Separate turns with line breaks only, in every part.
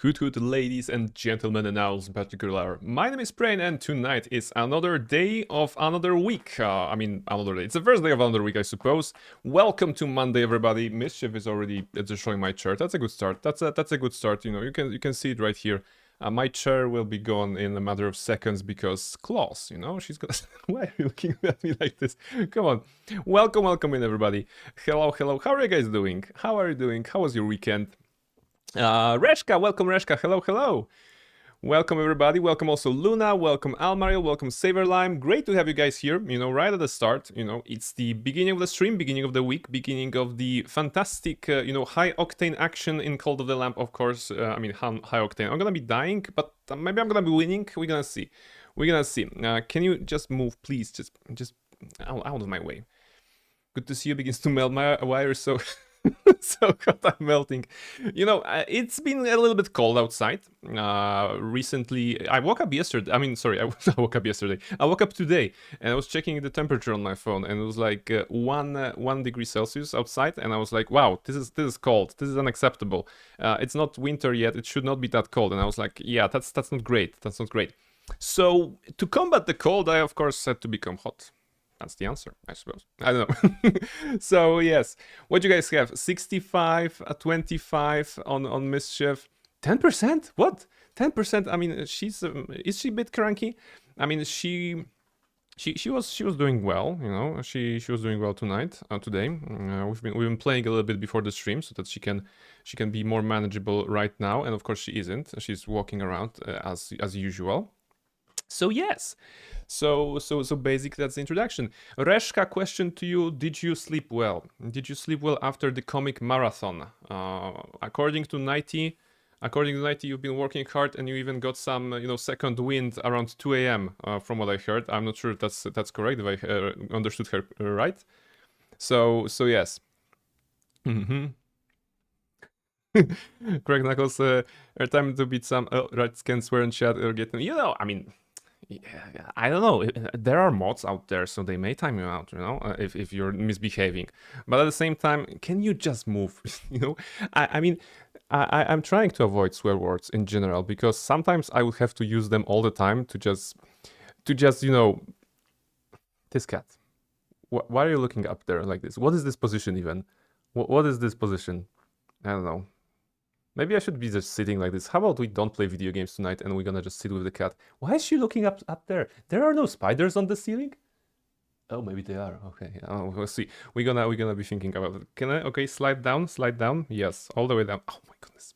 Hoot ladies and gentlemen and owls in particular. My name is Brain and tonight is another day of another week. Another day. It's the first day of another week, I suppose. Welcome to Monday, everybody. Mischief is already showing my chart. That's a good start. That's a good start. You know, you can see it right here. My chair will be gone in a matter of seconds because Claus, you know, she's gonna... Why are you looking at me like this? Come on. Welcome in, everybody. Hello. How are you guys doing? How was your weekend? Reshka, welcome Reshka, hello. Welcome everybody, welcome also Luna, welcome Almario, welcome Saverlime. Great to have you guys here, you know, right at the start. You know, it's the beginning of the stream, beginning of the week, beginning of the fantastic, high octane action in Cult of the Lamp, of course. High octane. I'm gonna be dying, but maybe I'm gonna be winning. We're gonna see. Can you just move, please? Just out of my way. Good to see you. Begins to melt my wire, so... So hot, I'm melting. You know, it's been a little bit cold outside. Recently, I woke up yesterday. I woke up yesterday. I woke up today, and I was checking the temperature on my phone, and it was like 1 degree Celsius outside, and I was like, wow, this is cold. This is unacceptable. It's not winter yet. It should not be that cold. And I was like, yeah, that's not great. That's not great. So to combat the cold, I of course had to become hot. That's the answer, I suppose. I don't know. So, yes. What do you guys have? 65, 25 on Mischief. 10%? What? 10%? I mean, she's... is she a bit cranky? I mean, she was doing well, you know. She was doing well today. We've been playing a little bit before the stream so that she can be more manageable right now. And of course she isn't. She's walking around as usual. So yes. So basically that's the introduction. Reshka, question to you: did you sleep well? Did you sleep well after the comic marathon? According to Nighty, you've been working hard and you even got some, second wind around 2 a.m. From what I heard. I'm not sure if that's correct, if I understood her right. So yes. Correct, Knuckles. Time to beat some. Oh, right, can swear in chat or get them. Yeah, I don't know. There are mods out there, so they may time you out, if you're misbehaving. But at the same time, can you just move? I'm trying to avoid swear words in general because sometimes I would have to use them all the time to just this cat. Why are you looking up there like this? What is this position even? What is this position? I don't know. Maybe I should be just sitting like this. How about we don't play video games tonight and we're gonna just sit with the cat? Why is she looking up there? There are no spiders on the ceiling? Oh, maybe they are. Okay, we'll see. We're gonna be thinking about it. Can I? Okay, slide down. Yes, all the way down. Oh my goodness.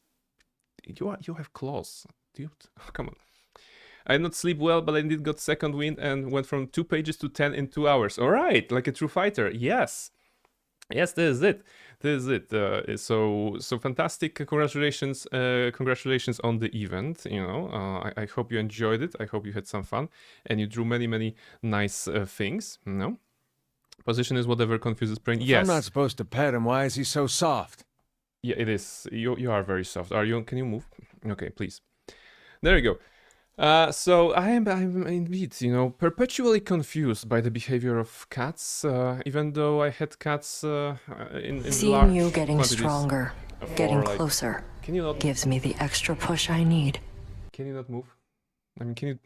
You have claws, dude. Oh, come on. I did not sleep well, but I did got second wind and went from 2 pages to 10 in 2 hours. All right, like a true fighter. Yes, this is it. So fantastic. Congratulations on the event. I hope you enjoyed it. I hope you had some fun and you drew many nice things. Position is whatever confuses brain. Yes.
I'm not supposed to pet him. Why is he so soft?
Yeah, it is. You are very soft. Can you move? Okay, please. There you go. So I'm indeed, perpetually confused by the behavior of cats, even though I had cats in
Seeing
large
you getting
quantities
stronger, getting closer,
can you not
gives me the extra push I need.
Can you not move? I mean, can you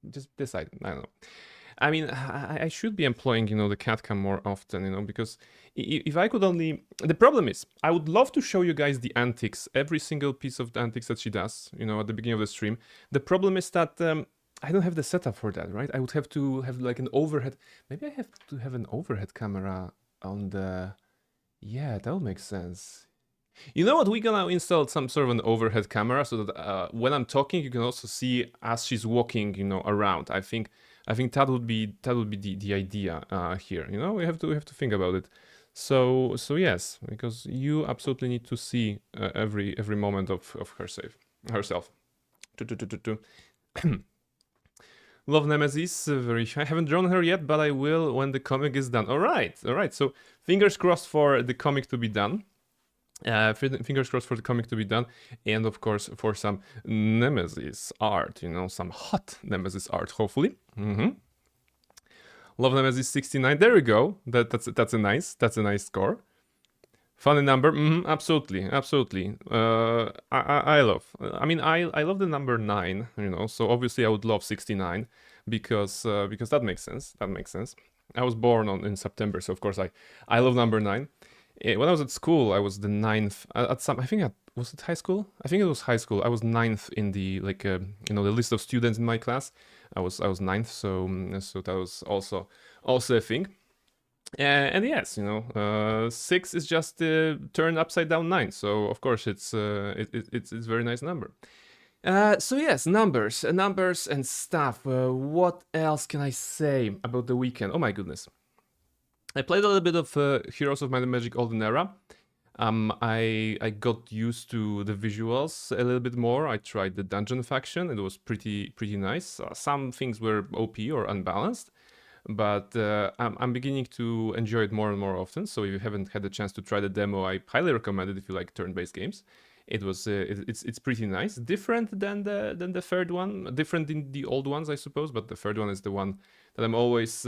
just decide? I don't know. I mean, I should be employing, the cat cam more often, because if I could only... The problem is, I would love to show you guys the antics, every single piece of the antics that she does, at the beginning of the stream. The problem is that I don't have the setup for that, right? I would have to have like an overhead... Maybe I have to have an overhead camera on the... Yeah, that would make sense. You know what? We're gonna install some sort of an overhead camera so that when I'm talking, you can also see as she's walking, around. I think that would be the idea here. We have to think about it. So yes, because you absolutely need to see every moment of herself. Love Nemesis, I haven't drawn her yet, but I will when the comic is done. All right. So fingers crossed for the comic to be done. Fingers crossed for the comic to be done, and of course for some Nemesis art, some hot Nemesis art, hopefully. Love Nemesis 69. There we go. That's a nice score. Funny number, absolutely, absolutely. I love. I mean, I love the number 9. You know, so obviously I would love 69 because that makes sense. That makes sense. I was born in September, so of course I love number 9. When I was at school, I was the ninth at some. I think was it high school? I think it was high school. I was ninth in the the list of students in my class. I was ninth, so so that was also a thing. And yes, 6 is just turned upside down 9. So of course it's it's a very nice number. So yes, numbers and stuff. What else can I say about the weekend? Oh my goodness, I played a little bit of Heroes of Might and Magic Olden Era. I got used to the visuals a little bit more. I tried the dungeon faction. It was pretty nice. Some things were OP or unbalanced, but I'm beginning to enjoy it more and more often. So if you haven't had the chance to try the demo, I highly recommend it if you like turn-based games. It was it's pretty nice, different than the third one, different than the old ones, I suppose. But the third one is the one that I'm always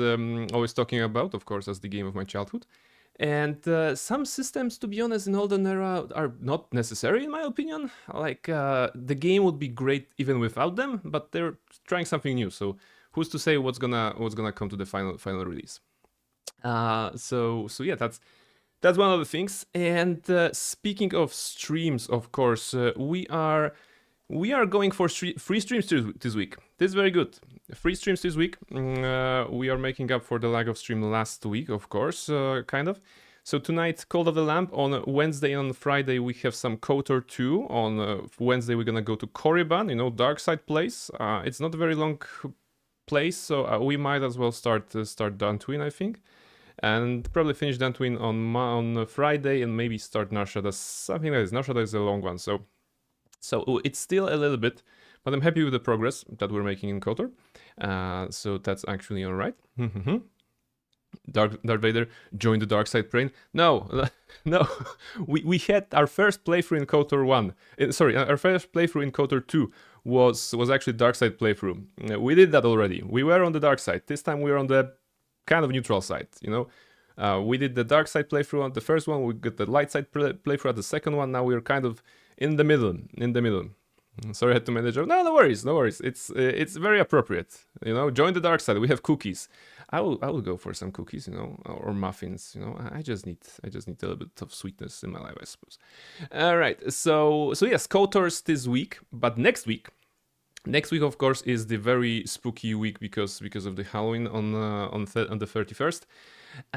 talking about, of course, as the game of my childhood. And some systems, to be honest, in Olden Era are not necessary in my opinion. Like the game would be great even without them, but they're trying something new. So who's to say what's gonna come to the final release? So yeah, that's one of the things. And speaking of streams, of course, we are going for free streams this week. This is very good. Free streams this week. We are making up for the lack of stream last week, of course, kind of. So tonight, Call of the Lamp. On Wednesday and on Friday, we have some KOTOR 2. On Wednesday, we're gonna go to Korriban, Dark Side Place. It's not a very long place, so we might as well start Dantooine, I think. And probably finish Dantooine on Friday and maybe start Nar Shaddaa, something like this. Nar Shaddaa is a long one, so it's still a little bit, but I'm happy with the progress that we're making in KOTOR. So that's actually all right. Darth Vader joined the dark side brain. No, no. We had our first playthrough in KOTOR 1. Our first playthrough in KOTOR 2 was actually dark side playthrough. We did that already. We were on the dark side. This time we're on the kind of neutral side, we did the dark side playthrough on the first one, we got the light side playthrough at the second one. Now we're kind of in the middle. Sorry, I had to manage. No worries. It's very appropriate. Join the dark side. We have cookies. I will go for some cookies, or muffins. I just need a little bit of sweetness in my life, I suppose. All right. So yes, KOTOR's this week, but next week, of course, is the very spooky week because of the Halloween on the 31st.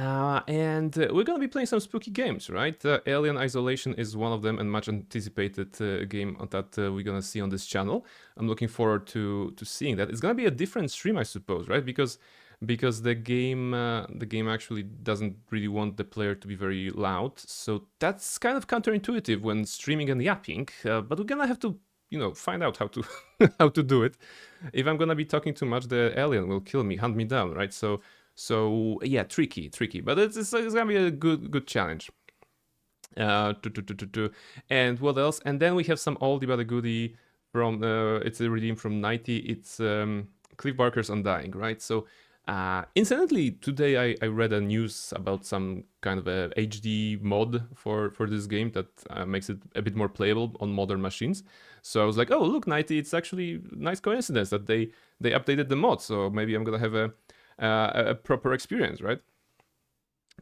And we're gonna be playing some spooky games, right? Alien Isolation is one of them, and much anticipated game that we're gonna see on this channel. I'm looking forward to seeing that. It's gonna be a different stream, I suppose, right? Because the game actually doesn't really want the player to be very loud, so that's kind of counterintuitive when streaming and yapping. But we're gonna have to find out how to how to do it. If I'm gonna be talking too much, the alien will kill me, hunt me down, right? So yeah, tricky, but it's gonna be a good challenge. And what else? And then we have some oldie but a goodie from it's a redeem from 90. It's Cliff Barker's Undying, right? So incidentally, today I read a news about some kind of a HD mod for this game that makes it a bit more playable on modern machines. So I was like, oh look, 90, it's actually nice coincidence that they updated the mod. So maybe I'm gonna have a proper experience, right?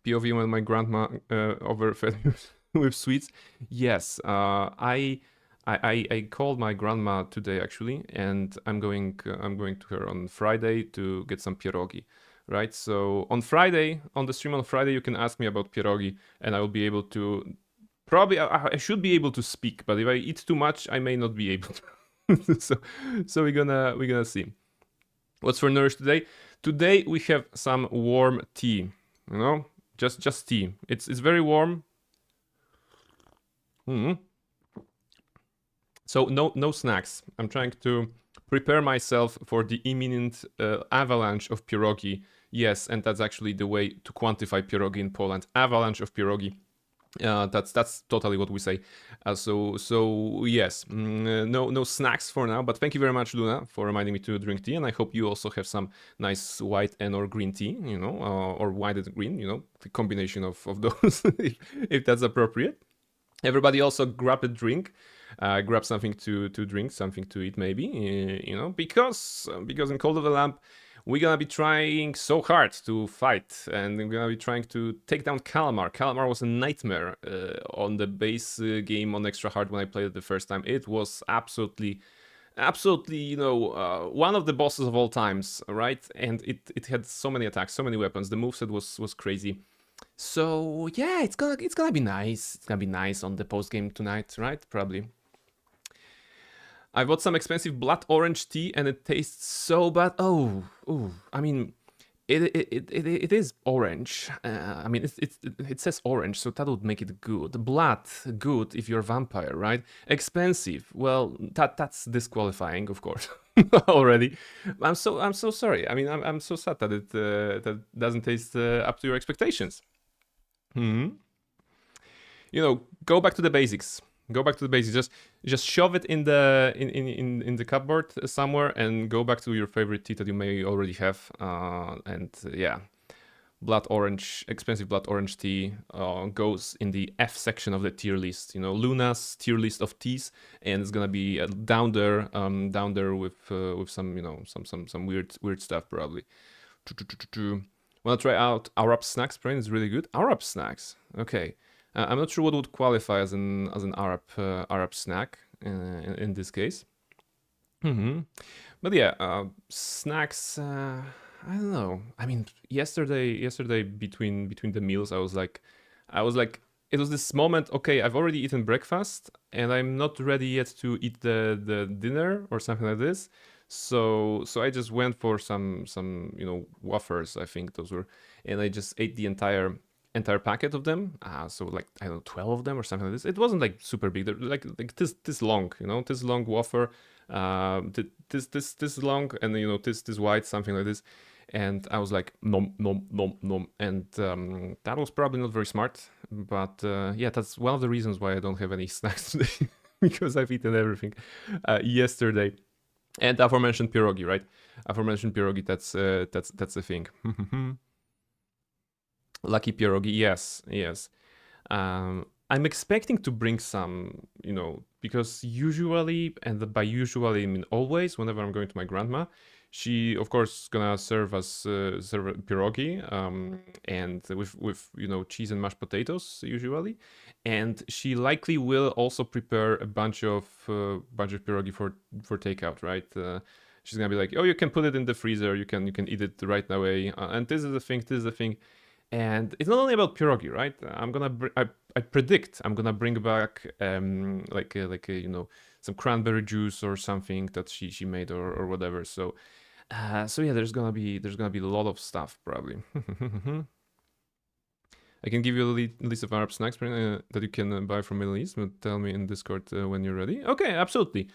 POV when my grandma overfed me with sweets. Yes, I called my grandma today actually, and I'm going to her on Friday to get some pierogi, right? So on Friday, on the stream on Friday, you can ask me about pierogi, and I will be able to. Probably I should be able to speak, but if I eat too much, I may not be able to. so we're gonna see. What's for nourish today? Today we have some warm tea. Just tea. It's very warm. So no snacks. I'm trying to prepare myself for the imminent avalanche of pierogi. Yes, and that's actually the way to quantify pierogi in Poland. Avalanche of pierogi. That's totally what we say. So yes, no snacks for now. But thank you very much, Luna, for reminding me to drink tea. And I hope you also have some nice white and or green tea, or white and green, the combination of those, if that's appropriate. Everybody also grab a drink, grab something to drink, something to eat, maybe, because in Cold of the Lamp we're gonna be trying so hard to fight, and we're gonna be trying to take down Kallamar. Kallamar was a nightmare on the base game on extra hard when I played it the first time. It was absolutely, one of the bosses of all times, right? And it had so many attacks, so many weapons. The moveset was crazy. So yeah, it's gonna be nice. It's gonna be nice on the post game tonight, right? Probably. I bought some expensive blood orange tea and it tastes so bad. Oh, I mean, it is orange. I mean, it says orange, so that would make it good. Blood, good if you're a vampire, right? Expensive. Well, that's disqualifying, of course, already. I'm so sorry. I mean, I'm so sad that it that doesn't taste up to your expectations. Go back to the basics. Go back to the basics. Just shove it in the cupboard somewhere and go back to your favorite tea that you may already have. Yeah, expensive blood orange tea goes in the F section of the tier list. Luna's tier list of teas, and it's gonna be down there with some weird stuff probably. Wanna try out Arab snacks? Brain is really good. Arab snacks. Okay. I'm not sure what would qualify as an Arab snack in this case. But yeah, snacks. I don't know. I mean, yesterday between the meals, I was like, it was this moment. Okay, I've already eaten breakfast, and I'm not ready yet to eat the dinner or something like this. So I just went for some wafers. I think those were, and I just ate the entire packet of them. So like, I don't know, 12 of them or something like this. It wasn't like super big. They're like this long, this long wafer, this long, and this wide, something like this. And I was like, nom nom nom nom, and that was probably not very smart. But yeah, that's one of the reasons why I don't have any snacks today, because I've eaten everything yesterday. And aforementioned pierogi, right? Aforementioned pierogi. That's the thing. Lucky pierogi, yes. I'm expecting to bring some, because usually, and by usually I mean always, whenever I'm going to my grandma, she of course gonna serve pierogi, and with cheese and mashed potatoes usually, and she likely will also prepare a bunch of pierogi for takeout, right? She's gonna be like, oh, you can put it in the freezer, you can eat it right away, and this is the thing. And it's not only about pierogi, right? I predict I'm gonna bring back some cranberry juice or something that she made or whatever. So yeah, there's gonna be a lot of stuff probably. I can give you a list of Arab snacks that you can buy from Middle East, but tell me in Discord when you're ready. Okay, absolutely.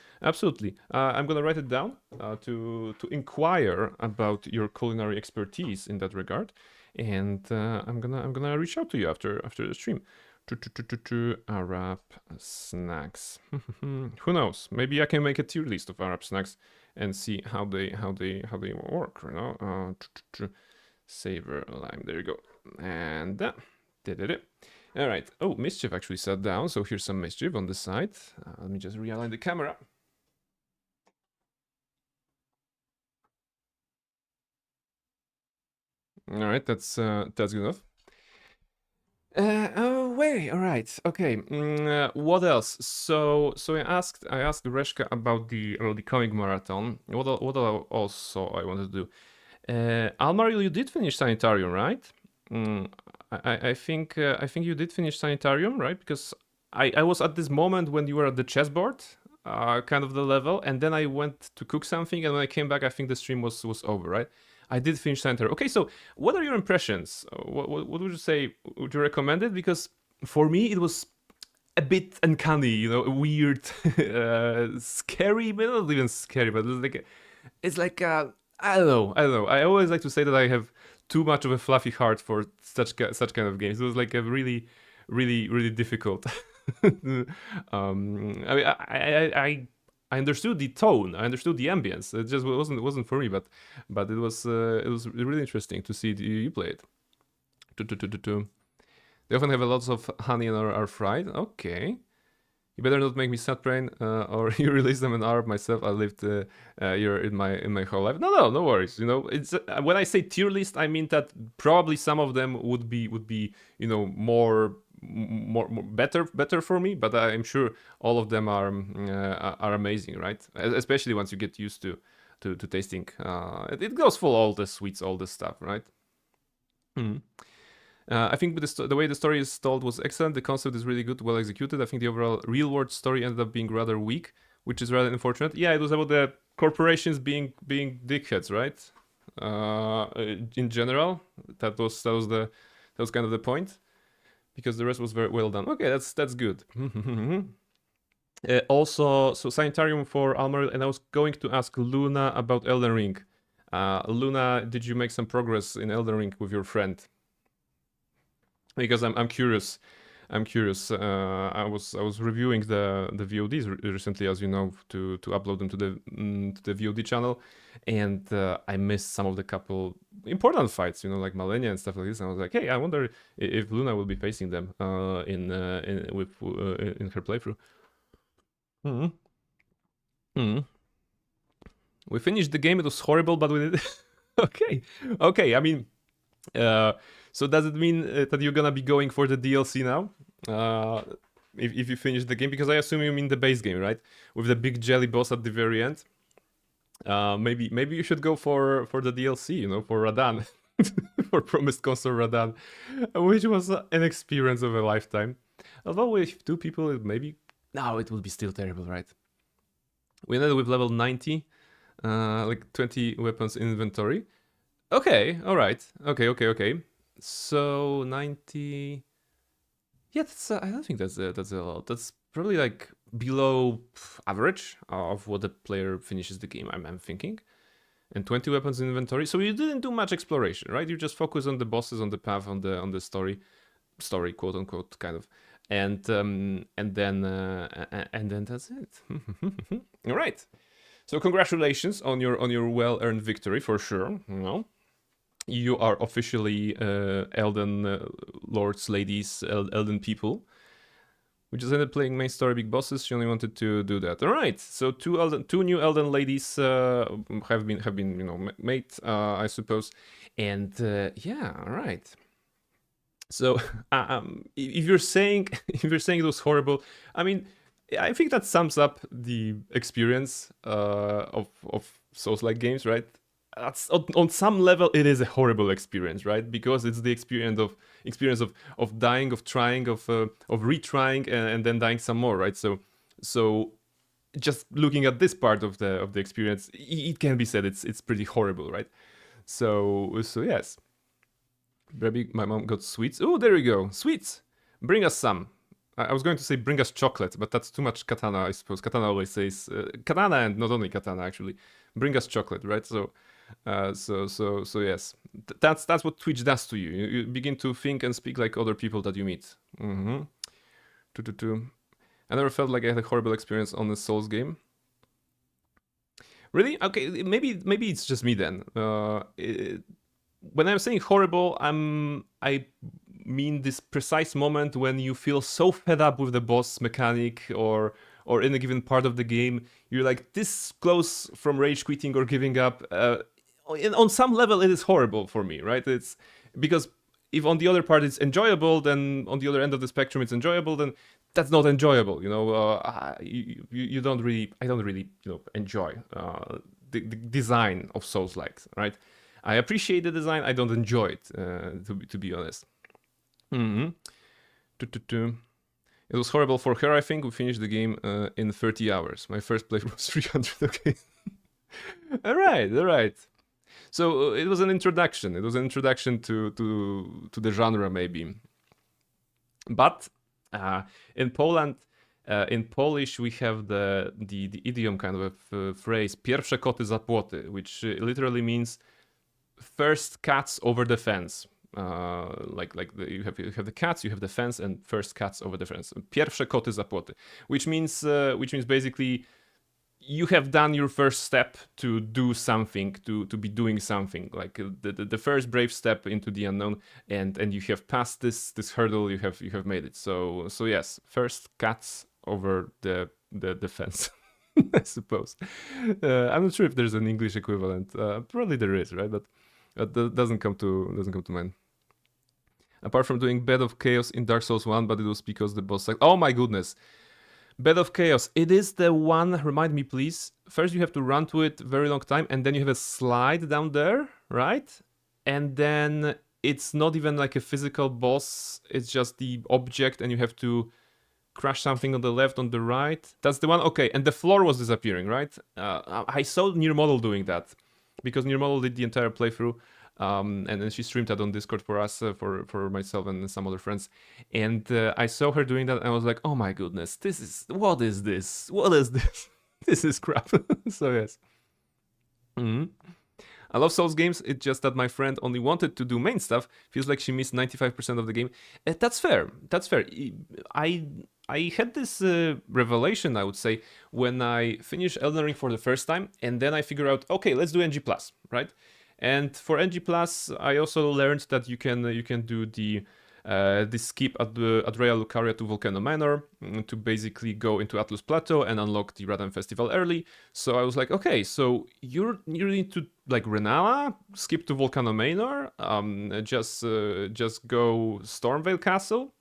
I'm gonna write it down to inquire about your culinary expertise in that regard. And I'm gonna reach out to you after the stream. Arab snacks. Who knows? Maybe I can make a tier list of Arab snacks and see how they work. Savor lime. There you go. And did it. All right. Oh, Mischief actually sat down. So here's some Mischief on the side. Let me just realign the camera. All right, that's good enough. Oh wait, all right, okay. What else? So I asked Reshka about the comic marathon. What also I wanted to do? Almar, you did finish Sanitarium, right? I think you did finish Sanitarium, right? Because I was at this moment when you were at the chessboard, kind of the level, and then I went to cook something, and when I came back, I think the stream was over, right? I did finish Sanitarium. Okay, so what are your impressions? What would you say? Would you recommend it? Because for me, it was a bit uncanny, weird, scary, but not even scary, but it's like I don't know. I always like to say that I have too much of a fluffy heart for such kind of games. It was like a really, really difficult. I mean, I understood the tone, I understood the ambience. It just wasn't for me, but it was really interesting to see you play it. They often have lots of honey and are fried. Okay. You better not make me sad, brain, or you release them in Arab myself. I lived here in my whole life. No worries. You know, it's when I say tier list, I mean that probably some of them would be you know more better for me, but I'm sure all of them are amazing, right? Especially once you get used to tasting. It goes for all the sweets, all the stuff, right? I think the way the story is told was excellent. The concept is really good, well executed. I think the overall real-world story ended up being rather weak, which is rather unfortunate. Yeah, it was about the corporations being dickheads, right? In general, that was kind of the point, because the rest was very well done. Okay, that's good. Also, so Sanitarium for Almar, and I was going to ask Luna about Elden Ring. Luna, did you make some progress in Elden Ring with your friend? Because I'm curious. I was reviewing the VODs recently, as you know, to upload them to the VOD channel, and I missed some of the couple important fights, you know, like Malenia and stuff like this. And I was like, hey, I wonder if Luna will be facing them in her playthrough. We finished the game. It was horrible, but we did. Okay. I mean. So does it mean that you're gonna be going for the DLC now? If you finish the game, because I assume you mean the base game, right? With the big jelly boss at the very end. Maybe you should go for the DLC, you know, for Radan, for Promised Console Radan, which was an experience of a lifetime. Although with 2 people, maybe it would be still terrible, right? We ended with level 90, like 20 weapons in inventory. Okay, all right. Okay. So 90. Yeah, I don't think that's a lot. That's probably like below average of what the player finishes the game. I'm thinking. And 20 weapons in inventory. So you didn't do much exploration, right? You just focus on the bosses, on the path, on the story, quote unquote, kind of. And then that's it. All right. So congratulations on your well-earned victory, for sure. You know, you are officially Elden lords, ladies, Elden people. We just ended playing main story big bosses. She only wanted to do that. All right. So two new Elden ladies have been made, I suppose. And yeah, all right. So if you're saying it was horrible, I mean, I think that sums up the experience of Souls-like games, right? That's, on some level, it is a horrible experience, right? Because it's the experience of dying, of trying, of retrying, and then dying some more, right? So just looking at this part of the experience, it can be said it's pretty horrible, right? So yes. Maybe my mom got sweets. Oh, there we go, sweets. Bring us some. I was going to say bring us chocolate, but that's too much Katana, I suppose. Katana always says Katana, and not only Katana actually. Bring us chocolate, right? So yes, that's what Twitch does to you. You begin to think and speak like other people that you meet. I never felt like I had a horrible experience on a Souls game. Really? Okay, maybe it's just me then. When I'm saying horrible, I mean this precise moment when you feel so fed up with the boss mechanic or in a given part of the game, you're like this close from rage quitting or giving up. On some level, it is horrible for me, right? It's because if on the other part it's enjoyable, then on the other end of the spectrum it's enjoyable, then that's not enjoyable. You know, you don't really, I don't really, enjoy the design of Souls-likes, right? I appreciate the design. I don't enjoy it, to be honest. It was horrible for her, I think. We finished the game in 30 hours. My first playthrough was 300, okay. All right. So it was an introduction. It was an introduction to the genre, maybe. But in Poland, in Polish, we have the idiom kind of a phrase, pierwsze koty za płoty, which literally means first cats over the fence. You have the cats, you have the fence, and first cats over the fence. Pierwsze koty za płoty, which means basically you have done your first step to do something, to be doing something, like the first brave step into the unknown, and you have passed this hurdle, you have made it. So yes, first cats over the fence. I suppose. I'm not sure if there's an English equivalent. Probably there is, right? But that doesn't come to mind. Apart from doing Bed of Chaos in Dark Souls 1, but it was because the boss like, oh my goodness. Bed of Chaos. It is the one, remind me please. First you have to run to it very long time, and then you have a slide down there, right? And then it's not even like a physical boss, it's just the object, and you have to crash something on the left, on the right. That's the one. Okay, and the floor was disappearing, right? I saw Near Model doing that, because Near Model did the entire playthrough, and then she streamed that on Discord for us, for myself and some other friends. And I saw her doing that, and I was like, oh my goodness, what is this? What is this? This is crap. So yes. I love Souls games, it's just that my friend only wanted to do main stuff. Feels like she missed 95% of the game. That's fair. I had this revelation, I would say, when I finished Elden Ring for the first time, and then I figured out, okay, let's do NG+, right? And for NG+, I also learned that you can do the skip at Rea Lucaria to Volcano Manor to basically go into Atlus Plateau and unlock the Radan Festival early. So I was like, okay, so you need to like Renala, skip to Volcano Manor, just go Stormvale Castle,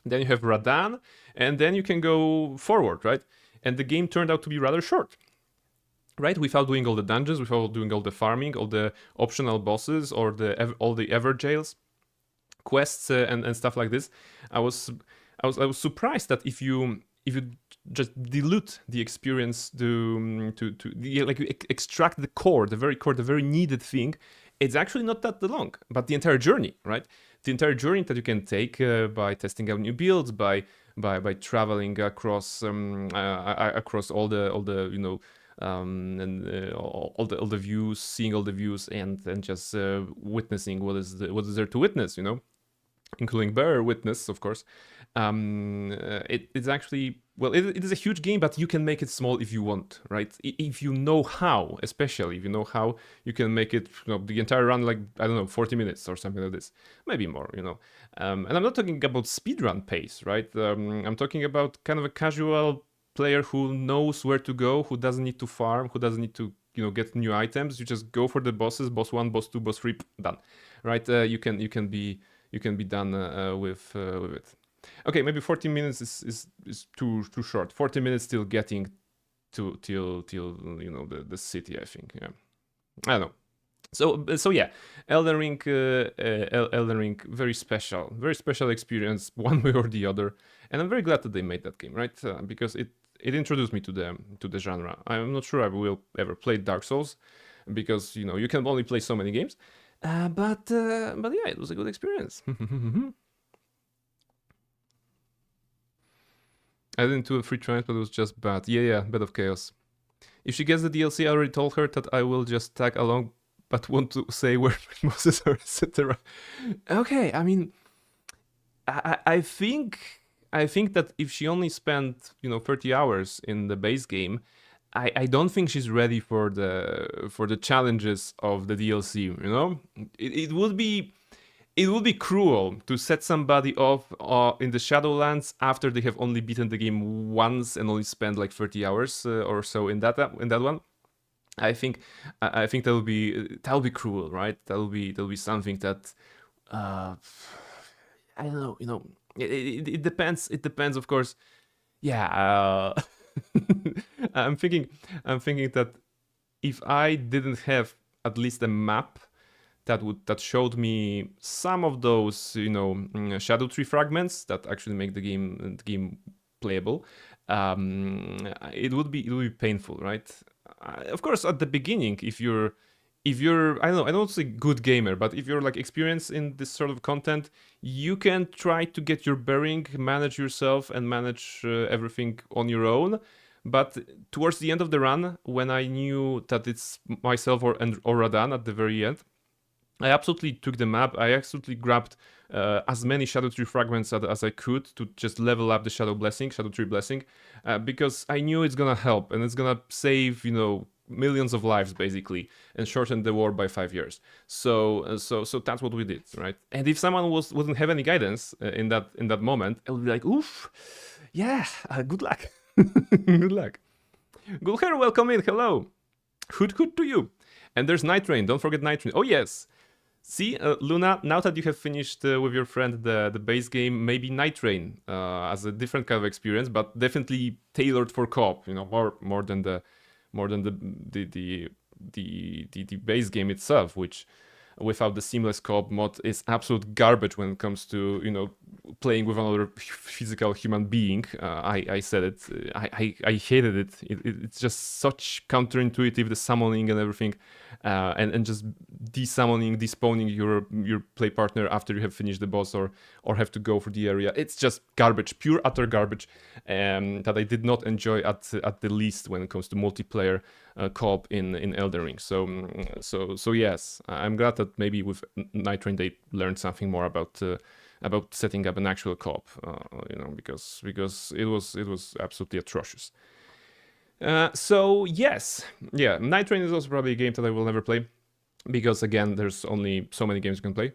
then you have Radan, and then you can go forward, right? And the game turned out to be rather short. Right, without doing all the dungeons, without doing all the farming, all the optional bosses, or all the ever jails, quests, and stuff like this. I was surprised that if you just dilute the experience to extract the core, the very needed thing, it's actually not that long. But the entire journey, right? The entire journey that you can take by testing out new builds, by traveling across all the all the views, seeing all the views, and just witnessing what is there to witness, including bear witness, of course. It's actually, well, it is a huge game, but you can make it small if you want, right? If you know how, especially if you know how, you can make it, the entire run, like, I don't know, 40 minutes or something like this, maybe more, and I'm not talking about speedrun pace, right? I'm talking about kind of a casual player who knows where to go, who doesn't need to farm, who doesn't need to get new items. You just go for the bosses, boss 1, boss 2, boss 3, done, right? You can be done with it. Okay, maybe 40 minutes is too short. 40 minutes still getting till the city, I think. Yeah, I don't know. So yeah, Elden Ring, very special experience, one way or the other, and I'm very glad that they made that game, right? Because it introduced me to the genre. I'm not sure I will ever play Dark Souls, because you can only play so many games. But yeah, it was a good experience. I didn't do a free trial, but it was just bad. Yeah, Bed of Chaos. If she gets the DLC, I already told her that I will just tag along, but want to say where bosses are, etc. Okay, I mean, I think that if she only spent 30 hours in the base game, I don't think she's ready for the challenges of the DLC. It would be cruel to set somebody off in the Shadowlands after they have only beaten the game once and only spent like 30 hours or so in that one. I think that'll be cruel, right? That'll be something that I don't know. It depends. It depends, of course. Yeah. I'm thinking that if I didn't have at least a map that showed me some of those Shadow Tree fragments that actually make the game playable, it would be painful, right? Of course, at the beginning, if you're I don't know, I don't say good gamer, but if you're like experienced in this sort of content, you can try to get your bearing, manage yourself, and manage everything on your own. But towards the end of the run, when I knew that it's myself or Radan at the very end, I absolutely took the map. I absolutely grabbed as many Shadow Tree fragments as I could to just level up the Shadow Tree Blessing, because I knew it's gonna help and it's gonna save, millions of lives basically, and shorten the war by 5 years. So that's what we did, right? And if someone wouldn't have any guidance in that moment, I would be like, oof, yeah, good luck, good luck. Gulher, welcome in. Hello. Hoot to you. And there's Night Train. Don't forget Night Train. Oh yes. See, Luna, now that you have finished with your friend the base game, maybe Night Train as a different kind of experience, but definitely tailored for co-op. More than the base game itself, which without the seamless co-op mod is absolute garbage when it comes to playing with another physical human being. I said it. I hated it. It's just such counterintuitive, the summoning and everything, and just desummoning, despawning your play partner after you have finished the boss or have to go for the area. It's just garbage, pure utter garbage, that I did not enjoy at the least when it comes to multiplayer co-op in Elden Ring. So yes, I'm glad that maybe with Night Train they learned something more about setting up an actual co-op, because it was absolutely atrocious. So yes, yeah, Night Train is also probably a game that I will never play, because again, there's only so many games you can play.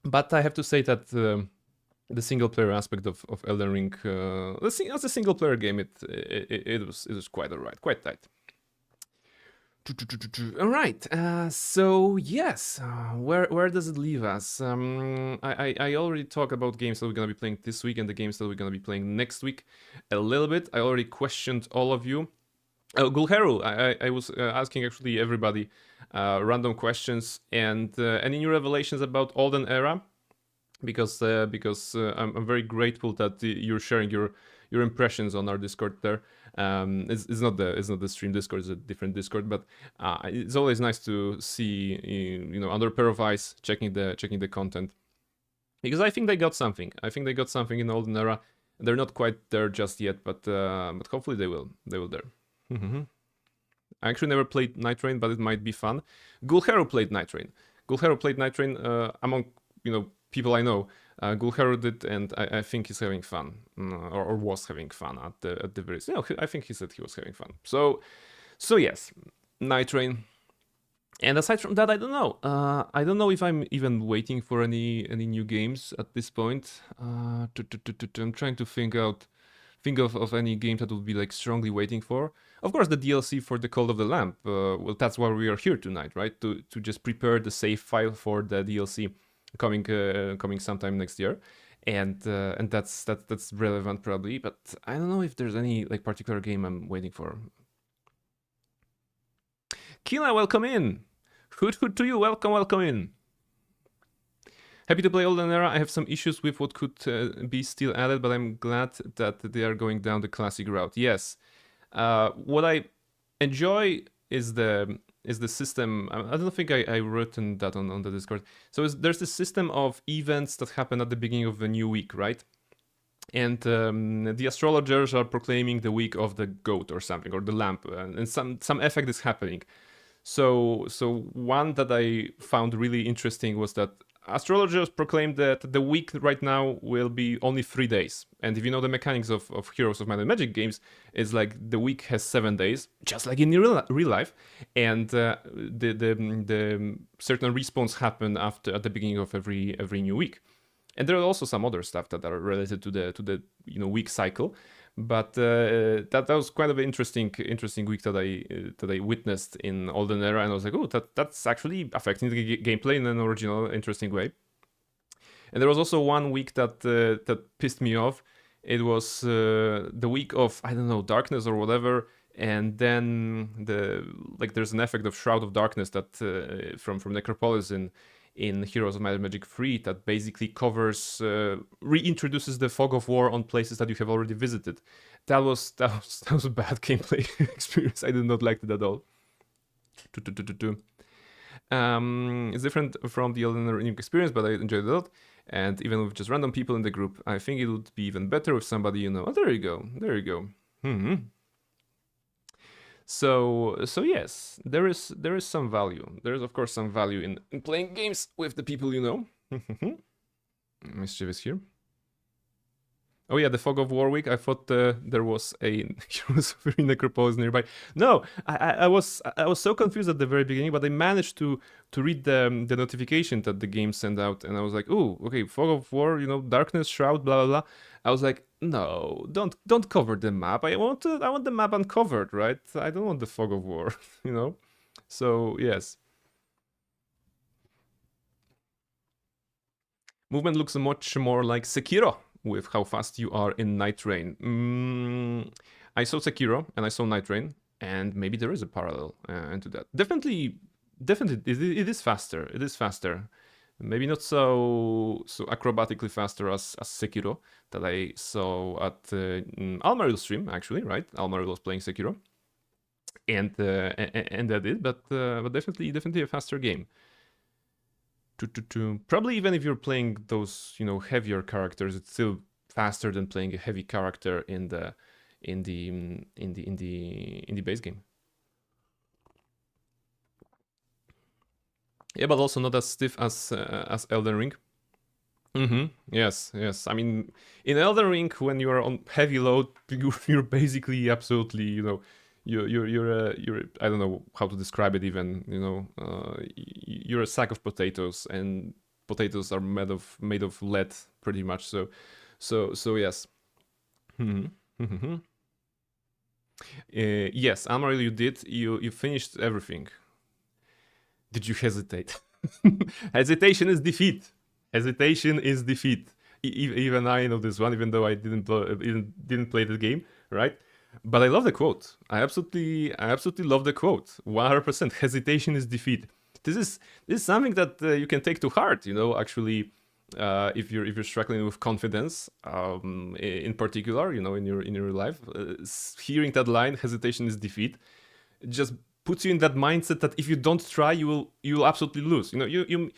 But I have to say that the single player aspect of Elden Ring, as a single player game, it was quite alright, quite tight. Alright, so yes, where does it leave us? I already talked about games that we're gonna be playing this week and the games that we're gonna be playing next week a little bit. I already questioned all of you. Gulheru, I was asking actually everybody random questions, and any new revelations about Olden Era? Because I'm very grateful that you're sharing your impressions on our Discord there. It's not the stream Discord, it's a different Discord, but it's always nice to see under a pair of eyes checking the content, because I think they got something. I think they got something in Olden Era. They're not quite there just yet, but hopefully they will there. I actually never played Night Train, but it might be fun. Gulheru played Night Train. Among people I know. Gulheru did, and I think he's having fun, or was having fun at the very. I think he said he was having fun. So yes, Night Train. And aside from that, I don't know. I don't know if I'm even waiting for any new games at this point. I'm trying to think of any game that would be like strongly waiting for. Of course, the DLC for the Cult of the Lamp. Well, that's why we are here tonight, right? To just prepare the save file for the DLC coming sometime next year, and that's relevant probably. But I don't know if there's any like particular game I'm waiting for. Kina, welcome in. Hoot to you. Welcome in. Happy to play Olden Era. I have some issues with what could be still added, but I'm glad that they are going down the classic route. Yes. What I enjoy is the system. I don't think I written that on the Discord. So there's this system of events that happen at the beginning of the new week, right? And the astrologers are proclaiming the week of the goat or something, or the lamp, and some effect is happening. So one that I found really interesting was that astrologers proclaimed that the week right now will be only 3 days. And if you know the mechanics of Heroes of Might and Magic games, it's like the week has 7 days, just like in real life. And the certain respawns happen at the beginning of every new week. And there are also some other stuff that are related to the week cycle. But that was quite of an interesting week that I witnessed in Olden Era, and I was like, oh, that's actually affecting the gameplay in an original, interesting way. And there was also one week that pissed me off. It was the week of, I don't know, darkness or whatever, and then there's an effect of Shroud of Darkness that from Necropolis in Heroes of Might and Magic 3 that basically covers, reintroduces the fog of war on places that you have already visited. That was a bad gameplay experience. I did not like it at all. It's different from the Elden Ring experience, but I enjoyed it a lot. And even with just random people in the group, I think it would be even better with somebody, Oh, there you go. So yes, there is some value. There is of course some value in playing games with the people you know. Mischief is here. Oh yeah, the Fog of Warwick. I thought there was a Heroes of Necropose nearby. No, I was so confused at the very beginning, but I managed to read the notification that the game sent out, and I was like, oh, okay, Fog of War, you know, Darkness, Shroud, blah blah blah. I was like, no, don't cover the map. I want the map uncovered, right? I don't want the Fog of War, you know. So yes. Movement looks much more like Sekiro with how fast you are in Night Rain. I saw Sekiro and I saw Night Rain, and maybe there is a parallel into that. Definitely, it is faster. It is faster. Maybe not so acrobatically faster as Sekiro that I saw at Almaril's stream, actually, right? Almaril was playing Sekiro, and that is, but definitely a faster game. Probably even if you're playing those, you know, heavier characters, it's still faster than playing a heavy character in the base game. Yeah, but also not as stiff as Elden Ring. Yes. I mean, in Elden Ring, when you are on heavy load, you're basically absolutely, you know, you're I don't know how to describe it even, you know, you're a sack of potatoes, and potatoes are made of lead pretty much. So yes. Yes, Amaryl, you finished everything. Did you hesitate? Hesitation is defeat. Hesitation is defeat. Even I know this one, even though I didn't play the game, right? But I love the quote. I absolutely love the quote. 100%. Hesitation is defeat. This is something that you can take to heart. You know, actually, if you're struggling with confidence, in particular, you know, in your life, hearing that line, hesitation is defeat, just puts you in that mindset that if you don't try, you will absolutely lose. You know, you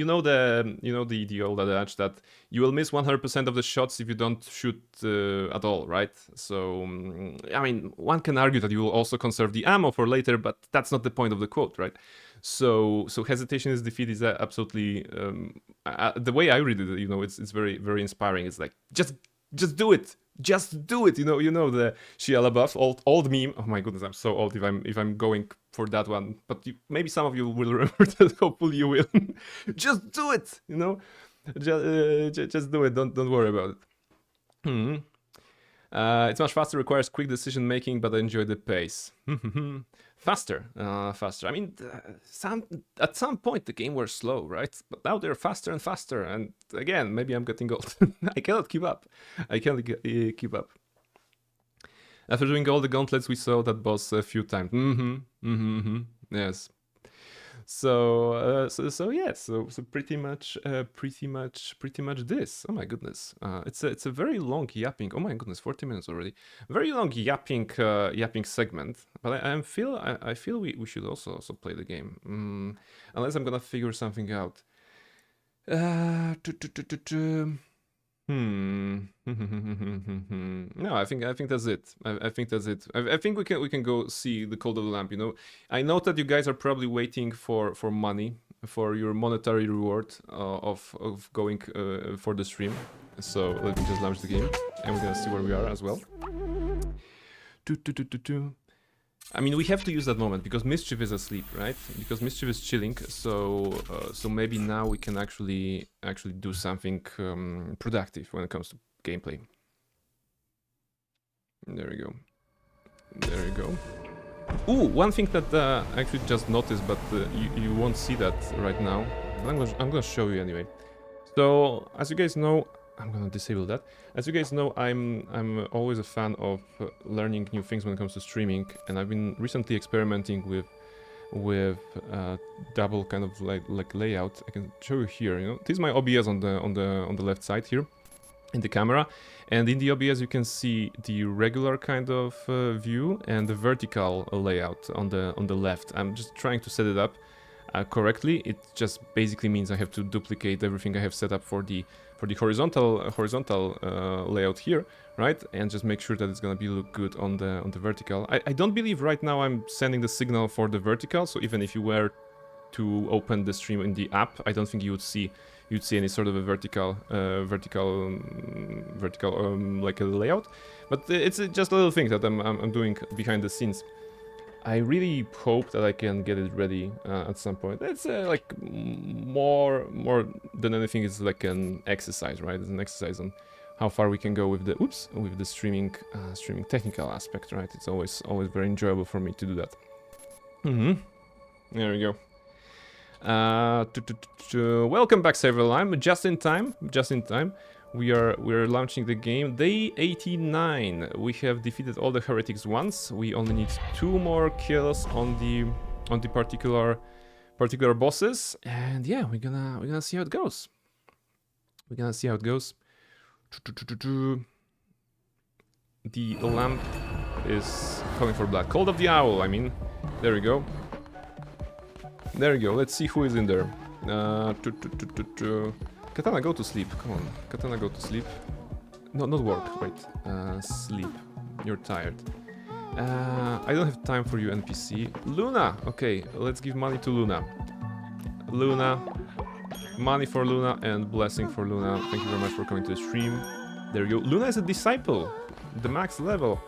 know the old adage that you will miss 100% of the shots if you don't shoot at all, right? So I mean, one can argue that you will also conserve the ammo for later, but that's not the point of the quote, right? So hesitation is defeat is absolutely the way I read it. You know, it's very very inspiring. It's like just do it. Just do it, you know the Shia LaBeouf old meme. Oh my goodness, I'm so old if I'm going for that one. But maybe some of you will remember that. Hopefully you will. Just do it, you know. Just do it. Don't worry about it. It's much faster. Requires quick decision making, but I enjoy the pace. Faster. I mean, at some point the game was slow, right? But now they're faster and faster. And again, maybe I'm getting old. I cannot keep up. Keep up. After doing all the gauntlets, we saw that boss a few times. Yes. So pretty much this. Oh my goodness. It's a very long yapping. Oh my goodness, 40 minutes already. Very long yapping segment. But I feel we should also play the game. Unless I'm gonna figure something out. No, I think that's it. I think that's it. I think we can go see the Code of the Lamp. You know, I know that you guys are probably waiting for money, for your monetary reward of going for the stream. So let me just launch the game, and we're gonna see where we are as well. I mean, we have to use that moment because Mischief is asleep, right? Because Mischief is chilling, so maybe now we can actually do something productive when it comes to gameplay. There we go. Ooh, one thing that I actually just noticed, but you won't see that right now. I'm gonna show you anyway. So, as you guys know, I'm gonna disable that. As you guys know, I'm always a fan of learning new things when it comes to streaming, and I've been recently experimenting with double kind of like layout. I can show you here. You know, this is my OBS on the left side here in the camera, and in the OBS you can see the regular kind of view and the vertical layout on the left. I'm just trying to set it up correctly. It just basically means I have to duplicate everything I have set up for the horizontal layout here, right? And just make sure that it's gonna be look good on the vertical. I don't believe right now I'm sending the signal for the vertical, so even if you were to open the stream in the app, I don't think you'd see any sort of a vertical like a layout. But it's just a little thing that I'm doing behind the scenes. I really hope that I can get it ready at some point. It's like more than anything, it's like an exercise, right? It's an exercise on how far we can go with the streaming technical aspect, right? It's always very enjoyable for me to do that. There we go. Welcome back, several. I'm just in time. We're launching the game. Day 89. We have defeated all the heretics once. We only need 2 more kills on the particular bosses, and yeah, we're gonna see how it goes. The lamp is calling for blood. Cold of the Owl. I mean, there we go. Let's see who is in there. Katana, go to sleep. Come on. Katana, go to sleep. No, not work. Wait. Sleep. You're tired. I don't have time for you, NPC. Luna! Okay, let's give money to Luna. Money for Luna and blessing for Luna. Thank you very much for coming to the stream. There you go. Luna is a disciple. The max level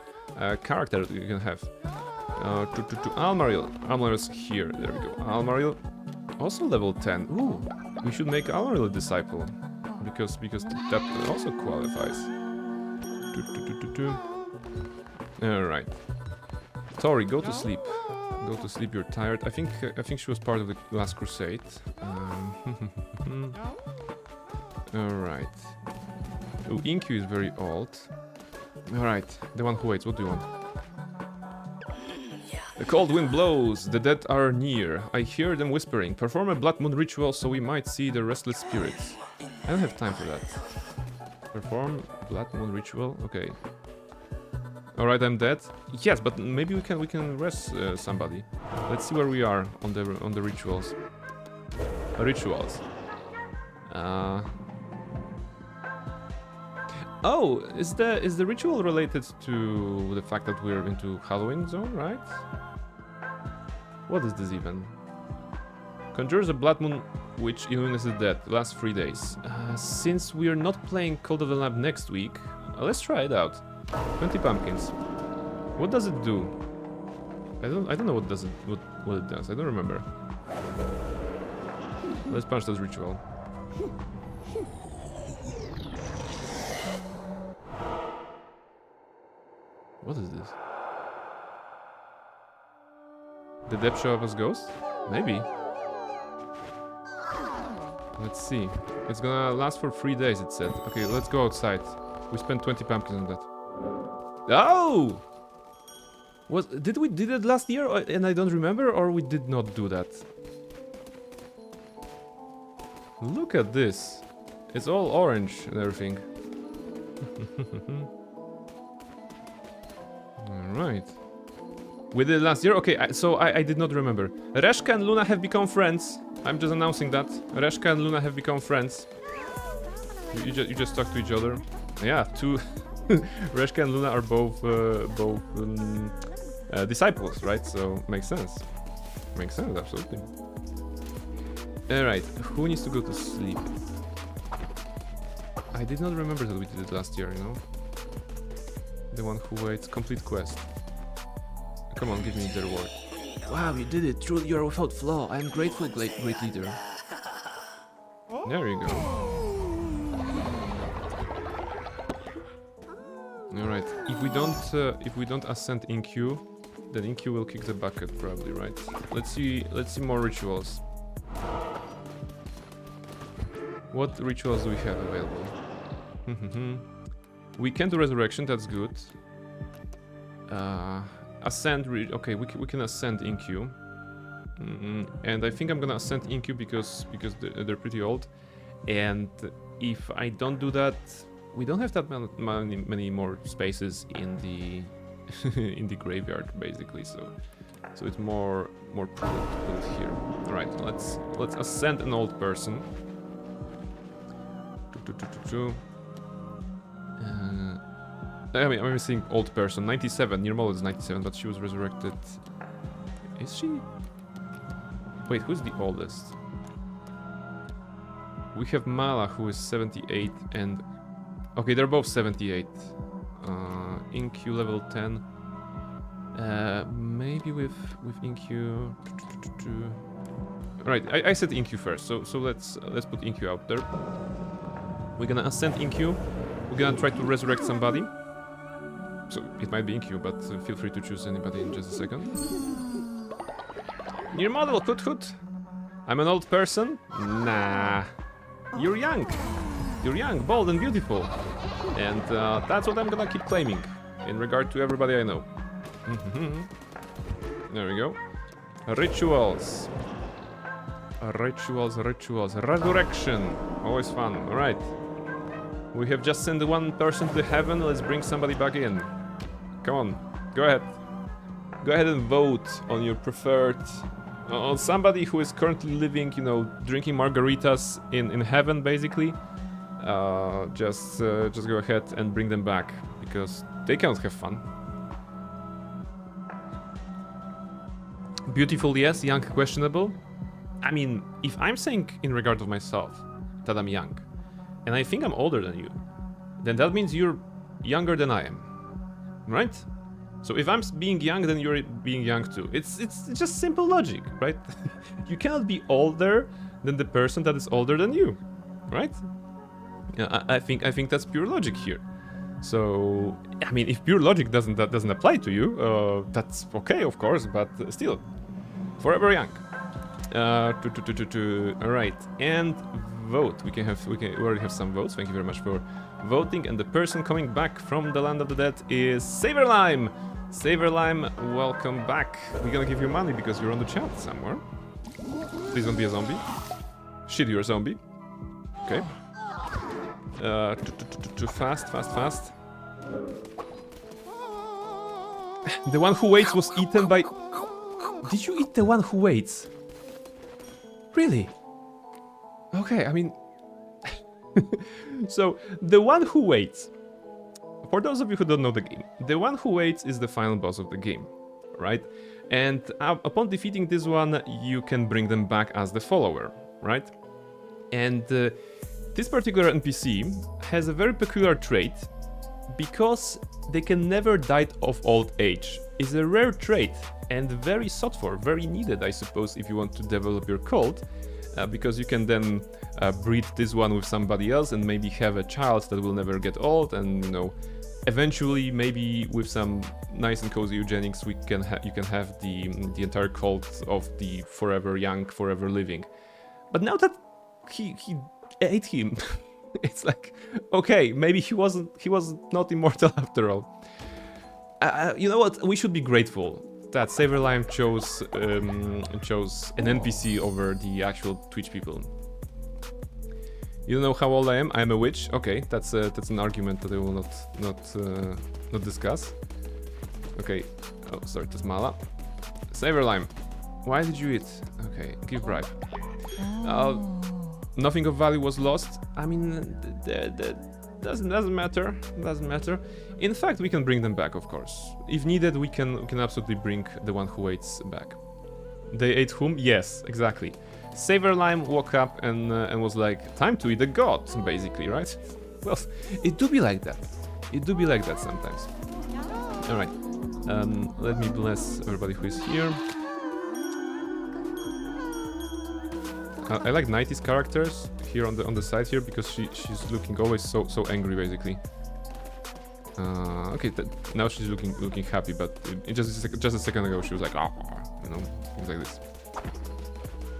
character that you can have. Almaril. Almaril's here. There we go. Almaril. Also level 10. Ooh, we should make Almaril a disciple. Because that also qualifies. Alright. Tori, go to sleep. Go to sleep, you're tired. I think she was part of the last crusade. Alright. Oh, Inkyu is very old. Alright, the one who waits, what do you want? The cold wind blows, the dead are near. I hear them whispering. Perform a blood moon ritual so we might see the restless spirits. I don't have time for that. Perform blood moon ritual, okay. Alright, I'm dead. Yes, but maybe we can rest somebody. Let's see where we are on the rituals. Oh, is the ritual related to the fact that we're into Halloween zone, right? What is this even? Conjures a blood moon which illumines the dead. Lasts 3 days. Since we're not playing Cult of the Lamp next week, let's try it out. 20 pumpkins. What does it do? I don't know what it does. I don't remember. Let's punch this ritual. What is this? The depth show up as ghost? Maybe. Let's see. It's gonna last for 3 days, it said. Okay, let's go outside. We spent 20 pumpkins on that. Oh! Did we did it last year and I don't remember, or we did not do that? Look at this. It's all orange and everything. Alright. We did it last year? Okay, so I did not remember. Reshka and Luna have become friends. I'm just announcing that. Reshka and Luna have become friends. You just talk to each other. Yeah, two... Reshka and Luna are both disciples, right? So, makes sense. Makes sense, absolutely. Alright, who needs to go to sleep? I did not remember that we did it last year, you know? The one who waits. Complete quest. Come on, give me the reward. Wow, you did it. Truly, you are without flaw. I am grateful, great leader. There you go. Alright, if we don't ascend Inkyu, then Inkyu will kick the bucket probably, right? Let's see more rituals. What rituals do we have available? We can do resurrection, that's good. Ascend, okay, we can ascend Inkyu. And I think I'm gonna ascend Inkyu because they're pretty old. And if I don't do that, we don't have that many more spaces in the in the graveyard, basically. So it's more prudent to put it here. All right, let's ascend an old person. I mean, I'm seeing old person, 97. Nirmal is 97, but she was resurrected. Is she? Wait, who's the oldest? We have Mala, who is 78, and... Okay, they're both 78. InQ level 10. Maybe with InQ... Right, I said InQ first, so let's put InQ out there. We're gonna ascend InQ. We're gonna try to resurrect somebody. So it might be InQ, but feel free to choose anybody in just a second. New model, Hoot. I'm an old person? Nah. You're young. You're young, bold, and beautiful. And that's what I'm gonna keep claiming in regard to everybody I know. There we go. Rituals. Rituals. Resurrection. Always fun. Alright. We have just sent one person to heaven. Let's bring somebody back in. Come on. Go ahead. Go ahead and vote on your preferred... on somebody who is currently living, you know, drinking margaritas in heaven, basically. Just go ahead and bring them back, because they cannot have fun. Beautiful, yes. Young, questionable. I mean, if I'm saying in regard of myself that I'm young, and I think I'm older than you, then that means you're younger than I am, right? So if I'm being young, then you're being young too. It's just simple logic, right? You cannot be older than the person that is older than you, right? I think that's pure logic here. So I mean, if pure logic doesn't apply to you, that's okay, of course, but still, forever young. All right, and vote. We already have some votes. Thank you very much for voting. And the person coming back from the land of the dead is Saverlime. Saverlime, welcome back. We're gonna give you money because you're on the chat somewhere. Please don't be a zombie. Shit, you're a zombie. Okay. Fast. The one who waits was eaten by... Did you eat the one who waits? Really? Okay, I mean... So, the one who waits... For those of you who don't know the game, the one who waits is the final boss of the game, right? And upon defeating this one, you can bring them back as the follower, right? And this particular NPC has a very peculiar trait, because they can never die of old age. It's a rare trait and very sought for, very needed, I suppose, if you want to develop your cult, because you can then breed this one with somebody else and maybe have a child that will never get old, and you know, eventually maybe with some nice and cozy eugenics, you can have the entire cult of the forever young, forever living. But now that he ate him, it's like, okay, maybe he was not immortal after all. You know what? We should be grateful that Saverlime chose an NPC over the actual Twitch people. You don't know how old I am? I'm a witch. Okay, that's an argument that I will not discuss. Okay. Oh, sorry, that's Mala. Saverlime, why did you eat? Okay, give bribe. Nothing of value was lost. I mean, doesn't matter. Doesn't matter. In fact, we can bring them back, of course. If needed, we can absolutely bring the one who waits back. They ate whom? Yes, exactly. Saverlime woke up and was like, time to eat a god, basically, right? Well, it do be like that. It do be like that sometimes. All right. Let me bless everybody who is here. I like 90s characters here on the side here, because she's looking always so angry, basically. Okay, now she's looking happy, but just a second ago she was like, you know, things like this.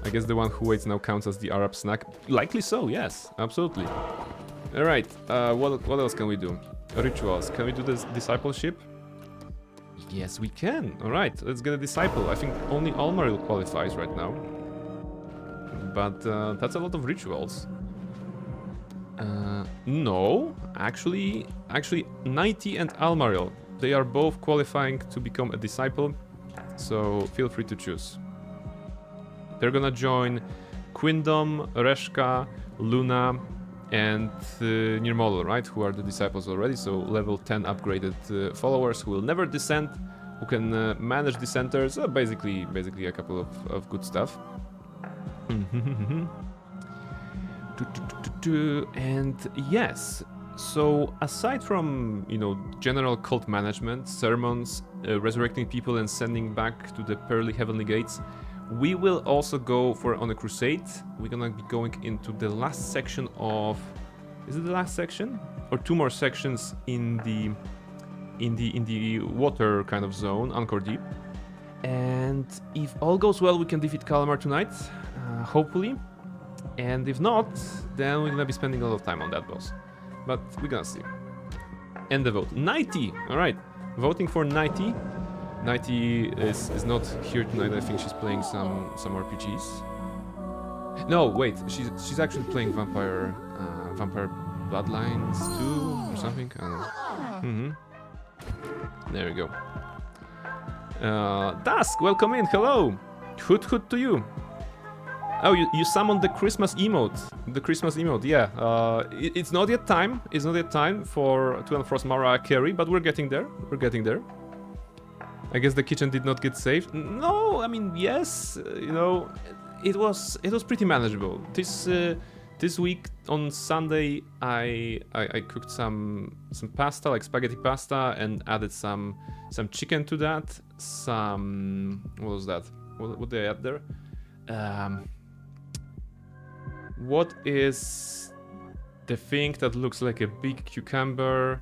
I guess the one who waits now counts as the Arab snack. Likely so, yes, absolutely. All right, what else can we do? Rituals. Can we do this discipleship? Yes, we can. All right, let's get a disciple. I think only Almaril qualifies right now. But that's a lot of rituals. No, actually, 90 and Almaril, they are both qualifying to become a disciple, so feel free to choose. They're gonna join Quindom, Reshka, Luna, and Nirmol, right, who are the disciples already, so level 10 upgraded followers who will never descend, who can manage dissenters, basically a couple of good stuff. And yes, so aside from, you know, general cult management, sermons, resurrecting people and sending back to the pearly heavenly gates, we will also go on a crusade. We're gonna be going into the last section of... Is it the last section? Or two more sections in the water kind of zone, Anchor Deep. And if all goes well, we can defeat Kallamar tonight, hopefully. And if not, then we're gonna be spending a lot of time on that boss. But we're gonna see. End the vote. 90! Alright, voting for 90. 90 is not here tonight. I think she's playing some RPGs. No, wait, she's actually playing Vampire Bloodlines 2 or something. I don't know. There we go. Dusk, welcome in. Hello. Hoot hoot to you. Oh, you summoned the Christmas emote. The Christmas emote, yeah. It's not yet time. It's not yet time to unfrost Mariah Carey, but we're getting there. We're getting there. I guess the kitchen did not get saved. No, I mean, yes. You know, it was pretty manageable. This week on Sunday, I cooked some pasta, like spaghetti pasta, and added some chicken to that. What was that? What did I add there? What is the thing that looks like a big cucumber,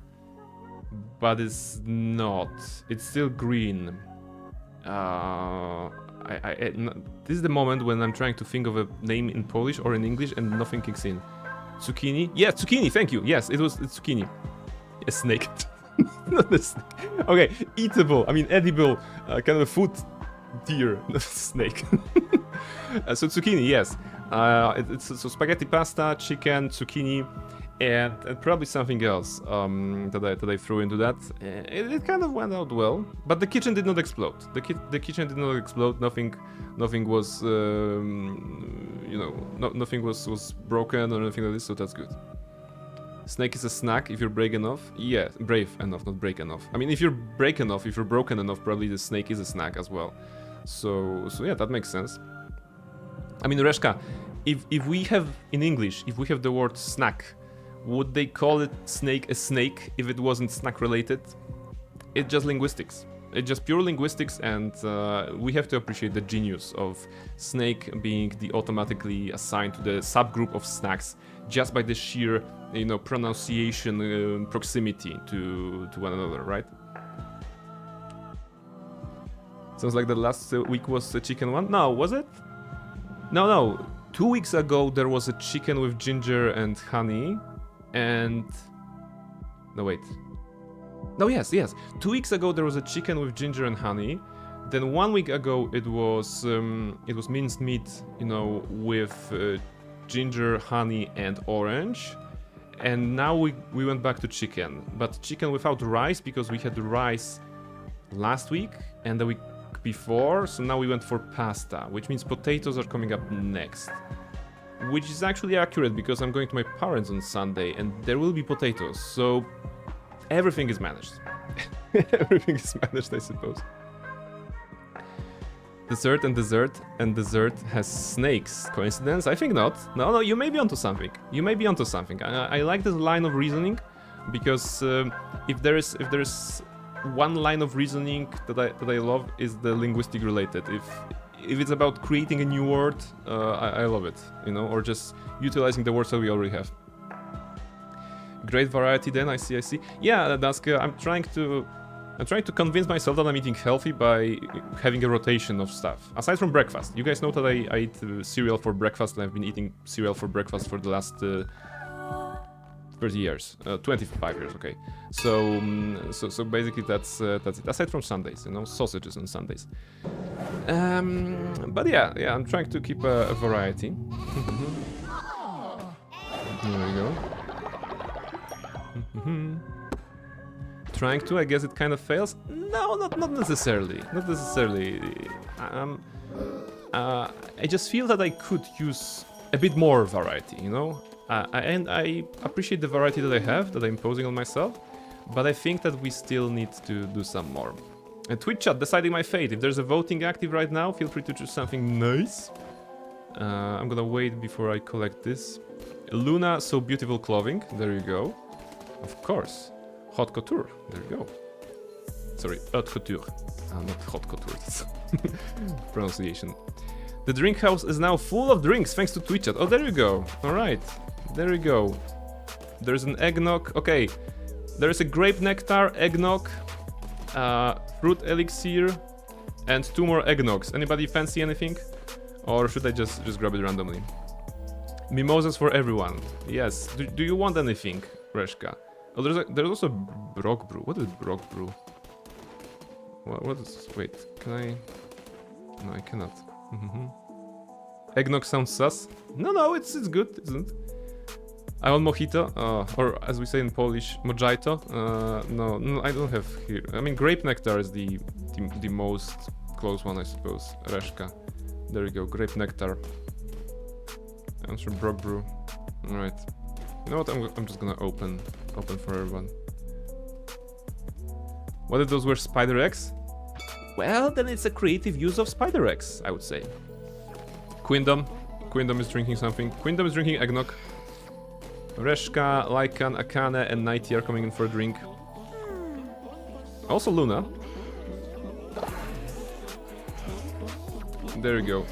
but it's not? It's still green. This is the moment when I'm trying to think of a name in Polish or in English and nothing kicks in. Zucchini? Yeah, zucchini, thank you. Yes, it's zucchini. A snake. Not a snake. Okay, eatable, I mean edible, kind of a food deer, not a snake. So zucchini, yes. So spaghetti pasta, chicken, zucchini, and probably something else that I threw into that. It kind of went out well, but the kitchen did not explode. The kitchen did not explode. Nothing was, you know, nothing was broken or anything like this. So that's good. Snake is a snack if you're brave enough. Yeah, brave enough, not break enough. I mean, if you're broken enough, probably the snake is a snack as well. So yeah, that makes sense. I mean, Reshka, if we have in English, if we have the word snack, would they call it snake a snake if it wasn't snack related? It's just linguistics. It's just pure linguistics, and we have to appreciate the genius of snake being the automatically assigned to the subgroup of snacks just by the sheer, you know, pronunciation proximity to one another, right? Sounds like the last week was a chicken one. No, was it? No. 2 weeks ago there was a chicken with ginger and honey, and no wait. No, yes. 2 weeks ago there was a chicken with ginger and honey. Then 1 week ago it was minced meat, you know, with ginger, honey, and orange. And now we went back to chicken, but chicken without rice because we had the rice last week and the week before. So now we went for pasta, which means potatoes are coming up next. Which is actually accurate because I'm going to my parents on Sunday and there will be potatoes. So everything is managed. Everything is managed, I suppose. Dessert has snakes. Coincidence? I think not. No, you may be onto something. I like this line of reasoning because if there is one line of reasoning that I love is the linguistic related. If it's about creating a new word, I love it, you know, or just utilizing the words that we already have. Great variety then, I see. Yeah, Daska, I'm trying to convince myself that I'm eating healthy by having a rotation of stuff. Aside from breakfast. You guys know that I eat cereal for breakfast, and I've been eating cereal for breakfast for the last 30 years. 25 years, okay. So basically that's it. Aside from Sundays, you know, sausages on Sundays. But yeah, I'm trying to keep a variety. There we go. Trying to, I guess it kind of fails. No, not necessarily. Not necessarily. I just feel that I could use a bit more variety, you know? And I appreciate the variety that I have, that I'm imposing on myself, but I think that we still need to do some more. And Twitch chat, deciding my fate. If there's a voting active right now, feel free to choose something nice. I'm gonna wait before I collect this. Luna, so beautiful clothing. There you go. Of course. Haute couture. There you go. Sorry, haute couture. Not haute couture. That's pronunciation. The drink house is now full of drinks thanks to Twitch chat. Oh, there you go. All right. There you go. There's an eggnog. Okay. There is a grape nectar, eggnog, fruit elixir, and 2 more eggnogs. Anybody fancy anything? Or should I just grab it randomly? Mimosas for everyone. Yes. Do you want anything, Reshka? Oh, there's also Brock brew. What is Brock brew? What is? Wait, can I? No, I cannot. Eggnog sounds sus. No, it's good, isn't it? I want mojito, or as we say in Polish, mojito. No, I don't have here. I mean, grape nectar is the most close one, I suppose. Reshka. There you go, grape nectar. I'm sure Brock brew. All right. You know what? I'm just gonna open for everyone. What if those were spider eggs? Well, then it's a creative use of spider eggs, I would say. Quindom is drinking something. Quindom is drinking eggnog. Reshka, Lycan, Akane, and Nighty are coming in for a drink. Also Luna. There you go.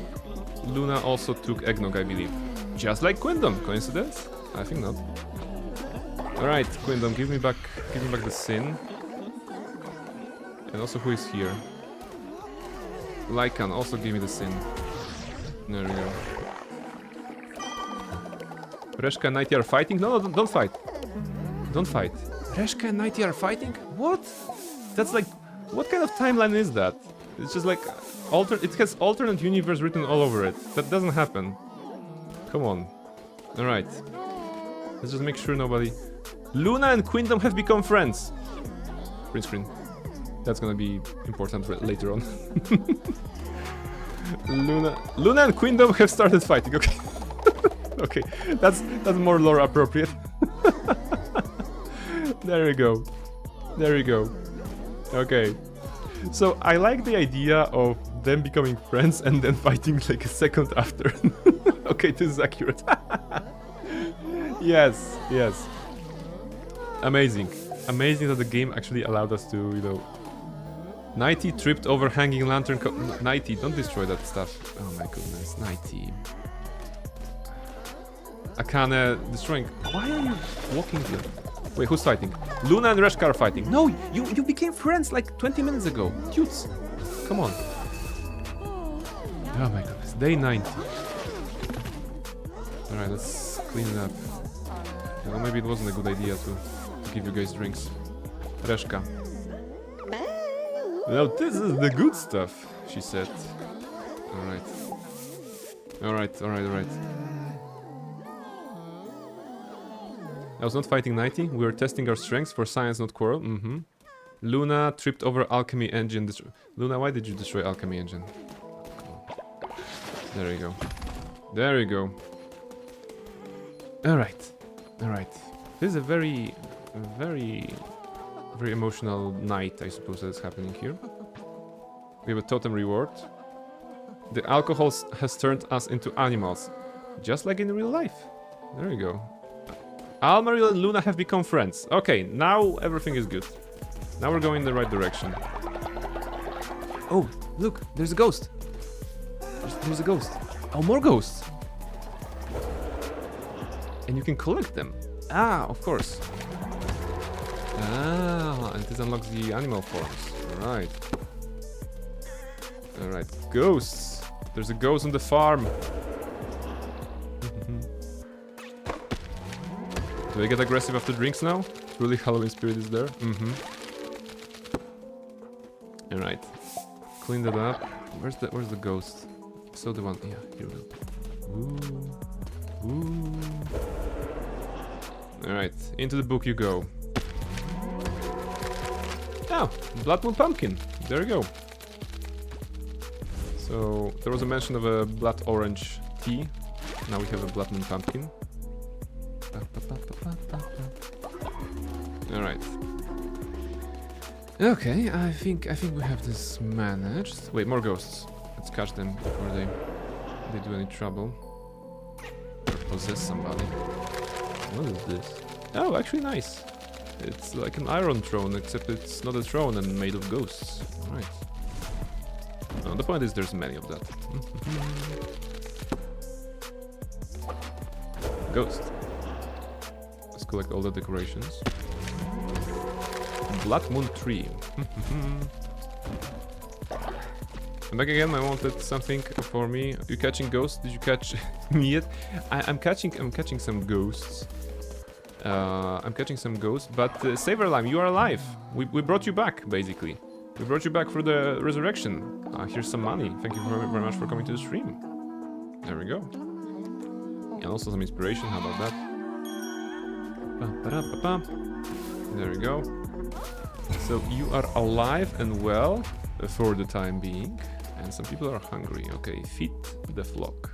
Luna also took eggnog, I believe. Just like Quindom. Coincidence? I think not. Alright, Quindom, give me back the sin. And also, who is here? Lycan, also give me the sin. There we go. Reshka and Nighty are fighting? No, don't fight. Don't fight. Reshka and Nighty are fighting? What? That's like... What kind of timeline is that? It's just like... It has alternate universe written all over it. That doesn't happen. Come on. Alright. Let's just make sure nobody... Luna and Quindom have become friends. Print screen. That's gonna be important later on. Luna and Quindom have started fighting. Okay. Okay, that's more lore appropriate. There you go. There you go. Okay. So I like the idea of them becoming friends and then fighting like a second after. Okay, this is accurate. Yes. Amazing that the game actually allowed us to, you know... Nighty tripped over hanging lantern Nighty, don't destroy that stuff. Oh my goodness, Nighty. Akane destroying... Why are you walking here? Wait, who's fighting? Luna and Reshka are fighting. No, you became friends like 20 minutes ago. Cutes. Come on. Oh my goodness, day 90. Alright, let's clean it up. Well, maybe it wasn't a good idea to give you guys drinks. Reshka. Now this is the good stuff, she said. Alright. I was not fighting Nighty. We were testing our strengths for science, not quarrel. Luna tripped over alchemy engine. Luna, why did you destroy alchemy engine? There you go. Alright. This is a very emotional night, I suppose, that's happening here. We have a totem reward. The alcohol has turned us into animals, just like in real life. There you go. Almar and Luna have become friends. Okay, now everything is good. Now we're going in the right direction. Oh, look, there's a ghost. There's a ghost. Oh, more ghosts. And you can collect them. Ah, of course. Ah, and this unlocks the animal forms. Alright, ghosts. There's a ghost on the farm. Do I get aggressive after drinks now? Truly Halloween spirit is there. Alright. Clean that up. Where's the ghost? So the one, yeah, here we go. Ooh. Alright, into the book you go. Oh, Blood Moon Pumpkin. There you go. So, there was a mention of a blood orange tea. Now we have a Blood Moon Pumpkin. All right. Okay, I think we have this managed. Wait, more ghosts. Let's catch them before they do any trouble or possess somebody. What is this? Oh, actually nice. It's like an iron throne, except it's not a throne and made of ghosts. All right. No, the point is there's many of that. Ghost. Let's collect all the decorations. Blood Moon Tree. And back again, I wanted something for me. You catching ghosts? Did you catch me yet? I'm catching some ghosts. I'm catching some ghosts, but Saverlime, you are alive. We brought you back, basically. We brought you back for the resurrection. Here's some money. Thank you very, very much for coming to the stream. There we go. And also some inspiration. How about that? There we go. So you are alive and well for the time being. And some people are hungry. Okay, feed the flock.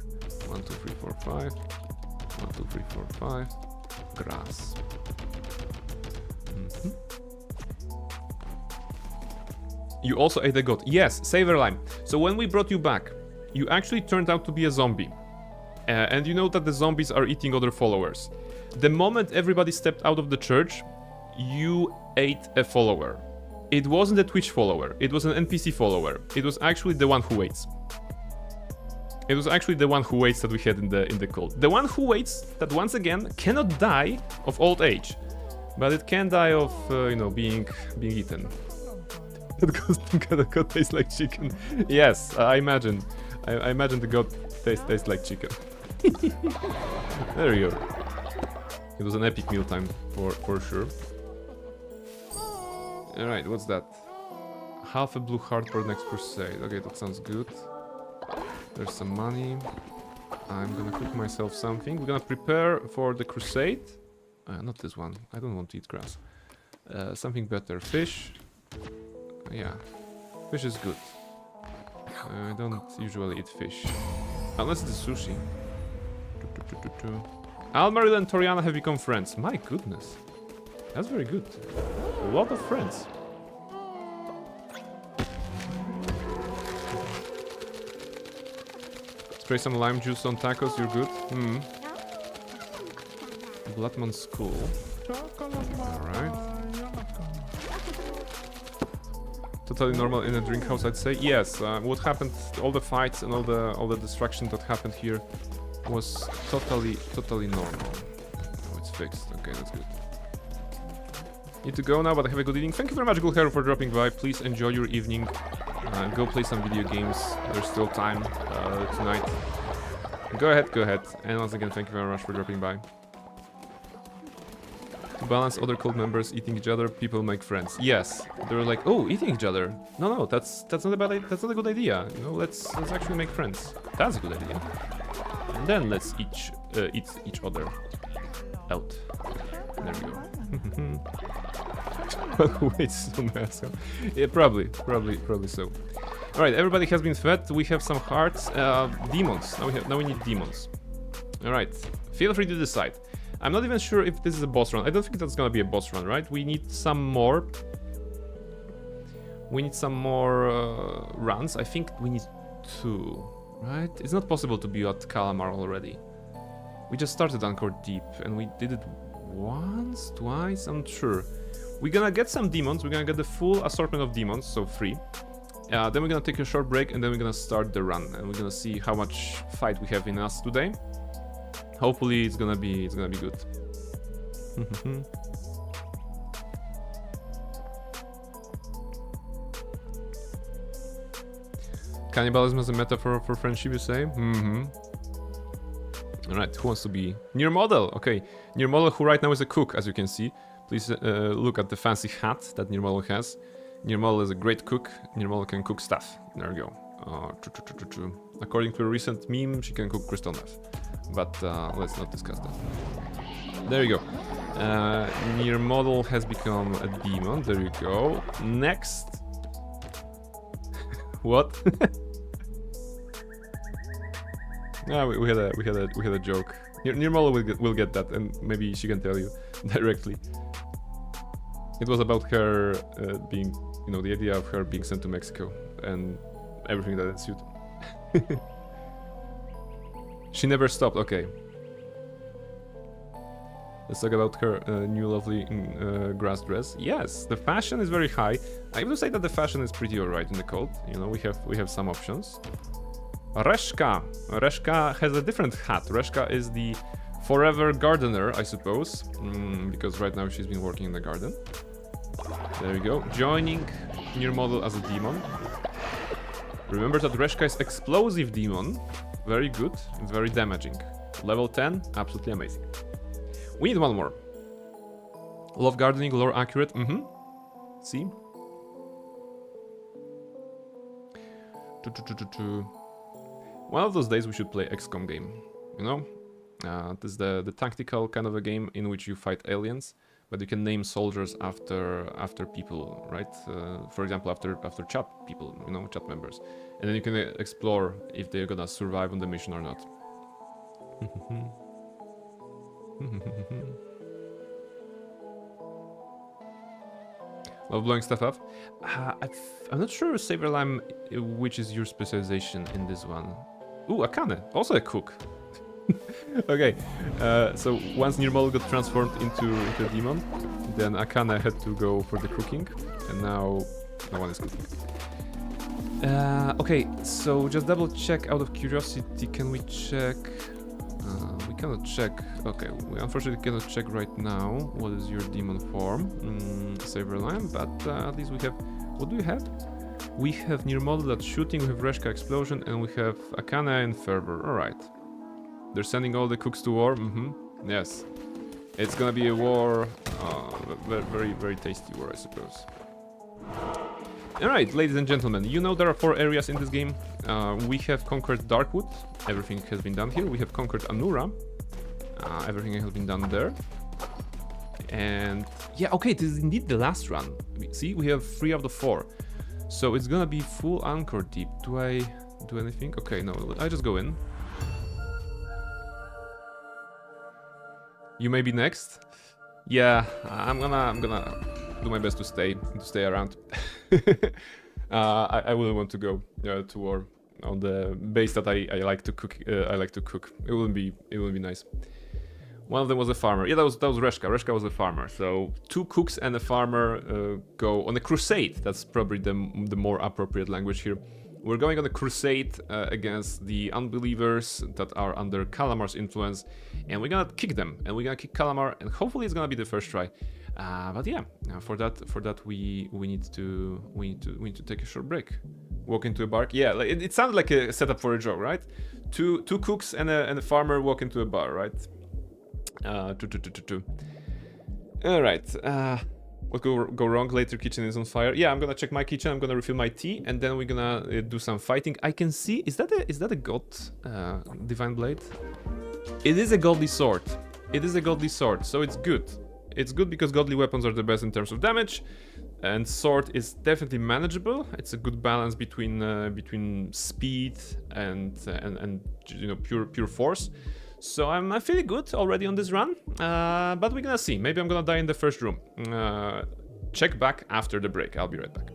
1, 2, 3, 4, 5. 1, 2, 3, 4, 5. Grass. You also ate a goat. Yes, Saverlime. So when we brought you back, you actually turned out to be a zombie. And you know that the zombies are eating other followers. The moment everybody stepped out of the church, you ate a follower. It wasn't a Twitch follower, it was an NPC follower. It was actually the one who waits. It was actually the one who waits that we had in the cult. The one who waits that once again cannot die of old age, but it can die of being eaten. The goat tastes like chicken. Yes, I imagine. I imagine the goat tastes like chicken. There you go. It was an epic mealtime for sure. Alright, what's that? Half a blue heart for the next crusade. Okay, that sounds good. There's some money. I'm gonna cook myself something. We're gonna prepare for the crusade. Not this one. I don't want to eat grass. Something better. Fish. Yeah. Fish is good. I don't usually eat fish. Unless it's sushi. Almaril and Toriana have become friends. My goodness. That's very good. A lot of friends. Spray some lime juice on tacos, you're good. Bloodman School. Alright. Totally normal in a drink house, I'd say. Yes, what happened, all the fights and all the destruction that happened here was totally normal. Oh, it's fixed. Okay, that's good. Need to go now, but have a good evening. Thank you very much, Gulhair, for dropping by. Please enjoy your evening. Go play some video games. There's still time tonight. Go ahead. And once again, thank you very much for dropping by. To balance other cult members eating each other, people make friends. Yes, they're like, oh, eating each other. No, that's not a bad. That's not a good idea. You know, let's actually make friends. That's a good idea. And then let's eat each other out. There we go. Wait, some asshole. Yeah, probably so. All right, everybody has been fed. We have some hearts. Demons. Now we need demons. All right. Feel free to decide. I'm not even sure if this is a boss run. I don't think that's gonna be a boss run, right? We need some more. We need some more runs. I think we need 2, right? It's not possible to be at Kallamar already. We just started Anchor Deep and we did it once, twice, I'm not sure. We're gonna get some demons. We're gonna get the full assortment of demons, so 3. Then we're gonna take a short break and then we're gonna start the run and we're gonna see how much fight we have in us today. Hopefully it's gonna be good. Cannibalism is a metaphor for friendship, you say? Alright, who wants to be near model? Okay, near model who right now is a cook, as you can see. Please look at the fancy hat that near model has. Near model is a great cook. Near model can cook stuff. There we go. According to a recent meme, she can cook crystal meth. But let's not discuss that. There you go. Near model has become a demon. There you go. Next. What? No, we had a joke. Near model will get that, and maybe she can tell you directly. It was about her being, you know, the idea of her being sent to Mexico and everything that ensued. She never stopped. Okay. Let's talk about her new lovely grass dress. Yes, the fashion is very high. I will say that the fashion is pretty alright in the cult. You know, we have some options. Reshka. Reshka has a different hat. Reshka is the forever gardener, I suppose, because right now she's been working in the garden. There you go. Joining new model as a demon. Remember that Reshka is explosive demon. Very good, very damaging. Level 10, absolutely amazing. We need one more. Love gardening, lore accurate. See? One of those days we should play XCOM game, you know? This is the tactical kind of a game in which you fight aliens, but you can name soldiers after people, right? For example, after chat people, you know, chat members. And then you can explore if they're gonna survive on the mission or not. Love blowing stuff up. I'm not sure, Saberlime, which is your specialization in this one. Ooh, Akane, also a cook. Okay, so once near model got transformed into a demon, then Akane had to go for the cooking, and now no one is cooking. Okay, so just double check out of curiosity. Can we check? We cannot check. Okay, we unfortunately cannot check right now. What is your demon form? Saberline, but at least we have. What do we have? We have near model that's shooting. We have Reshka explosion, and we have Akane and Fervor. All right. They're sending all the cooks to war. Yes, it's gonna be a war. Very, very tasty war, I suppose. Alright, ladies and gentlemen, you know there are 4 areas in this game. We have conquered Darkwood, everything has been done here. We have conquered Anura, everything has been done there. And yeah, okay, this is indeed the last run. See, we have 3 out of 4. So it's gonna be full Anchor Deep. Do I do anything? Okay, no, I just go in. You may be next. Yeah, I'm gonna do my best to stay around. I wouldn't want to go to war on the base that I like to cook. I like to cook. It wouldn't be nice. One of them was a farmer. Yeah, that was Reshka. Reshka was a farmer. So 2 cooks and a farmer go on a crusade. That's probably the more appropriate language here. We're going on a crusade against the unbelievers that are under Kallamar's influence, and we're gonna kick them, and we're gonna kick Kallamar, and hopefully it's gonna be the first try. But yeah, for that we need to take a short break. Walk into a bar. Yeah, like, it sounded like a setup for a joke, right? Two cooks and a farmer walk into a bar, right? All right. What could go wrong? Later kitchen is on fire. Yeah, I'm gonna check my kitchen. I'm gonna refill my tea, and then we're gonna do some fighting. I can see. Is that a god divine blade? It is a godly sword. It is a godly sword, so it's good. It's good because godly weapons are the best in terms of damage, and sword is definitely manageable. It's a good balance between speed and you know pure force. So I'm feeling good already on this run, but we're gonna see. Maybe I'm gonna die in the first room. Check back after the break. I'll be right back.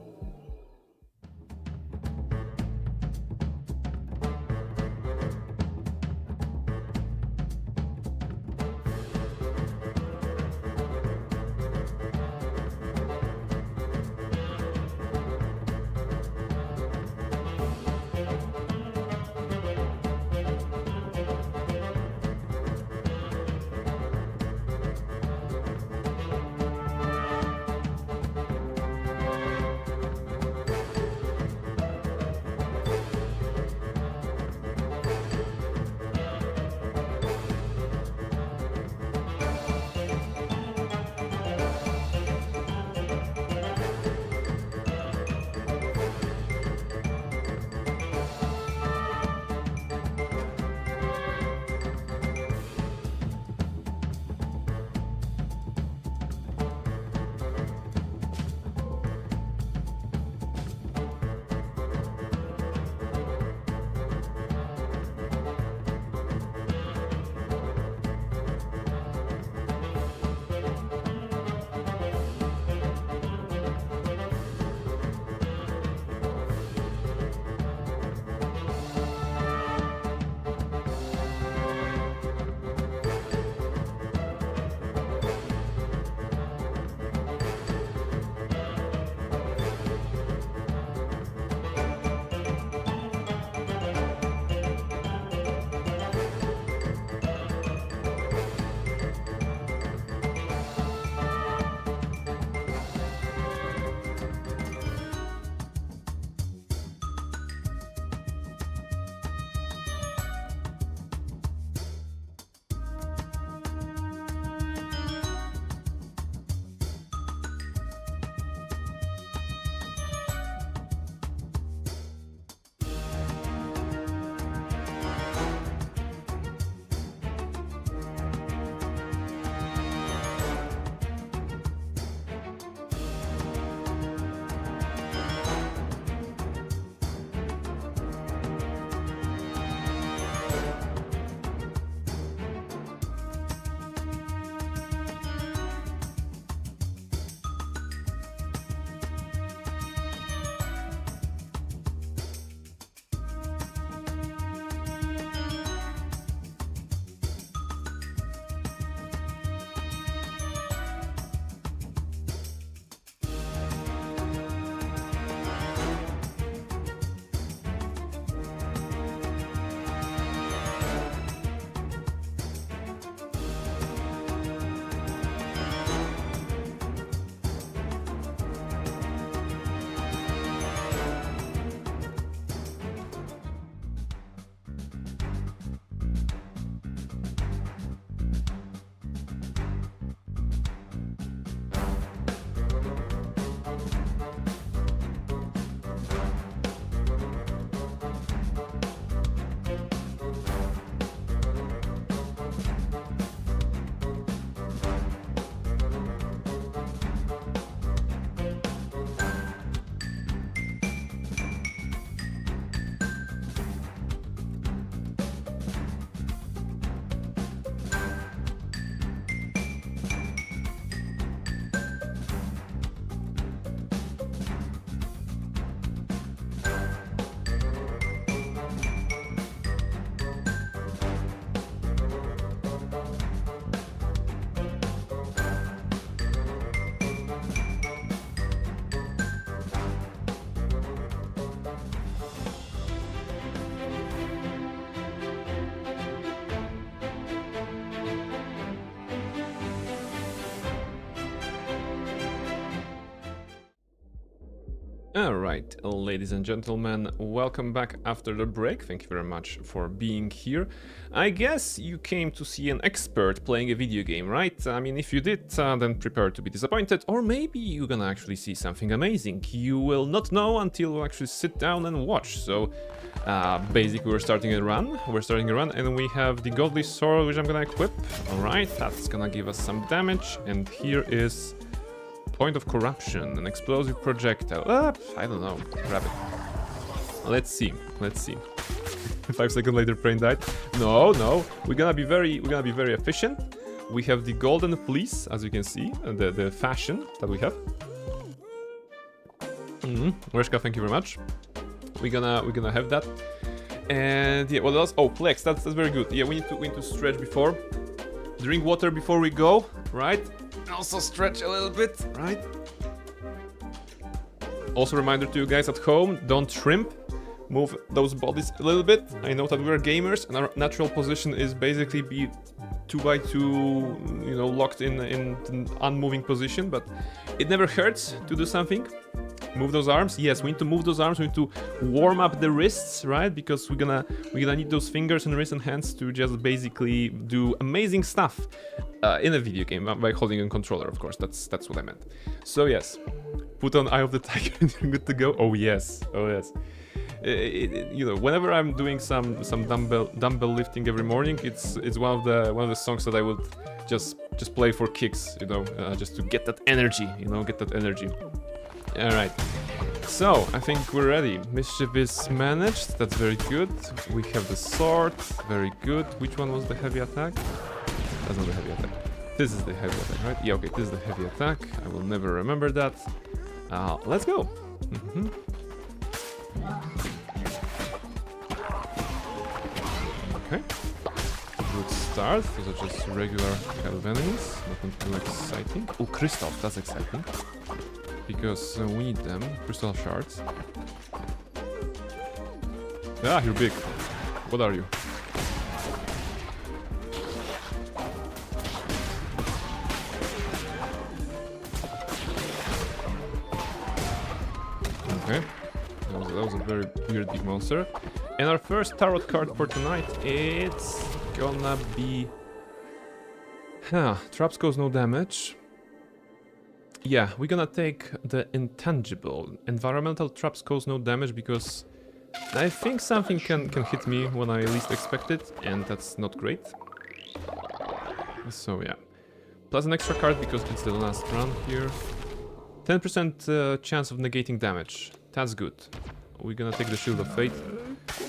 Alright, ladies and gentlemen, welcome back after the break. Thank you very much for being here. I guess you came to see an expert playing a video game, right? I mean, if you did, then prepare to be disappointed, or maybe you're gonna actually see something amazing. You will not know until you actually sit down and watch. So, basically we're starting a run, and we have the godly sword, which I'm gonna equip. Alright, that's gonna give us some damage, and here is Point of Corruption, an explosive projectile. I don't know. Grab it. Let's see. 5 seconds later, Brain died. No. We're gonna be very efficient. We have the golden fleece, as you can see, the fashion that we have. Reshka, thank you very much. We're gonna have that. And yeah, what else? Oh, flex. That's very good. Yeah, we need to stretch before. Drink water before we go, right? Also stretch a little bit, right? Also reminder to you guys at home, don't shrimp. Move those bodies a little bit. I know that we're gamers and our natural position is basically be 2x2, you know, locked in an unmoving position, but it never hurts to do something. Move those arms. Yes, we need to move those arms. We need to warm up the wrists, right? Because we're gonna need those fingers and wrists and hands to just basically do amazing stuff in a video game by holding a controller. Of course, that's what I meant. So yes, put on Eye of the Tiger and you're good to go. Oh yes. You know, whenever I'm doing some dumbbell lifting every morning, it's one of the songs that I would just play for kicks. You know, just to get that energy. All right, so I think we're ready. Mischief is managed, that's very good. We have the sword, very good. Which one was the heavy attack? That's not the heavy attack. This is the heavy attack, right? Yeah, okay, this is the heavy attack. I will never remember that. Let's go. Okay, good start. Those are just regular kind of enemies, nothing too exciting. Oh, crystal, that's exciting. Because we need them. Crystal shards. Ah, you're big. What are you? Okay. That was a very weird big monster. And our first tarot card for tonight, it's gonna be... Traps cause no damage. Yeah, we're gonna take the intangible. Environmental traps cause no damage because I think something can hit me when I least expect it, and that's not great. So yeah. Plus an extra card because it's the last run here. 10% chance of negating damage. That's good. We're gonna take the Shield of Fate.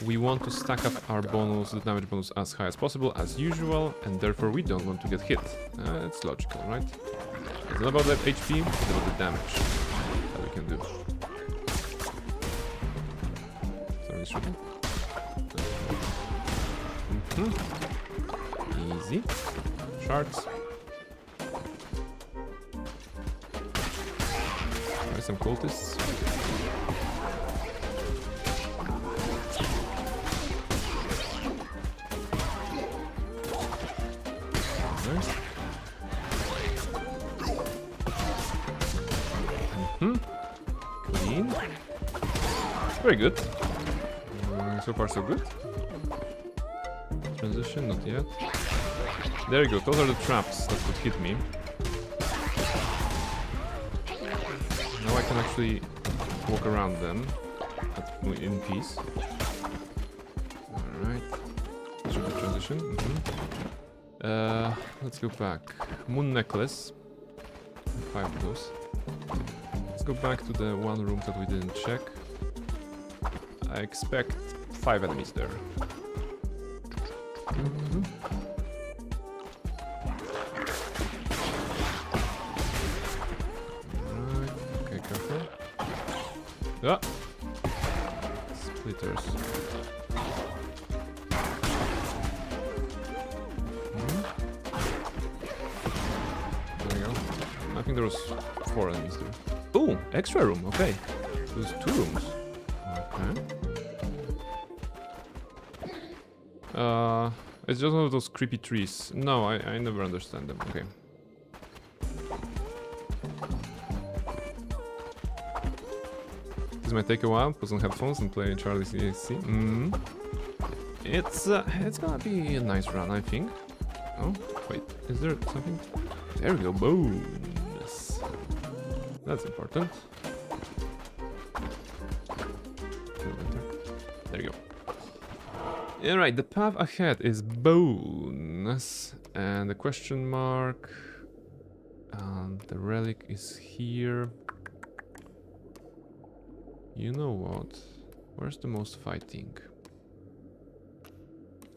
We want to stack up our bonus, the damage bonus, as high as possible, as usual, and therefore we don't want to get hit. It's logical, right? It's not about the HP, it's about the damage that we can do. Somebody's shooting. Easy. Shards. There's some cultists. Nice. Clean. Very good. So far so good. Transition, not yet. There you go, those are the traps that could hit me. Now I can actually walk around them in peace. Alright. Should be transition. Let's go back. Moon necklace. 5 of those. Let's go back to the one room that we didn't check. I expect 5 enemies there. Alright, okay, careful. Ah! Splitters. There we go. I think there was 4 enemies there. Oh, extra room, okay. There's 2 rooms. Okay. It's just one of those creepy trees. No, I never understand them. Okay. might take a while. Put on headphones and play Charlie's EAC. It's gonna be a nice run, I think. Oh, wait, is there something? There we go, bonus. That's important. There you go. Alright, the path ahead is bonus. And the question mark. And the relic is here. You know what? Where's the most fighting?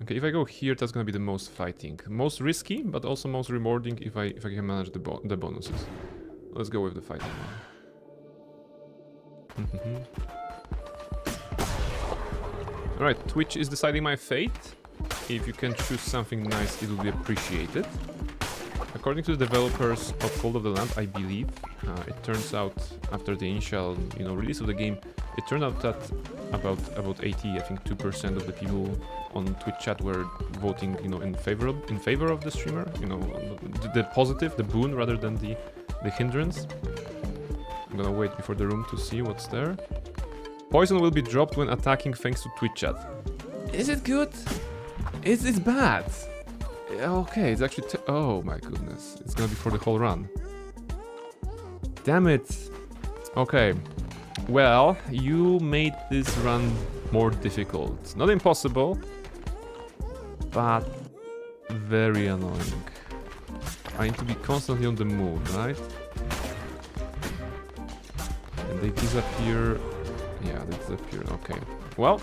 Okay, if I go here, that's gonna be the most fighting. Most risky, but also most rewarding if I can manage the bonuses. Let's go with the fighting one. Alright, Twitch is deciding my fate. If you can choose something nice, it will be appreciated. According to the developers of Cult of the Lamb, I believe, it turns out after the initial, release of the game, it turned out that about 80, I think 2% of the people on Twitch chat were voting, in favor of the streamer, the positive, the boon rather than the hindrance. I'm gonna wait before the room to see what's there. Poison will be dropped when attacking thanks to Twitch chat. Is it good? It's bad. Okay, it's actually... oh my goodness. It's gonna be for the whole run. Damn it. Okay. Well, you made this run more difficult. Not impossible, but very annoying. I need to be constantly on the move, right? And they disappear... yeah, they disappear. Okay. Well...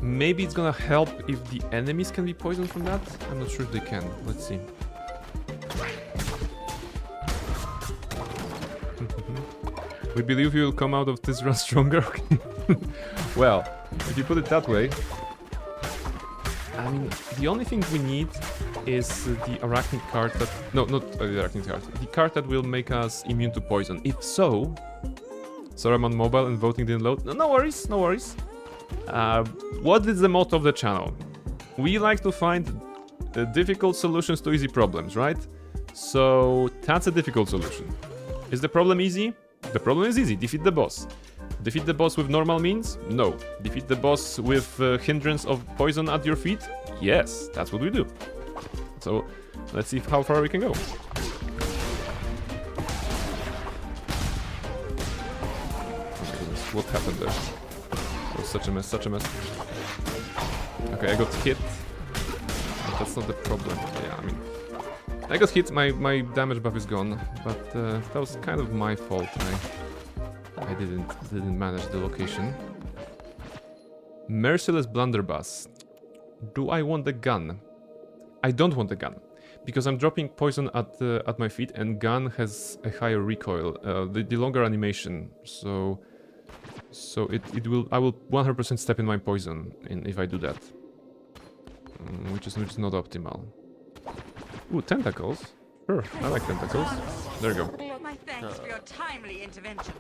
maybe it's gonna help if the enemies can be poisoned from that. I'm not sure if they can. Let's see. We believe you will come out of this run stronger. Well, if you put it that way, I mean, the only thing we need is the arachnid card that... no, not the arachnid card. The card that will make us immune to poison. If so... sorry, I'm on mobile and voting didn't load. No worries, no worries. What is the motto of the channel? We like to find difficult solutions to easy problems, right? So that's a difficult solution. Is the problem easy? The problem is easy. Defeat the boss. Defeat the boss with normal means? No. Defeat the boss with hindrance of poison at your feet? Yes, that's what we do. So let's see how far we can go. Oh my goodness, what happened there? It was such a mess, such a mess. Okay, I got hit. But that's not the problem. Yeah, I mean... I got hit, my damage buff is gone. But that was kind of my fault. I didn't manage the location. Merciless blunderbuss. Do I want the gun? I don't want the gun. Because I'm dropping poison at my feet and gun has a higher recoil. The longer animation. So it will... I will 100% step in my poison if I do that. Which is not optimal. Ooh, tentacles. Sure, I like tentacles. There you go.
My thanks for your timely intervention.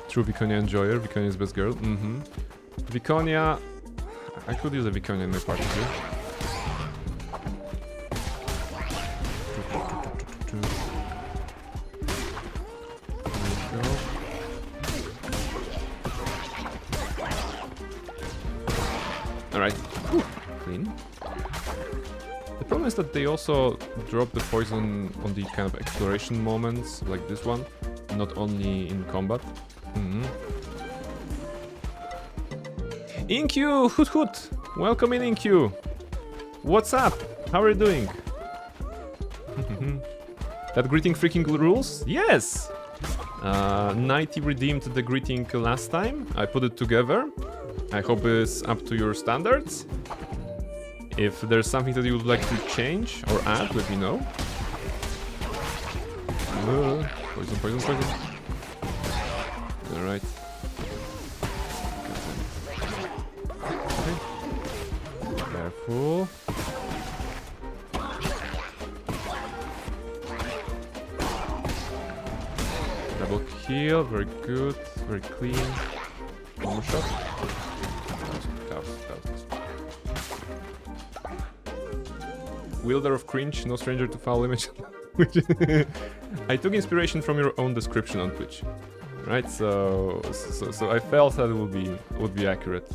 True Viconia enjoyer. Viconia is best girl. Viconia... I could use a Viconia in my party too. Alright. Clean. The problem is that they also drop the poison on the kind of exploration moments, like this one, not only in combat. Inkyu! Hoot hoot! Welcome in, Inkyu! What's up? How are you doing? That greeting freaking rules? Yes! 90 redeemed the greeting last time. I put it together. I hope it's up to your standards. If there's something that you would like to change or add, let me know. Poison, poison, poison. Alright. Okay. Careful. Double kill, very good, very clean. One more shot. Wielder of cringe, no stranger to foul image. I took inspiration from your own description on Twitch, right? So I felt that it would be accurate.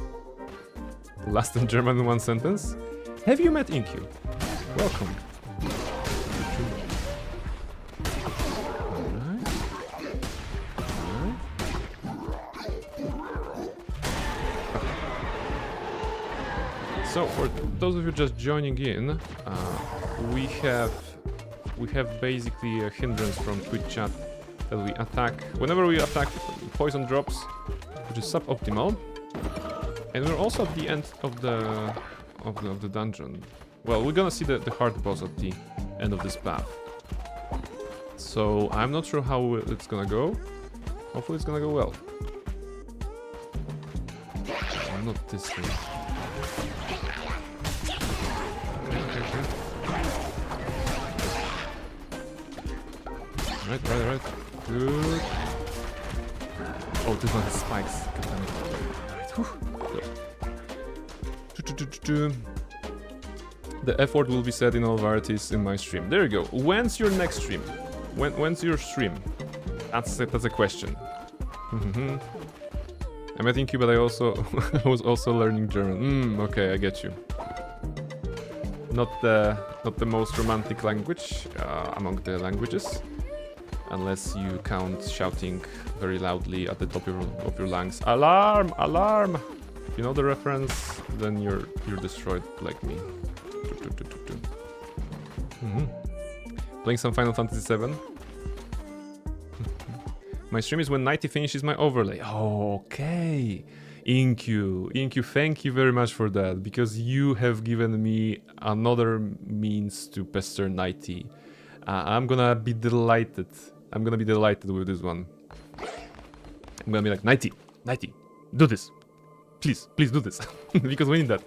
Last in German in one sentence. Have you met Inkyu? Welcome. So for those of you just joining in, we have basically a hindrance from Twitch chat that we attack whenever we attack poison drops, which is suboptimal, and we're also at the end of the dungeon. Well, we're gonna see the hard boss at the end of this path. So I'm not sure how it's gonna go. Hopefully it's gonna go well. Not this thing. Right. Good. Oh, this one has spikes. God damn it. The effort will be said in all varieties in my stream. There you go. When's your next stream? When's your stream? That's a question. I'm at Incu, but I was also learning German. Okay, I get you. Not the most romantic language among the languages, unless you count shouting very loudly at the top of your lungs. Alarm! Alarm! If you know the reference, then you're destroyed like me. Playing some Final Fantasy VII. My stream is when 90 finishes my overlay. Oh, okay. Inkyu, thank you very much for that, because you have given me another means to pester 90. I'm gonna be delighted. I'm gonna be delighted with this one. I'm gonna be like, 90, do this. Please do this. Because we need that.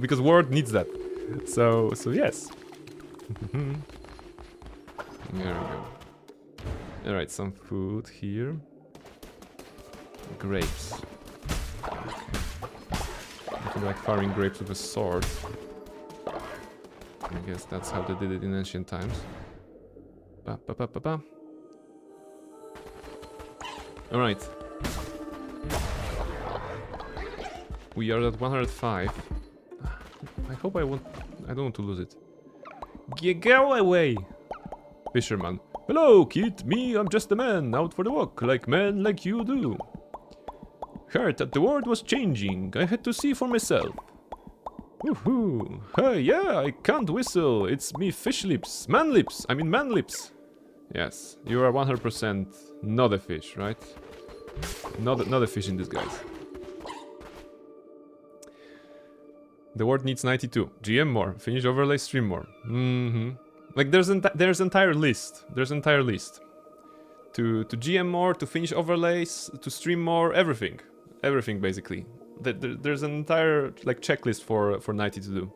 Because world needs that. So yes. There we go. Alright, some food here. Grapes. Okay. I feel like firing grapes with a sword. I guess that's how they did it in ancient times. Alright. We are at 105. I hope I don't want to lose it. Go away! Fisherman. Hello, kid. Me, I'm just a man, out for the walk, like men like you do. Heard that the world was changing. I had to see for myself. Woohoo! Hey, yeah, I can't whistle. It's me, fish lips. Man lips. I mean, man lips. Yes, you are 100% not a fish, right? Not a fish in disguise. The word needs 92. GM more. Finish overlay, stream more. Like there's entire list. There's entire list. To GM more, to finish overlays, to stream more, everything. Everything basically. There's an entire like checklist for 90 to do.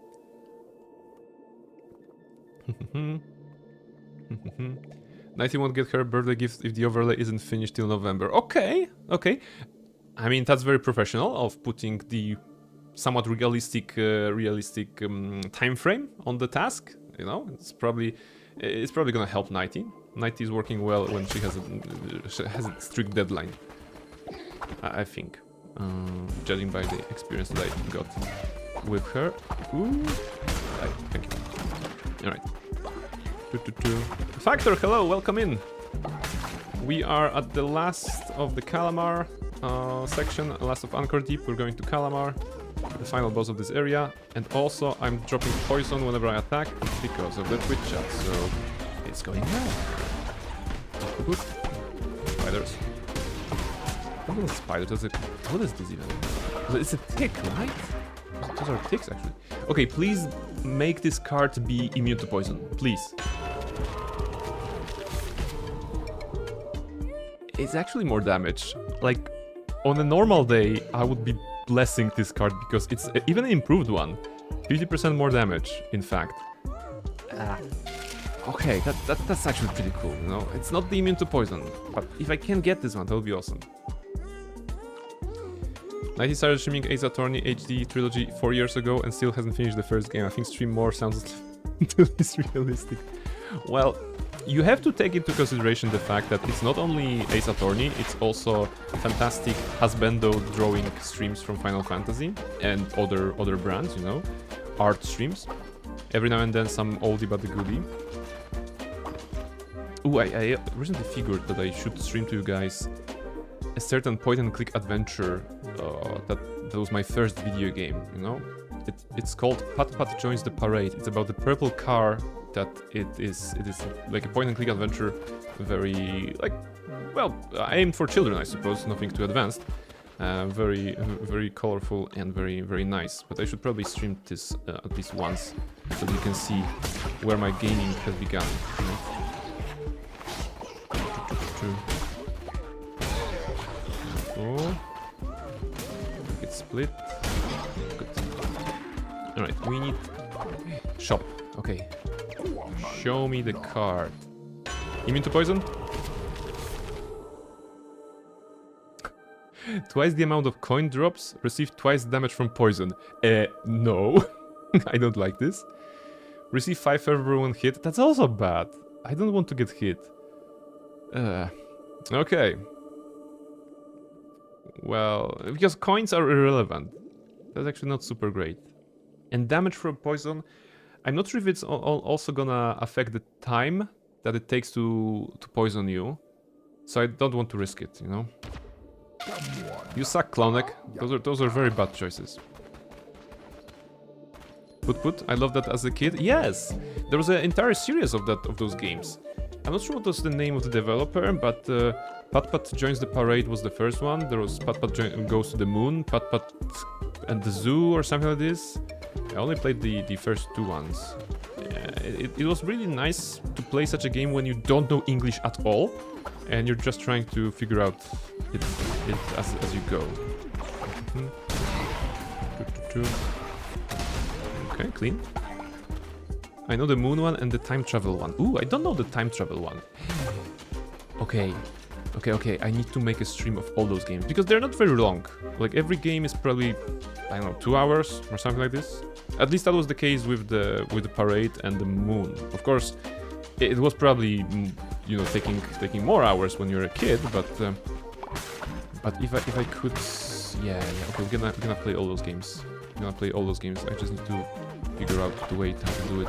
90 won't get her birthday gift if the overlay isn't finished till November. Okay. I mean, that's very professional of putting the somewhat realistic time frame on the task. You know, it's probably gonna help 90. 90 is working well when she has a strict deadline. I think, judging by the experience that I got with her. Ooh, thank you. All right. Factor, hello, welcome in. We are at the last of the Kallamar section, last of Anchor Deep. We're going to Kallamar, the final boss of this area, and also I'm dropping poison whenever I attack because of the Twitch chat, so it's going well. Good. Spiders. What is spiders? What is this even? It's a tick, right? Those are ticks, actually. Okay, please make this card be immune to poison, please. It's actually more damage. Like, on a normal day, I would be blessing this card because it's even an improved one. 50% more damage, in fact. Okay, that's actually pretty cool, you know? It's not the immune to poison, but if I can get this one, that would be awesome. 90 started streaming Ace Attorney HD Trilogy 4 years ago and still hasn't finished the first game. I think stream more sounds least realistic. Well, you have to take into consideration the fact that it's not only Ace Attorney, it's also fantastic husbando drawing streams from Final Fantasy and other brands, you know, art streams. Every now and then some oldie but the goodie. Ooh, I recently figured that I should stream to you guys a certain point-and-click adventure that was my first video game, you know? It's called Pat Pat Joins the Parade. It's about the purple car that it is like a point-and-click adventure, very, like, well, aimed for children, I suppose, nothing too advanced. Very colorful and very nice. But I should probably stream this at least once, so that you can see where my gaming has begun, you know? Oh, it's split. Good. Alright, we need shop. Okay. Show me the card. Immune to poison? Twice the amount of coin drops, receive twice damage from poison. No. I don't like this. Receive 5 for everyone hit. That's also bad. I don't want to get hit. Okay. Well, because coins are irrelevant. That's actually not super great. And damage from poison, I'm not sure if it's also gonna affect the time that it takes to poison you. So I don't want to risk it, you know? You suck, Clonek. Those are very bad choices. Put. I loved that as a kid. Yes! There was an entire series of those games. I'm not sure what was the name of the developer, but Pat Pat Joins the Parade was the first one. There was Pat Pat Goes to the Moon, Pat Pat and the Zoo, or something like this. I only played the first two ones. It was really nice to play such a game when you don't know English at all, and you're just trying to figure out it as you go. Okay, clean. I know the moon one and the time travel one. Ooh, I don't know the time travel one. Okay. I need to make a stream of all those games because they're not very long. Like every game is probably, I don't know, 2 hours or something like this. At least that was the case with the parade and the moon. Of course, it was probably, you know, taking more hours when you're a kid. But if I could, yeah. Okay, we're gonna play all those games. I just need to figure out the way how to do it.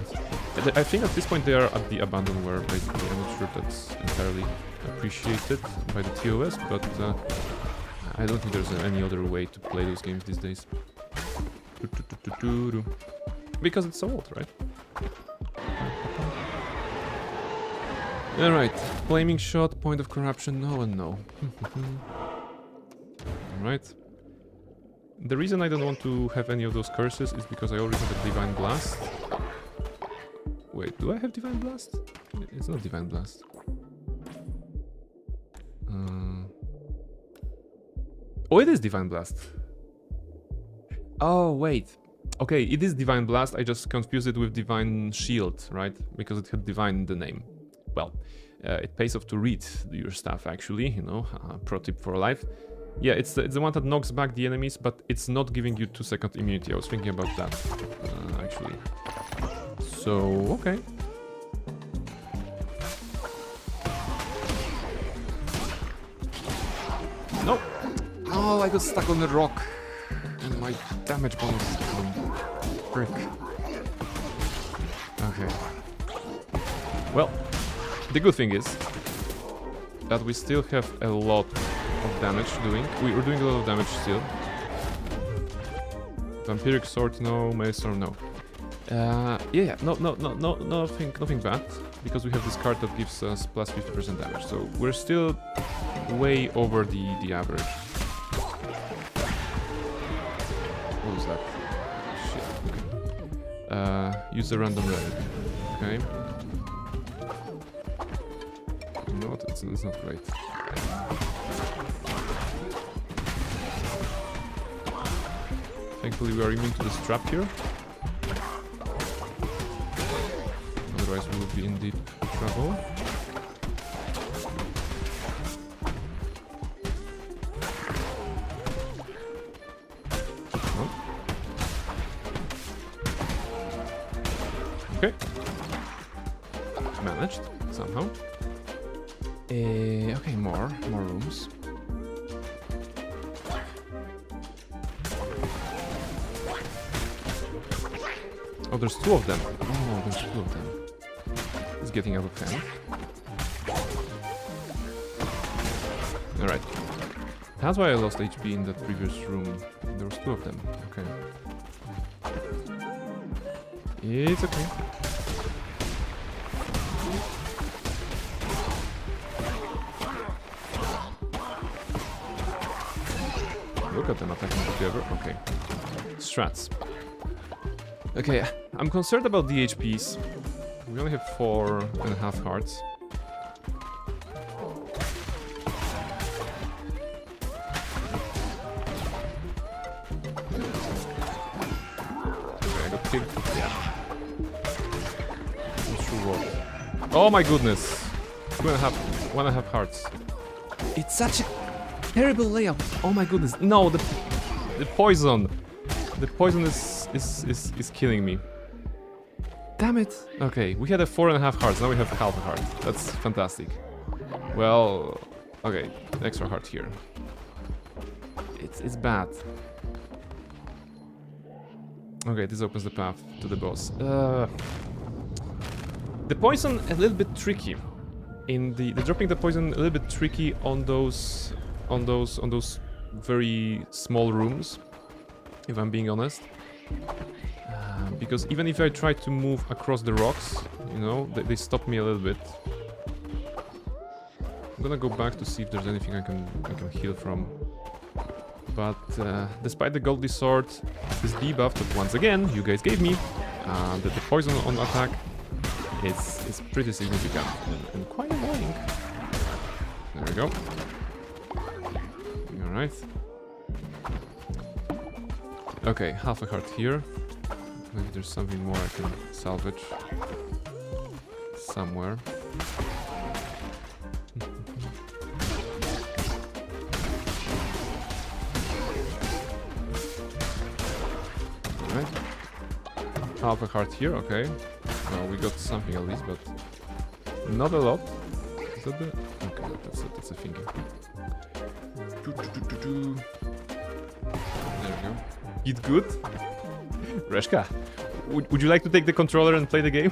I think at this point they are at the abandoned world, basically. I'm not sure if that's entirely appreciated by the TOS, but I don't think there's any other way to play those games these days. Because it's so old, right? Alright, flaming shot, point of corruption, no and no. Alright. The reason I don't want to have any of those curses is because I already have a Divine Blast. Wait, do I have Divine Blast? It's not Divine Blast. Oh, it is Divine Blast. Oh, wait. Okay, it is Divine Blast, I just confused it with Divine Shield, right? Because it had Divine in the name. Well, it pays off to read your stuff, actually, you know, pro tip for life. Yeah, it's the one that knocks back the enemies, but it's not giving you 2-second immunity. I was thinking about that, actually. So, okay. No! Oh, I got stuck on the rock. And my damage bonus is gone. Frick. Okay. Well, the good thing is that we still have a lot of damage doing. We're doing a lot of damage still. Vampiric sword, no. Maelstrom, no. Yeah, no, nothing bad, because we have this card that gives us plus 50% damage. So we're still way over the average. What was that? Shit. Okay. Use a random relic. Okay. You know what? It's not great. Thankfully we are immune to this trap here. Otherwise we will be in deep trouble. Oh. Okay. Man, managed somehow. Okay, more rooms. Oh, there's two of them. Oh, there's two of them. It's getting out of hand. Alright. That's why I lost HP in that previous room. There was two of them. Okay. It's okay. Look at them attacking together. Okay. Strats. Okay, I'm concerned about the HPs. We only have 4.5 hearts. Okay, I got killed. Yeah. Not sure what. Oh my goodness! 1.5 hearts. It's such a terrible layout. Oh my goodness! No, the poison. The poison is killing me. Damn it! Okay, we had a 4.5 hearts, now we have half a heart. That's fantastic. Well, okay, extra heart here. It's bad. Okay, this opens the path to the boss. The poison a little bit tricky. The dropping the poison a little bit tricky on those very small rooms, if I'm being honest. Because even if I try to move across the rocks, you know, they stop me a little bit. I'm gonna go back to see if there's anything I can heal from. But despite the Goldie Sword, this debuff that once again you guys gave me, the poison on attack is pretty significant and quite annoying. There we go. Alright. Okay, half a heart here. Maybe there's something more I can salvage somewhere. Alright. Half a heart here, okay. Well, we got something at least, but not a lot. Is that the... Okay, that's a thingy. There we go. Eat good? Reshka, would you like to take the controller and play the game?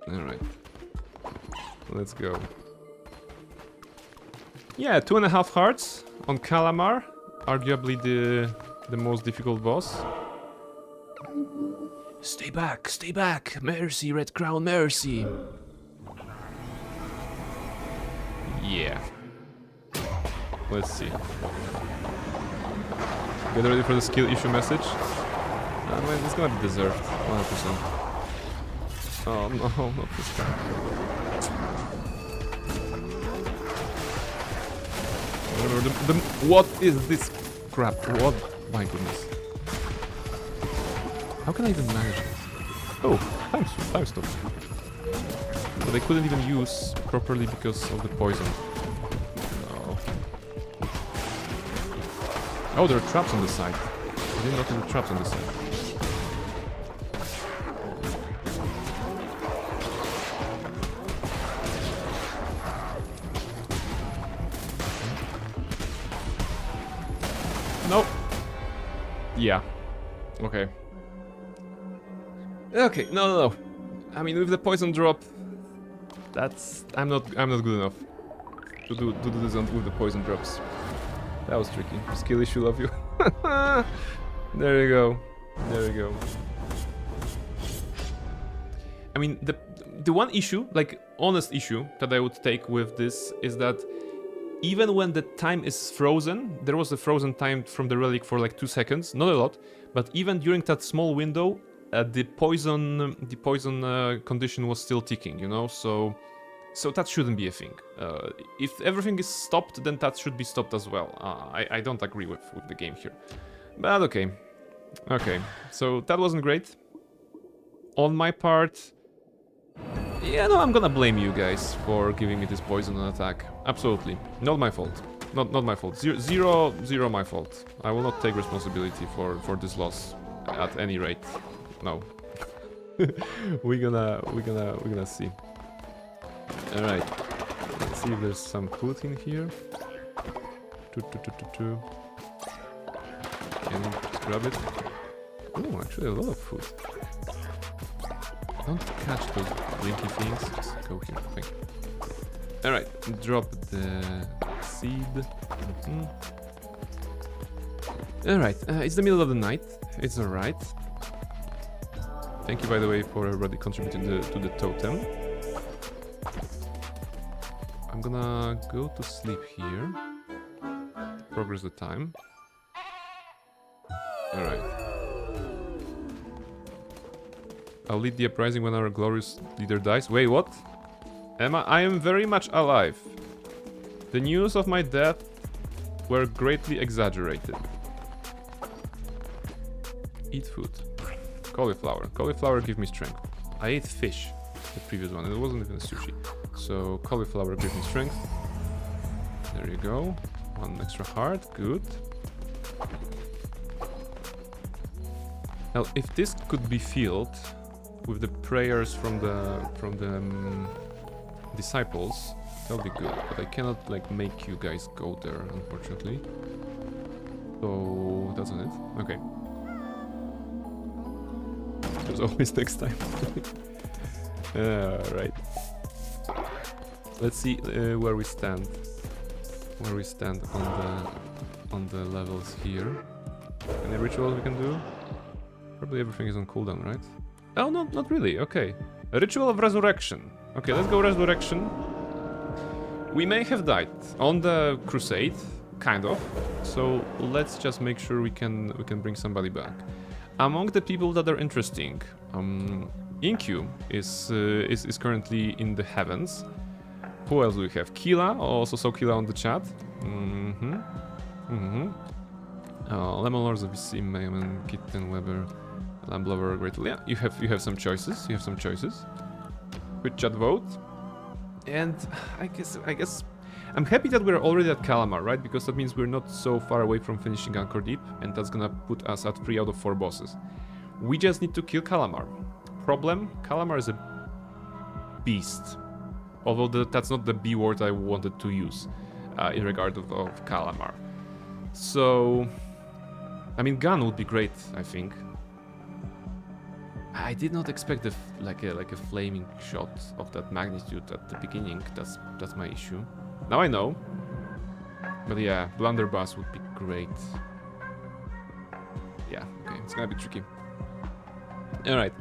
Alright. Let's go. Yeah, 2.5 hearts on Kallamar. Arguably the most difficult boss. Stay back! Mercy, Red Crown, mercy! Yeah. Let's see. Get ready for the skill issue message. It's gonna be deserved, 100%. Oh no, not this guy. What is this crap? What? My goodness. How can I even manage this? Oh, time stop. But I couldn't even use properly because of the poison. No. Oh, there are traps on the side. I didn't notice the traps on the side. Nope. Yeah. Okay. Okay, no. I mean, with the poison drop, I'm not good enough to do this with the poison drops. That was tricky. Skill issue, love you. There you go. I mean, the one issue, like honest issue, that I would take with this is that even when the time is frozen, there was a frozen time from the relic for like 2 seconds, not a lot, but even during that small window, the poison condition was still ticking, you know, so that shouldn't be a thing. If everything is stopped, then that should be stopped as well. I don't agree with the game here, but okay, so that wasn't great. On my part, yeah, no, I'm gonna blame you guys for giving me this poison on attack. Absolutely, not my fault. Not my fault. Zero my fault. I will not take responsibility for this loss at any rate. No. we're gonna see. All right. Let's see if there's some food in here. Can you just grab it? Oh, actually a lot of food. Don't catch those blinky things. Just go here. Thank you. All right. Drop the seed. All right. It's the middle of the night. It's all right. Thank you, by the way, for everybody contributing to the totem. I'm gonna go to sleep here. Progress the time. Alright. I'll lead the uprising when our glorious leader dies. Wait, what? Emma, I am very much alive. The news of my death were greatly exaggerated. Eat food. Cauliflower. Cauliflower give me strength. I ate fish, the previous one, and it wasn't even a sushi. So cauliflower gives me strength. There you go. One extra heart. Good. Now, if this could be filled with the prayers from the disciples, that would be good. But I cannot like make you guys go there, unfortunately. So that's not it. Okay. There's always next time. Right. Let's see where we stand. Where we stand on the levels here. Any rituals we can do? Probably everything is on cooldown, right? Oh, no, not really. Okay. A ritual of resurrection. Okay, let's go resurrection. We may have died on the crusade, kind of. So let's just make sure we can bring somebody back. Among the people that are interesting, Incu is currently in the heavens. Who else do we have? Kila, also saw Kila on the chat. Lemon Lords of VC, Mayman, Kitten, Weber, Lamblover, Great. Yeah, you have some choices. You have some choices. Quick chat vote. And I guess I'm happy that we're already at Kallamar, right? Because that means we're not so far away from finishing Anchor Deep, and that's gonna put us at 3 out of 4 bosses. We just need to kill Kallamar. Problem? Kallamar is a beast. Although that's not the B word I wanted to use in regard of Kallamar. So, I mean, gun would be great, I think. I did not expect like a flaming shot of that magnitude at the beginning. That's my issue. Now I know. But yeah, blunderbuss would be great. Yeah, okay, it's gonna be tricky. Alright,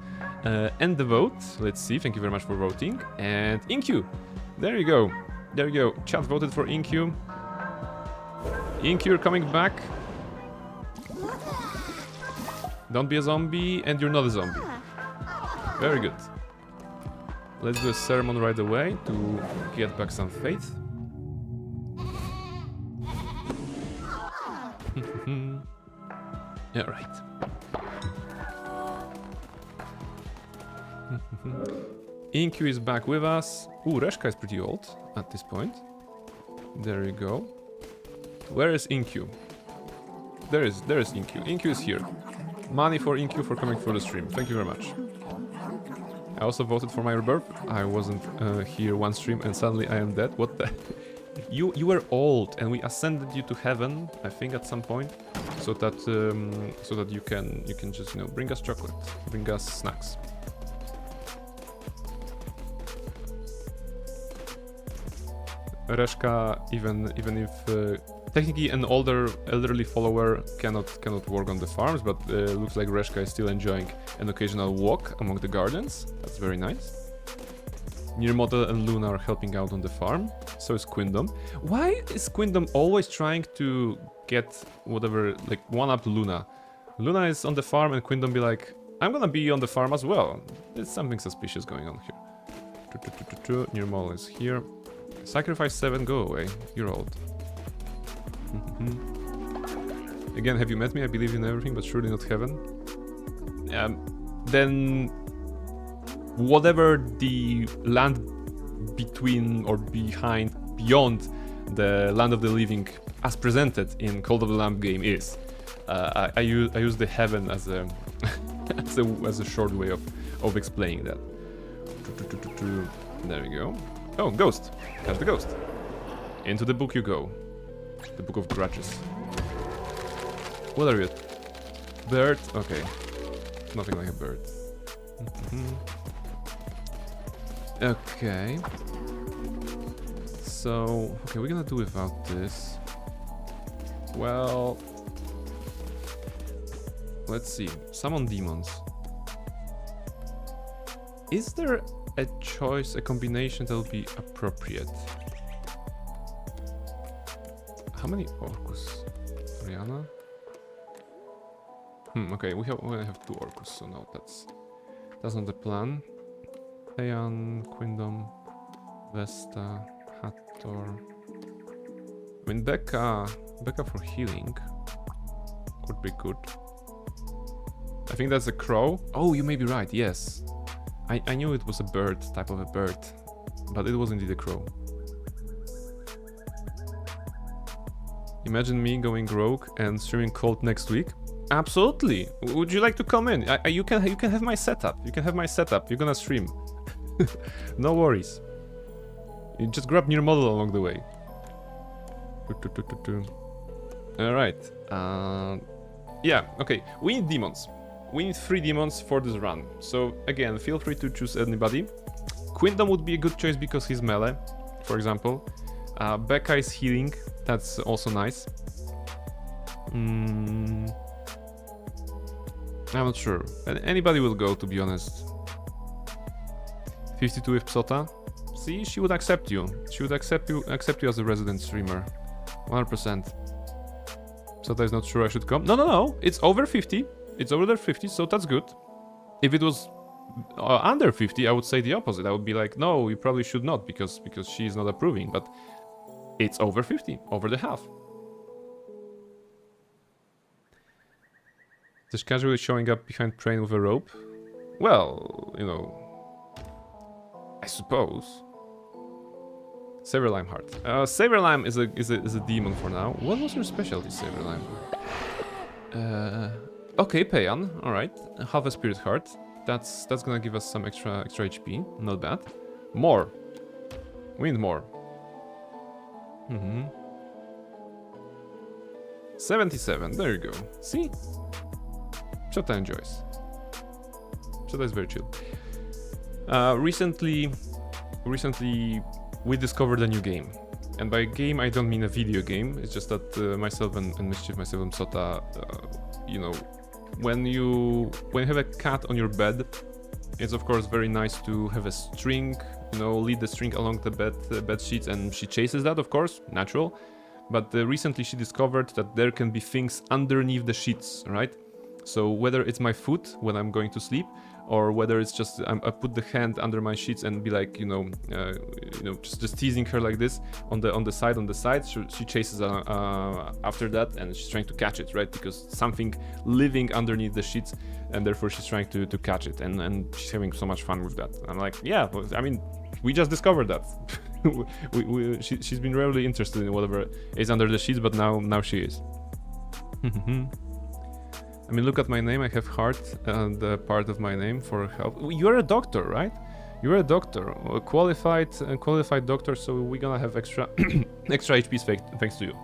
end the vote. Let's see, thank you very much for voting. And Incu, there you go. There you go, chat voted for Incu. Incu, you're coming back. Don't be a zombie, and you're not a zombie. Very good. Let's do a sermon right away to get back some faith. Yeah, right. Incu is back with us. Ooh, Reshka is pretty old at this point. There you go. Where is Incu? There is Incu. Incu is here. Money for Incu for coming for the stream. Thank you very much. I also voted for my rebirth. I wasn't here one stream and suddenly I am dead. What the? You were old and we ascended you to heaven, I think at some point, so that you can just bring us chocolate, bring us snacks. Reshka, even if technically an elderly follower cannot work on the farms, but looks like Reshka is still enjoying an occasional walk among the gardens. That's very nice. Nirmodel and Luna are helping out on the farm. So is Quindom. Why is Quindom always trying to get whatever, like, one-up Luna? Luna is on the farm and Quindom be like, I'm gonna be on the farm as well. There's something suspicious going on here. Nirmodel is here. Sacrifice 7, go away. You're old. Again, have you met me? I believe in everything, but surely not heaven. Then whatever the land between or behind, beyond the Land of the Living as presented in Cult of the Lamb game is. I use the heaven as a as a short way of explaining that. There we go. Oh, ghost! Catch the ghost. Into the book you go. The book of grudges. What are you? Bird? Okay. Nothing like a bird. Okay. So, okay, we're gonna do without this. Well, let's see. Summon demons. Is there a choice, a combination that will be appropriate? How many Orcus? Rihanna? Okay, we have 2 Orcus, so no, that's not the plan. Theon, Quindom, Vesta, Hathor. I mean, Becca for healing could be good. I think that's a crow. Oh, you may be right. Yes, I knew it was a bird, type of a bird, but it was indeed a crow. Imagine me going rogue and streaming Cult next week. Absolutely. Would you like to come in? You can have my setup. You can have my setup. You're gonna stream. No worries. You just grab new model along the way. All right. Yeah. Okay. We need demons. We need 3 demons for this run. So again, feel free to choose anybody. Quindom would be a good choice because he's melee, for example. Becca is healing. That's also nice. I'm not sure. Anybody will go, to be honest. 52 with Psota. See, she would accept you. She would accept you as a resident streamer. 100%. Psota is not sure I should come. No. It's over 50. It's over there 50, so that's good. If it was under 50, I would say the opposite. I would be like, no, you probably should not because she is not approving. But it's over 50, over the half. Just casually showing up behind train with a rope? Well, you know, I suppose. Saberlime heart. Saberlime is a demon for now. What was your specialty, Saberlime? Okay, Payan. All right, half a spirit heart. That's gonna give us some extra HP. Not bad. More. We need more. 77. There you go. See? Psota enjoys. Psota is very chill. Recently we discovered a new game. And by game I don't mean a video game. It's just that myself and Mischief, myself and Psota, you know, when you have a cat on your bed, it's of course very nice to have a string, you know, lead the string along the bed sheets, and she chases that, of course, natural. But recently she discovered that there can be things underneath the sheets, right? So whether it's my foot when I'm going to sleep, or whether it's just I put the hand under my sheets and be like, just teasing her like this on the side. She chases after that, and she's trying to catch it, right? Because something living underneath the sheets, and therefore she's trying to catch it, and she's having so much fun with that. I'm like, yeah, I mean, we just discovered that. She's been really interested in whatever is under the sheets, but now she is. I mean, look at my name. I have heart and part of my name for help. You're a doctor, right? You're a doctor, a qualified doctor. So we're gonna have extra HP thanks to you.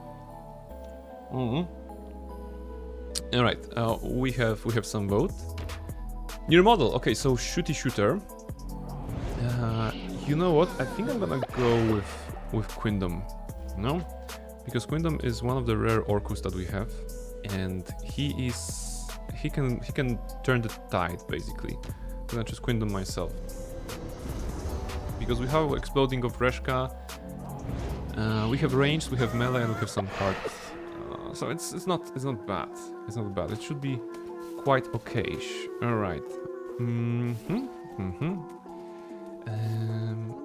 All right, we have some vote. New model. Okay, so shooter. You know what? I think I'm gonna go with Quindom. No, because Quindom is one of the rare Orcus that we have, and he can turn the tide basically. I'm gonna choose Quindom myself because we have exploding of Reshka. We have ranged, we have melee, and we have some heart. So it's not bad. It's not bad. It should be quite okay-ish. All right.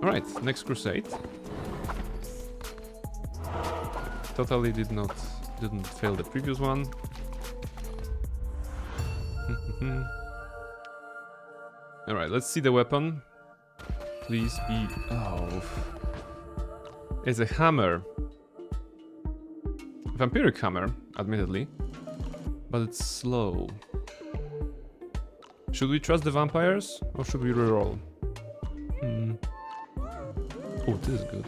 All right. Next crusade. Totally didn't fail the previous one. All right. Let's see the weapon. Please be. Oh, it's a hammer. vampiric hammer, admittedly, but it's slow. Should we trust the vampires or should we reroll? Oh, this is good.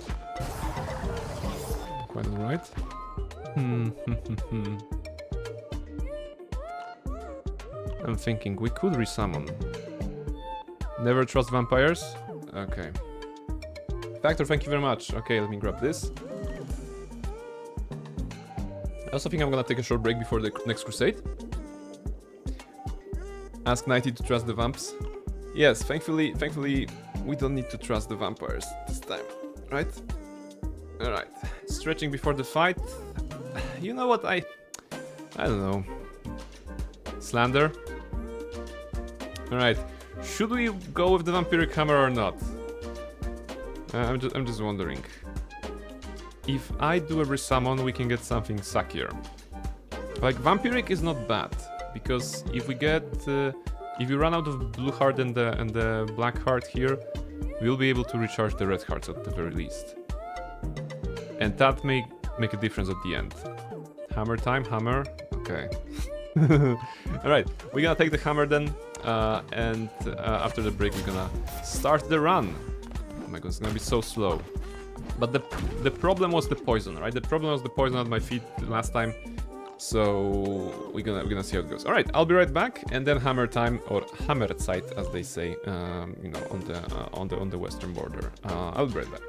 Quite alright. I'm thinking we could resummon. Never trust vampires? Okay. Factor, thank you very much. Okay, let me grab this. I also think I'm gonna take a short break before the next crusade. Ask Nighty to trust the vamps. Yes, thankfully, we don't need to trust the vampires this time, right? Alright. Stretching before the fight. You know what, I don't know. Slander? Alright. Should we go with the vampiric hammer or not? I'm just wondering. If I do a resummon, we can get something suckier. Like, vampiric is not bad, because if we get... if we run out of blue heart and the black heart here, we'll be able to recharge the red hearts at the very least. And that may make a difference at the end. Hammer time, hammer. Okay. Alright, we're gonna take the hammer then, and after the break we're gonna start the run. Oh my god, it's gonna be so slow. But the problem was the poison, right? The problem was the poison at my feet last time. So we're gonna see how it goes. All right, I'll be right back, and then hammer time, or hammer sight, as they say, you know, on the western border. I'll be right back.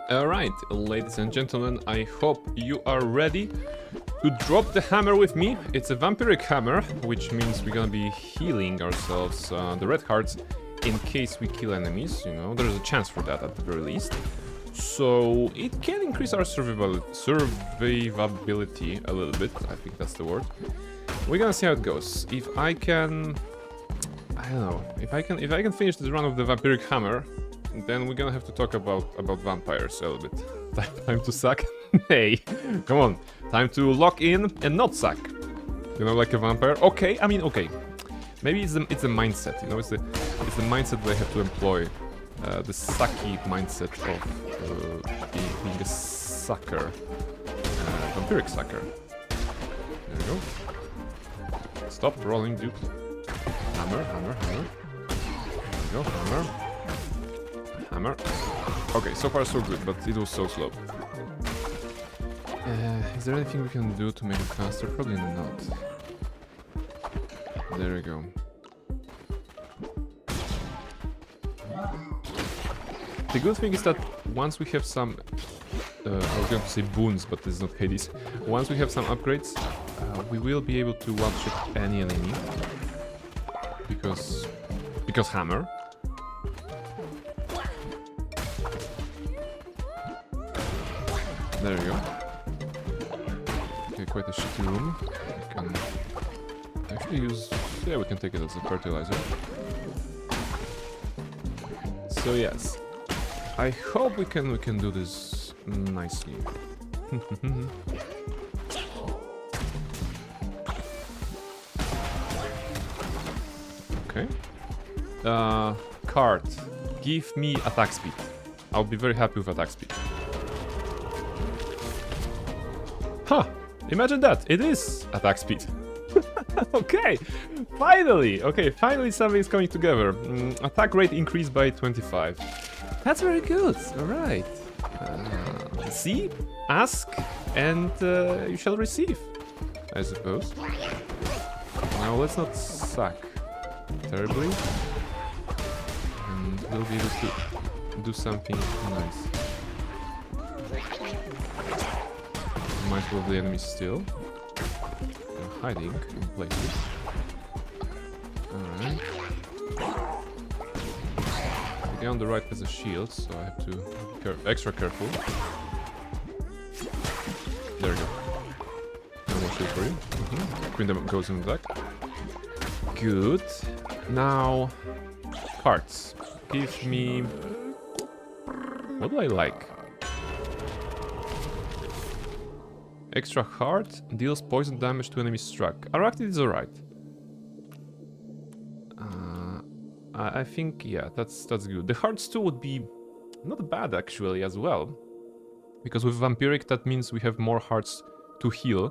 Alright, ladies and gentlemen, I hope you are ready to drop the hammer with me. It's a vampiric hammer, which means we're gonna be healing ourselves the red hearts in case we kill enemies, you know, there's a chance for that at the very least. So it can increase our survivability a little bit, I think that's the word. We're gonna see how it goes. If I can... I don't know, if I can finish this run of the vampiric hammer, then we're gonna have to talk about vampires a little bit. Time to suck? Hey, come on. Time to lock in and not suck. You know, like a vampire. Okay, I mean, okay. Maybe it's a mindset. You know, it's the mindset that I have to employ. The sucky mindset of being a sucker, vampiric sucker. There we go. Stop rolling, dude. Hammer, hammer, hammer. There we go, hammer. Hammer. Okay, so far so good, but it was so slow. Is there anything we can do to make it faster? Probably not. There we go. The good thing is that once we have some... I was going to say boons, but this is not Hades. Once we have some upgrades, we will be able to one-shot any enemy. Because hammer. There we go. Okay, quite a shitty room. We can actually use... Yeah, we can take it as a fertilizer. So yes. I hope we can do this nicely. Okay. Card. Give me attack speed. I'll be very happy with attack speed. Huh! Imagine that! It is attack speed. Okay! Finally! Okay, finally something is coming together. Attack rate increased by 25. That's very good. Alright. See? Ask and you shall receive, I suppose. Now let's not suck terribly. And we'll be able to do something nice. Mindful of the enemy still. They're hiding in places. Alright. The guy on the right has a shield, so I have to be extra careful. There we go. No more shield for you. Queen goes in the back. Good. Now, cards. Give me... What do I like? Extra heart deals poison damage to enemies struck. Arachnid is alright. I think, yeah, that's good. The hearts too would be not bad actually as well. Because with vampiric that means we have more hearts to heal.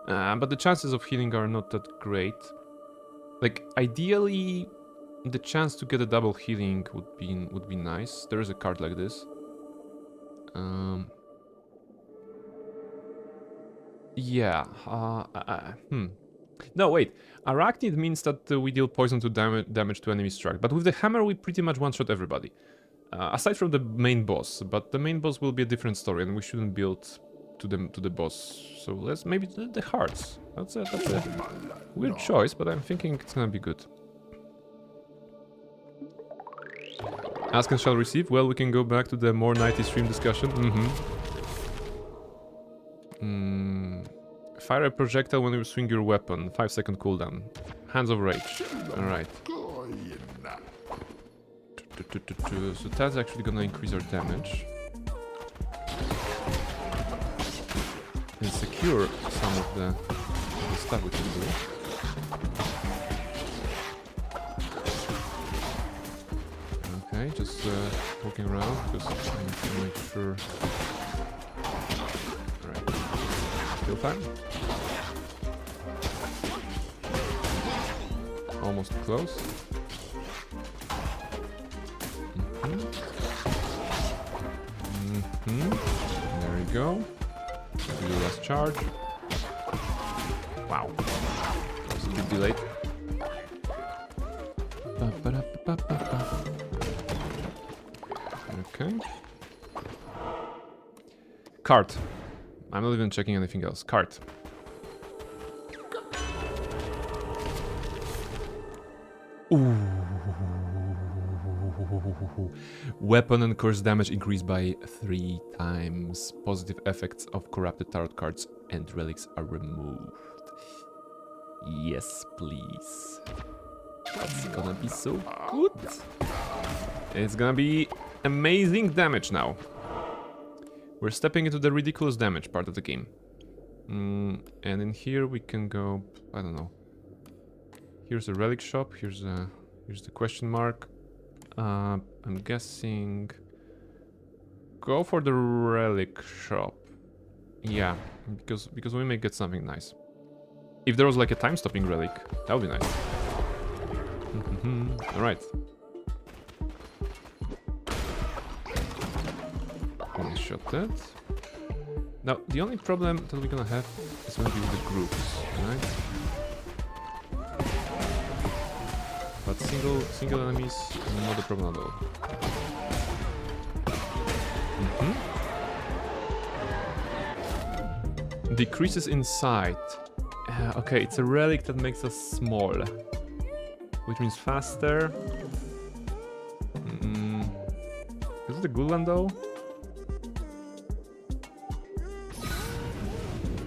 But the chances of healing are not that great. Like, ideally, the chance to get a double healing would be nice. There is a card like this. Yeah. No, wait. Arachnid means that we deal poison to damage to enemies struck. But with the hammer, we pretty much one-shot everybody. Aside from the main boss. But the main boss will be a different story, and we shouldn't build to the boss. So let's maybe the hearts. That's a weird choice, but I'm thinking it's gonna be good. Ask and shall receive. Well, we can go back to the more 90s stream discussion. Fire a projectile when you swing your weapon. 5-second cooldown. Hands of Rage. Alright. So that's actually gonna increase our damage. And secure some of the stuff we can do. Okay, just walking around because I need to make sure. Alright. Kill time. Almost close. There we go. Do the last charge. Wow. That was a bit delayed. Okay. Cart. I'm not even checking anything else. Cart. Ooh. Weapon and curse damage increased by 3 times. Positive effects of corrupted tarot cards and relics are removed. Yes, please. That's gonna be so good. It's gonna be amazing damage now. We're stepping into the ridiculous damage part of the game. And in here we can go, I don't know. Here's a relic shop, here's the question mark. I'm guessing... Go for the relic shop. Yeah, because we may get something nice. If there was like a time-stopping relic, that would be nice. Alright. One shot that. Now, the only problem that we're gonna have is gonna be with the groups, right? But single enemies, not a problem at all. Decreases in sight. Okay, it's a relic that makes us small, which means faster. Is it a good one though?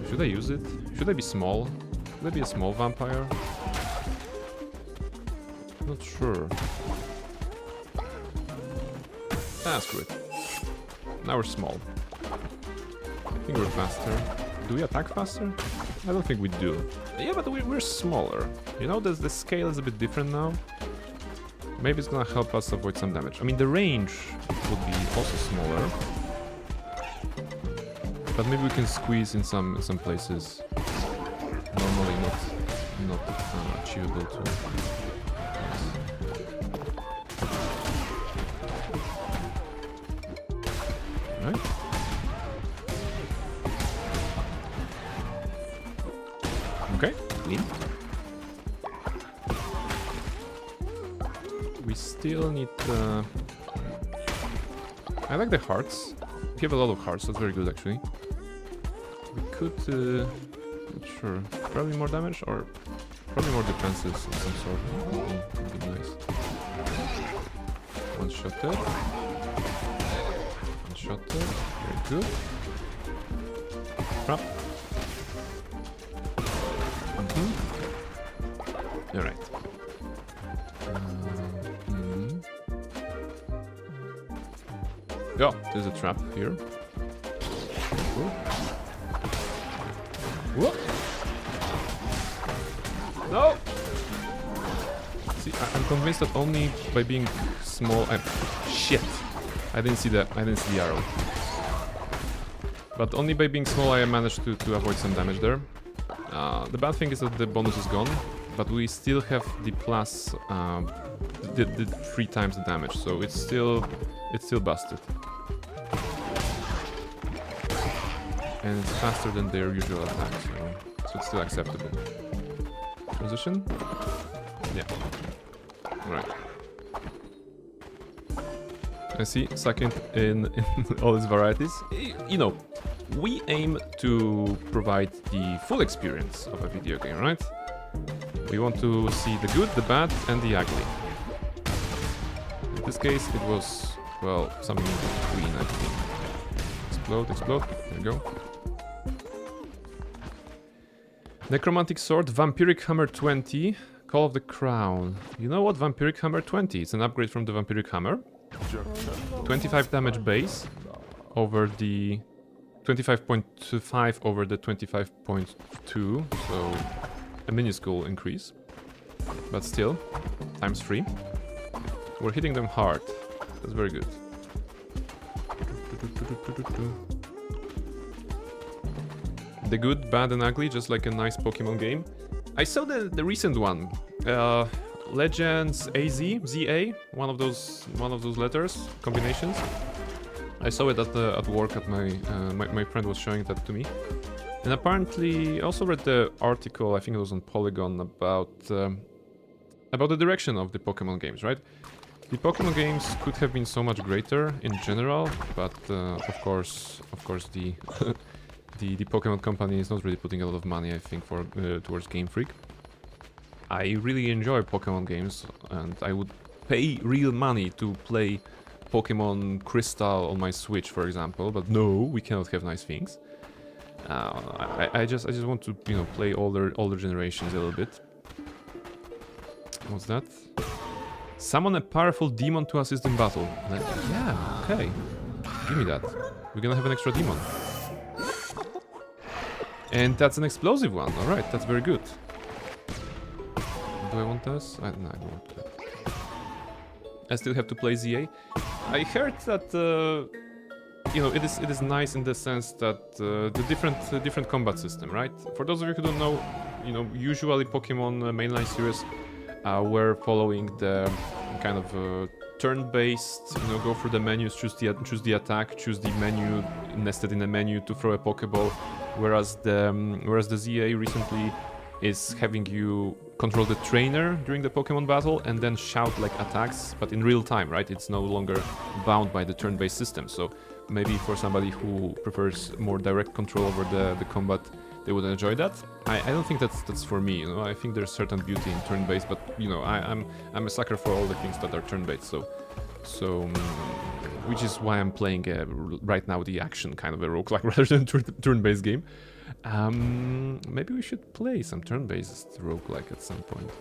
Should I use it? Should I be small? Should I be a small vampire? Not sure. Ah, screw it. Now we're small. I think we're faster. Do we attack faster? I don't think we do. Yeah, but we're smaller. You know, the scale is a bit different now. Maybe it's gonna help us avoid some damage. I mean, the range would be also smaller. But maybe we can squeeze in some places. Normally not achievable too. Right? Okay, clean. We still need I like the hearts. We have a lot of hearts, that's very good actually. We could not sure. Probably more damage or probably more defenses of some sort. Would be nice. One shot there. One shot there. Very good. Trap. Alright. Oh, there's a trap here. Cool. Whoa! No! See, I'm convinced that only by being small... shit! I didn't see that. I didn't see the arrow. But only by being small I managed to avoid some damage there. The bad thing is that the bonus is gone, but we still have the plus... the 3 times the damage, so it's still busted. And it's faster than their usual attack, so it's still acceptable. Transition? Yeah. Right. I see, second in all its varieties. You know, we aim to provide the full experience of a video game, right? We want to see the good, the bad, and the ugly. In this case, it was, well, something in between, I think. Explode, explode. There we go. Necromantic Sword, Vampiric Hammer 20, Call of the Crown. You know what? Vampiric Hammer 20. It's an upgrade from the Vampiric Hammer. 25 damage base over the 25.5 over the 25.2, so a minuscule increase. But still, times 3. We're hitting them hard. That's very good. The good, bad, and ugly, just like a nice Pokemon game. I saw the recent one, Legends AZ, ZA, one of those letters combinations. I saw it at work. At my friend was showing that to me, and apparently I also read the article. I think it was on Polygon about the direction of the Pokemon games, right? The Pokemon games could have been so much greater in general, but of course, the the Pokemon company is not really putting a lot of money, I think, for towards Game Freak. I really enjoy Pokemon games, and I would pay real money to play Pokemon Crystal on my Switch, for example. But no, we cannot have nice things. I just want to, you know, play older generations a little bit. What's that? Summon a powerful demon to assist in battle. Yeah, okay. Give me that. We're gonna have an extra demon. And that's an explosive one. Alright, that's very good. Do I want this? No, I don't want that. I still have to play ZA. I heard that, you know, it is nice in the sense that the different combat system, right? For those of you who don't know, you know, usually Pokemon mainline series were following the kind of turn-based, you know, go through the menus, choose the attack, choose the menu nested in a menu to throw a Pokeball, whereas the ZA recently is having you control the trainer during the Pokemon battle and then shout like attacks, but in real time, right? It's no longer bound by the turn-based system. So maybe for somebody who prefers more direct control over the combat, they would enjoy that. I don't think that's for me, you know. I think there's certain beauty in turn-based, but you know, I'm a sucker for all the things that are turn-based. So which is why I'm playing right now the action kind of a roguelike rather than turn-based game. Maybe we should play some turn-based roguelike at some point.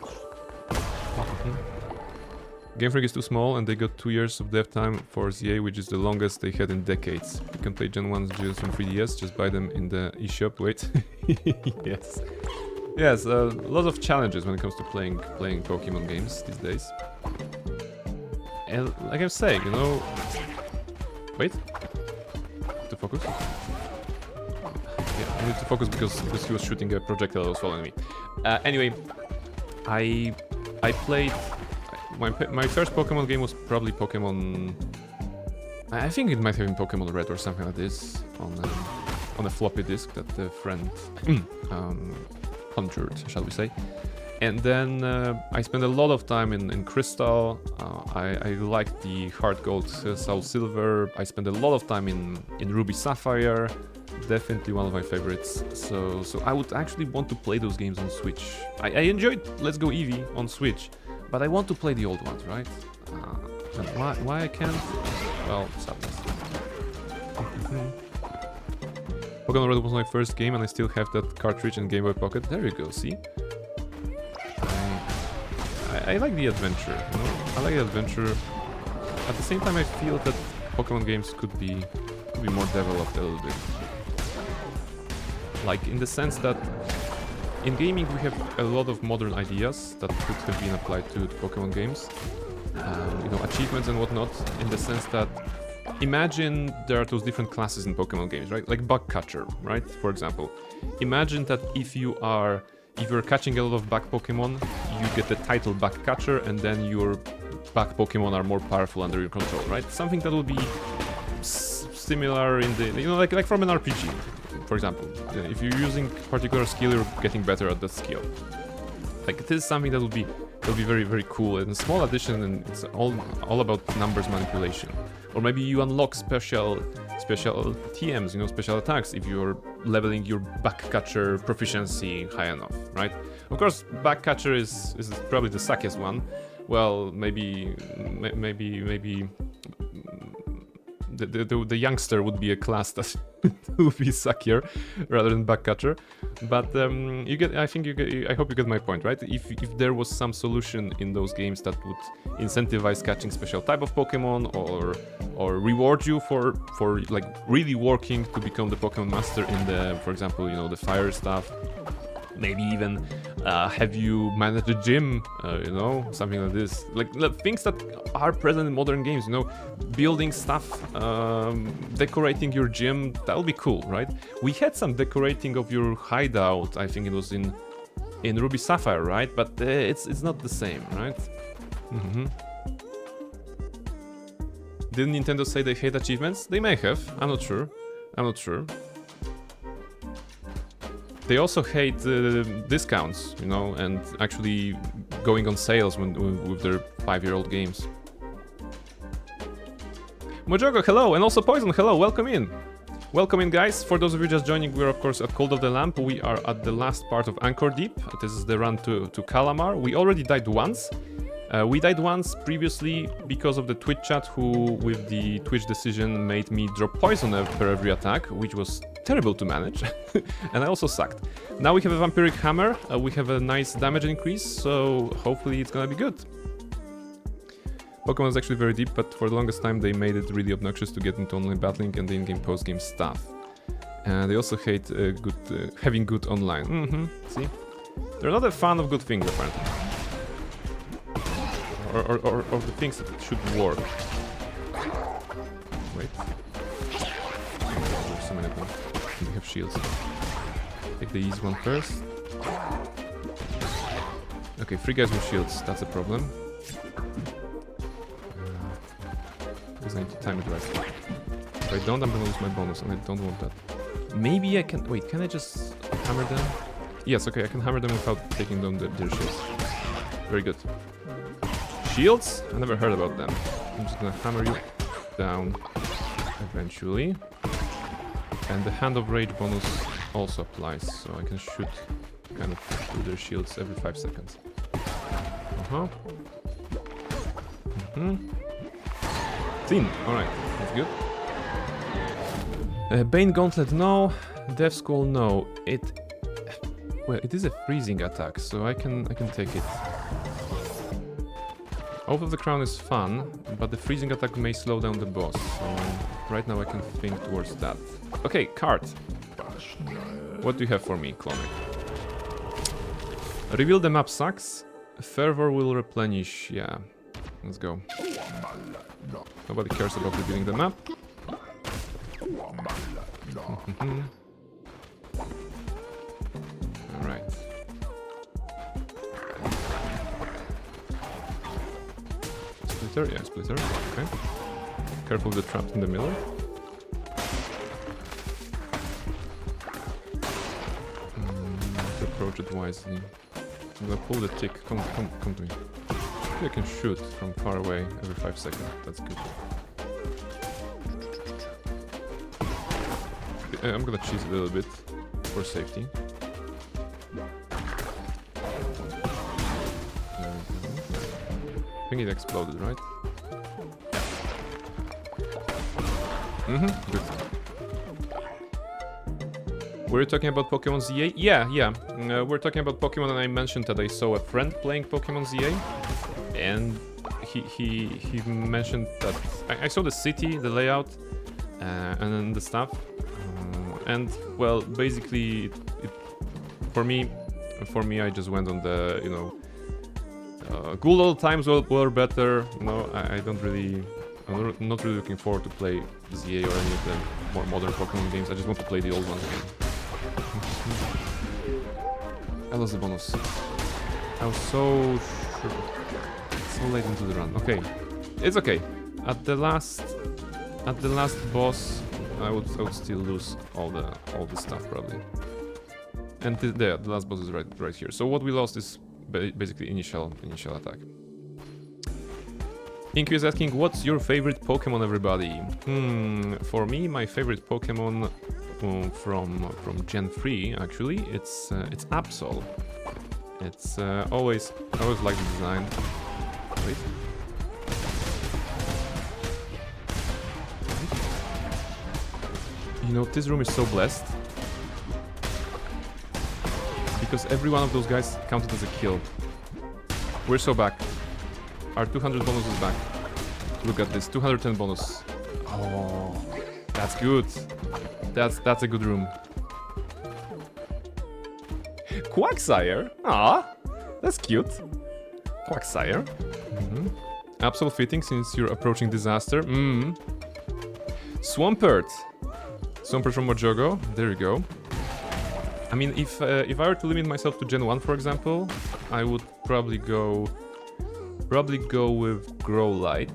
Game Freak is too small and they got 2 years of dev time for ZA, which is the longest they had in decades. You can play Gen 1's Geos from 3DS, just buy them in the eShop. Wait. Yes. Yes, lots of challenges when it comes to playing Pokemon games these days. And like I was saying, you know... Wait. To focus? Yeah, I need to focus because he was shooting a projectile that was following me. Anyway, I played... My first Pokemon game was probably Pokemon... I think it might have been Pokemon Red or something like this on a floppy disk that a friend conjured, shall we say. And then I spent a lot of time in Crystal. I liked the Heart Gold, Soul Silver. I spent a lot of time in Ruby Sapphire. Definitely one of my favorites. So I would actually want to play those games on Switch. I enjoyed Let's Go Eevee on Switch, but I want to play the old ones, right? And why I can't? Well, sadness. Pokemon Red was my first game and I still have that cartridge in Game Boy Pocket. There you go, see? I like the adventure, you know? I like the adventure. At the same time, I feel that Pokemon games could be more developed a little bit. Like, in the sense that in gaming we have a lot of modern ideas that could have been applied to Pokemon games. You know, achievements and whatnot, in the sense that imagine there are those different classes in Pokemon games, right? Like Bug Catcher, right? For example. Imagine that if you're catching a lot of bug Pokemon, you get the title Bug Catcher, and then your bug Pokemon are more powerful under your control, right? Something that will be similar in the, you know, like from an RPG, for example. If you're using particular skill, you're getting better at that skill. Like, this is something that would be very, very cool, and a small addition, and it's all about numbers manipulation. Or maybe you unlock special TMs, you know, special attacks, if you're leveling your Backcatcher proficiency high enough, right? Of course, Backcatcher is probably the suckiest one. Well, maybe the youngster would be a class that would be suckier rather than Backcatcher. But I hope you get my point, right? If there was some solution in those games that would incentivize catching special type of Pokemon, or reward you for like really working to become the Pokemon master in the, for example, you know, the fire stuff. Maybe even have you manage a gym, you know, something like this. Like things that are present in modern games, you know, building stuff, decorating your gym, that would be cool, right? We had some decorating of your hideout, I think it was in Ruby Sapphire, right? But it's not the same, right? Didn't Nintendo say they hate achievements? They may have, I'm not sure. They also hate discounts, you know, and actually going on sales with their 5-year-old games. Mojogo, hello, and also Poison, hello, welcome in. Welcome in, guys. For those of you just joining, we're of course at Cold of the Lamp. We are at the last part of Anchor Deep. This is the run to Kallamar. We already died once. We died once previously because of the Twitch chat who, with the Twitch decision, made me drop poison per every attack, which was terrible to manage. And I also sucked. Now we have a Vampiric Hammer. We have a nice damage increase, so hopefully it's gonna be good. Pokemon is actually very deep, but for the longest time they made it really obnoxious to get into online battling and the in-game post-game stuff. And they also hate having good online. See? They're not a fan of good things, apparently. Or the things that should work. Wait. There's so many of them. We have shields. Take the easy one first. Okay, 3 guys with shields. That's a problem. Because I need to time it right. If I don't, I'm gonna lose my bonus, and I don't want that. Maybe I can... Wait, can I just hammer them? Yes, okay, I can hammer them without taking down their shields. Very good. Shields? I never heard about them. I'm just gonna hammer you down eventually. And the Hand of Rage bonus also applies, so I can shoot kind of through their shields every 5 seconds. Thin. Alright, that's good. Bane Gauntlet, no. Death Scroll, no. Well, it is a freezing attack, so I can take it. Oath of the Crown is fun, but the freezing attack may slow down the boss, so right now I can think towards that. Okay, card. What do you have for me, Clonic? Reveal the map sucks. Fervor will replenish, yeah. Let's go. Nobody cares about revealing the map. Alright. Splitter? Yeah, splitter. Okay. Careful of the trap in the middle. To approach it wisely. I'm gonna pull the tick. Come to me. I can shoot from far away every 5 seconds. That's good. I'm gonna cheese a little bit for safety. There we go. I think it exploded, right? Good. Were you talking about Pokemon ZA? Yeah. We're talking about Pokemon, and I mentioned that I saw a friend playing Pokemon ZA, and he mentioned that I saw the city, the layout, and then the stuff, and well, basically, for me, I just went on the good old times were better. I'm not really looking forward to play ZA or any of the more modern Pokemon games. I just want to play the old ones again. I lost the bonus. I was so late into the run. Okay, it's okay. At the last boss, I would still lose all the stuff probably. And the last boss is right here. So what we lost is basically initial attack. Inky is asking, what's your favorite Pokemon, everybody? For me, my favorite Pokemon from Gen 3, actually, it's Absol. It's I always like the design. Wait. You know, this room is so blessed. Because every one of those guys counted as a kill. We're so back. Our 200 bonus is back. Look at this, 210 bonus. Oh, that's good. That's a good room. Quagsire? Ah, that's cute. Quagsire. Absol fitting since you're approaching disaster. Swampert. Swampert from Mojogo. There you go. I mean, if I were to limit myself to Gen 1, for example, I would probably go with Growlite.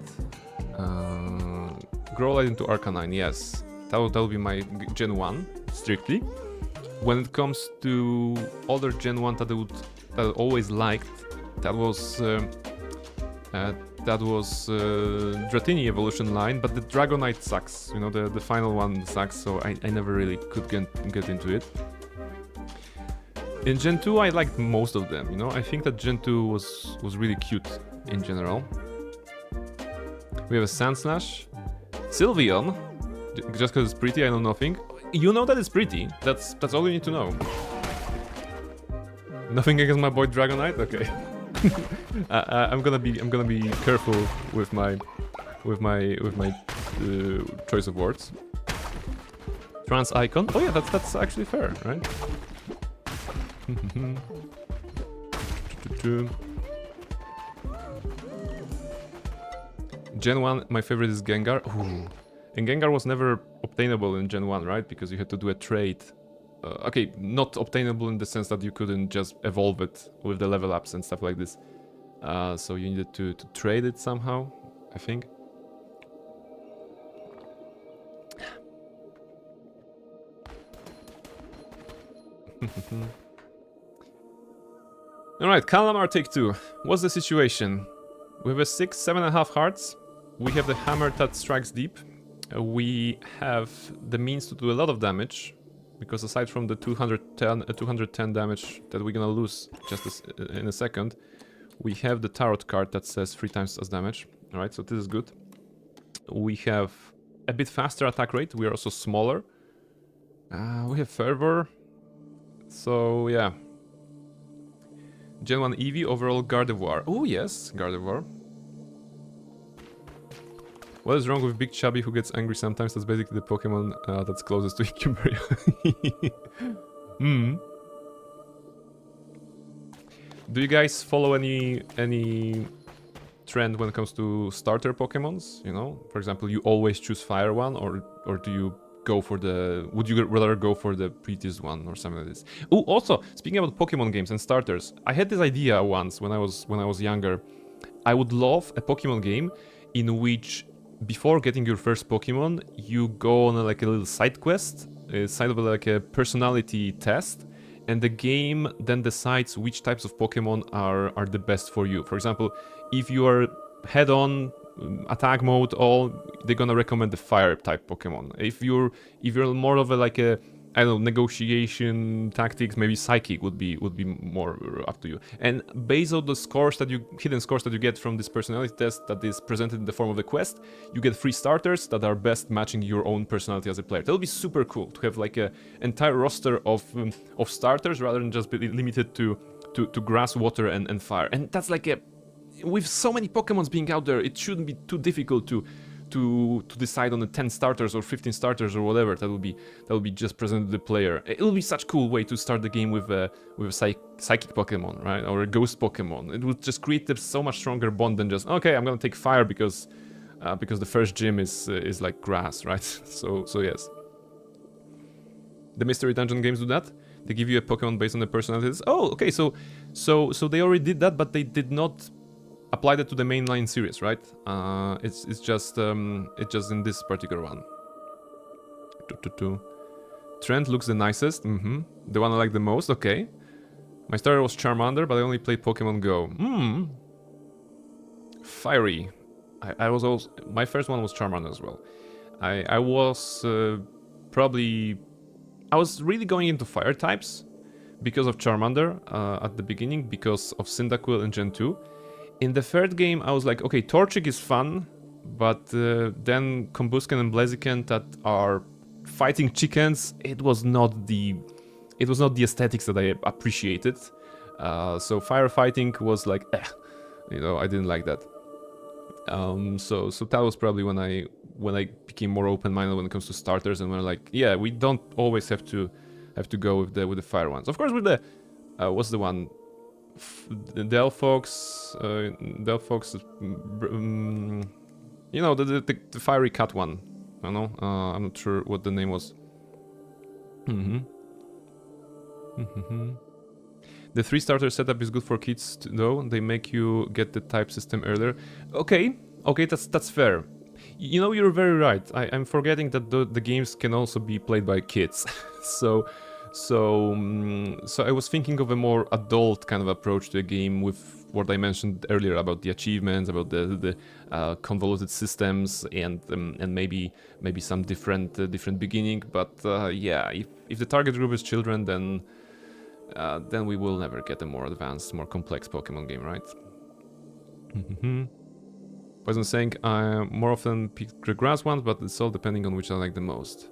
Growlite into Arcanine, yes. That would be my Gen 1, strictly. When it comes to other Gen 1 that I always liked, that was that was Dratini evolution line, but the Dragonite sucks. You know, the final one sucks, so I never really could get into it. In Gen 2, I liked most of them, you know? I think that Gen 2 was really cute in general. We have a Sandslash. Sylveon. Just because it's pretty, I know nothing. You know that it's pretty. That's all you need to know. Nothing against my boy Dragonite? Okay. I'm gonna be careful with my choice of words. Trans icon. Oh yeah, that's actually fair, right? Gen 1, my favorite is Gengar. Ooh. And Gengar was never obtainable in Gen 1, right? Because you had to do a trade. Okay, not obtainable in the sense that you couldn't just evolve it with the level ups and stuff like this. So you needed to trade it somehow, I think. Alright, Kallamar take 2. What's the situation? We have a 6, 7.5 hearts. We have the hammer that strikes deep. We have the means to do a lot of damage. Because aside from the 210 damage that we're gonna lose just in a second, we have the tarot card that says 3 times as damage. Alright, so this is good. We have a bit faster attack rate. We are also smaller. We have Fervor. So, yeah. Gen 1 Eevee, overall Gardevoir. Oh, yes, Gardevoir. What is wrong with Big Chubby who gets angry sometimes? That's basically the Pokemon that's closest to Incumbria. Do you guys follow any trend when it comes to starter Pokemons? You know, for example, you always choose Fire one, or do you go for the? Would you rather go for the prettiest one or something like this? Oh, also speaking about Pokemon games and starters, I had this idea once when I was younger. I would love a Pokemon game in which, before getting your first Pokemon, you go on a little side quest, side of like a personality test, and the game then decides which types of Pokemon are the best for you. For example, if you are head-on attack mode, they're gonna recommend the fire type Pokemon. If you're more of a I don't know, negotiation tactics, maybe psychic would be more up to you. And based on the hidden scores that you get from this personality test that is presented in the form of the quest, you get 3 starters that are best matching your own personality as a player. That'll be super cool to have like a entire roster of starters rather than just be limited to grass, water, and fire. And that's with so many Pokemons being out there, it shouldn't be too difficult to decide on the 10 starters or 15 starters or whatever that will be just presented to the player. It will be such a cool way to start the game with a psychic Pokemon, right, or a ghost Pokemon. It would just create a so much stronger bond than just, okay, I'm gonna take fire because the first gym is like grass, right? So yes. The mystery dungeon games do that. They give you a Pokemon based on the personalities. Oh, okay, so they already did that, but they did not apply that to the mainline series, right? It's just in this particular one. Trent looks the nicest. The one I like the most. Okay. My starter was Charmander, but I only played Pokemon Go. Fiery. I was also, my first one was Charmander as well. I was I was really going into fire types because of Charmander at the beginning, because of Cyndaquil in Gen 2. In the third game, I was like, okay, Torchic is fun, but then Combusken and Blaziken that are fighting chickens, it was not the aesthetics that I appreciated. So firefighting was like, I didn't like that. So that was probably when I became more open-minded when it comes to starters, and when like, yeah, we don't always have to go with the fire ones. Of course, with the what's the one? Delphox, the fiery cat one. I don't know. I'm not sure what the name was. The 3 starter setup is good for kids though. They make you get the type system earlier. Okay, that's fair. You know, you're very right. I'm forgetting that the games can also be played by kids. So So, so I was thinking of a more adult kind of approach to a game with what I mentioned earlier about the achievements, about the convoluted systems, and maybe some different beginning. But yeah, if the target group is children, then we will never get a more advanced, more complex Pokemon game, right? Wasn't saying I more often pick the grass ones, but it's all depending on which I like the most.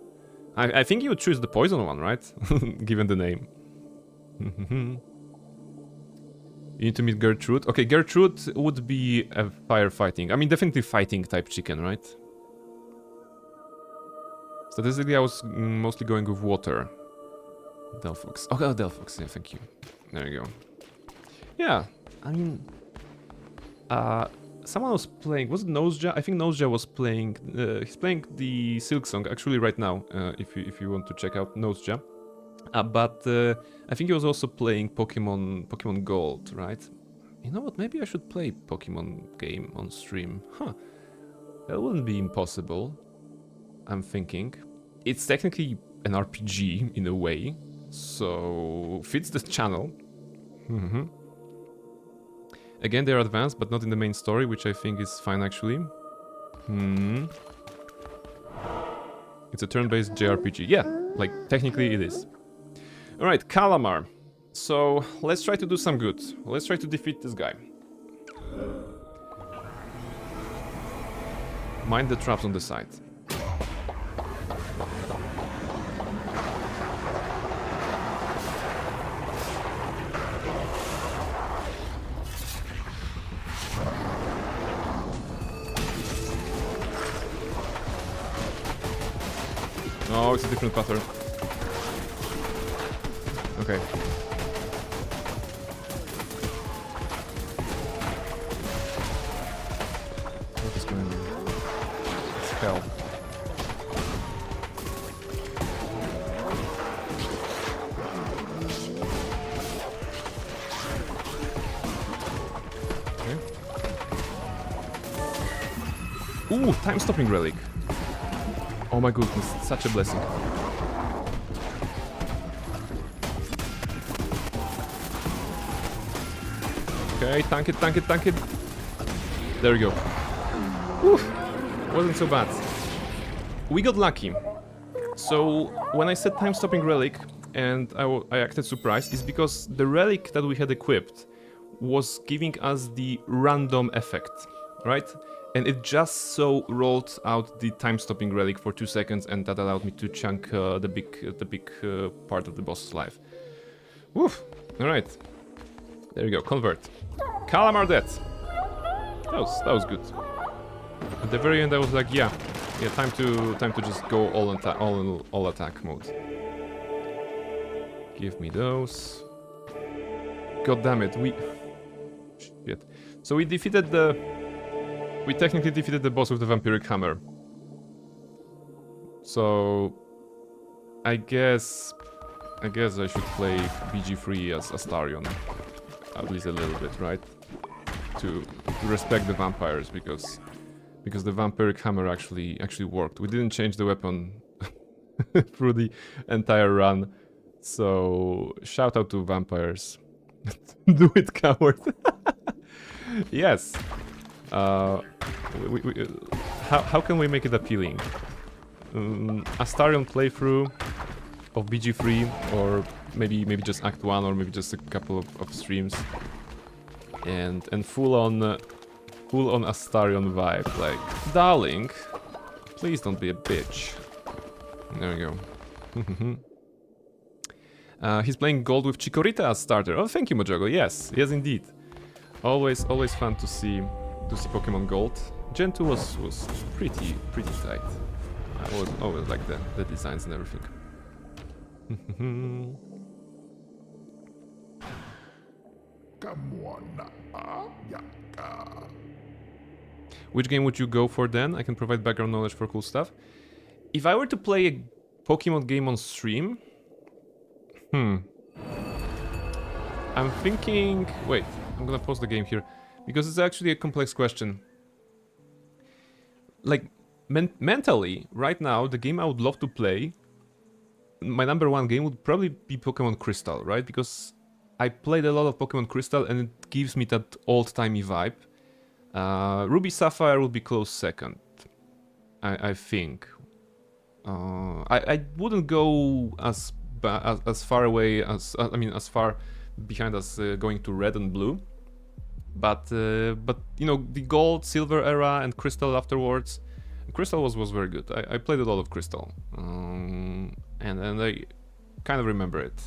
I think you would choose the poison one, right? Given the name. You need to meet Gertrude. Okay, Gertrude would be a firefighting. I mean, definitely fighting type chicken, right? Statistically, I was mostly going with water. Delphox. Oh, Delphox. Yeah, thank you. There you go. Yeah, I mean... someone was playing, was it Noseja? I think Noseja was playing, he's playing the Silk Song actually right now, if you want to check out Noseja. But I think he was also playing Pokemon Gold, right? You know what, maybe I should play Pokemon game on stream. Huh, that wouldn't be impossible, I'm thinking. It's technically an RPG in a way, so fits the channel. Again, they're advanced, but not in the main story, which I think is fine, actually. It's a turn-based JRPG. Yeah, like, technically it is. Alright, Kallamar. So, let's try to do some good. Let's try to defeat this guy. Mind the traps on the side. Oh, it's a different pattern. Okay. What is going on? It's hell. Okay. Ooh, time-stopping relic. Oh my goodness, such a blessing. Okay, tank it, tank it, tank it. There we go. Whew, wasn't so bad. We got lucky. So, when I said time-stopping relic, and I acted surprised, is because the relic that we had equipped was giving us the random effect, right? And it just so rolled out the time-stopping relic for 2 seconds, and that allowed me to chunk the big part of the boss's life. Woof! Alright. There we go, convert. Kallamar dead! That was good. At the very end I was like, yeah, time to just go all attack mode. Give me those. God damn it, shit. So we defeated we technically defeated the boss with the Vampiric Hammer. So I guess I should play BG3 as Astarion. At least a little bit, right? To respect the vampires, because the Vampiric Hammer actually worked. We didn't change the weapon through the entire run. So shout out to vampires. Do it, coward. Yes. How can we make it appealing? Astarion playthrough of BG3, or maybe just Act 1, or maybe just a couple of streams, and full on Astarion vibe, like, darling, please don't be a bitch. There we go. He's playing Gold with Chikorita as starter. Oh, thank you, Mojogo. Yes, indeed. Always fun to see Pokemon Gold. Gen 2 was pretty tight. I always liked the designs and everything. Which game would you go for then? I can provide background knowledge for cool stuff. If I were to play a Pokemon game on stream... I'm thinking... Wait, I'm gonna pause the game here, because it's actually a complex question. Like, mentally, right now, the game I would love to play my number one game would probably be Pokemon Crystal, right? Because I played a lot of Pokemon Crystal and it gives me that old-timey vibe. Ruby Sapphire would be close second, I think. I wouldn't go as far away as as far behind as going to Red and Blue, but you know, the Gold, Silver era and Crystal afterwards. Crystal was very good. I played a lot of Crystal, and I kind of remember it.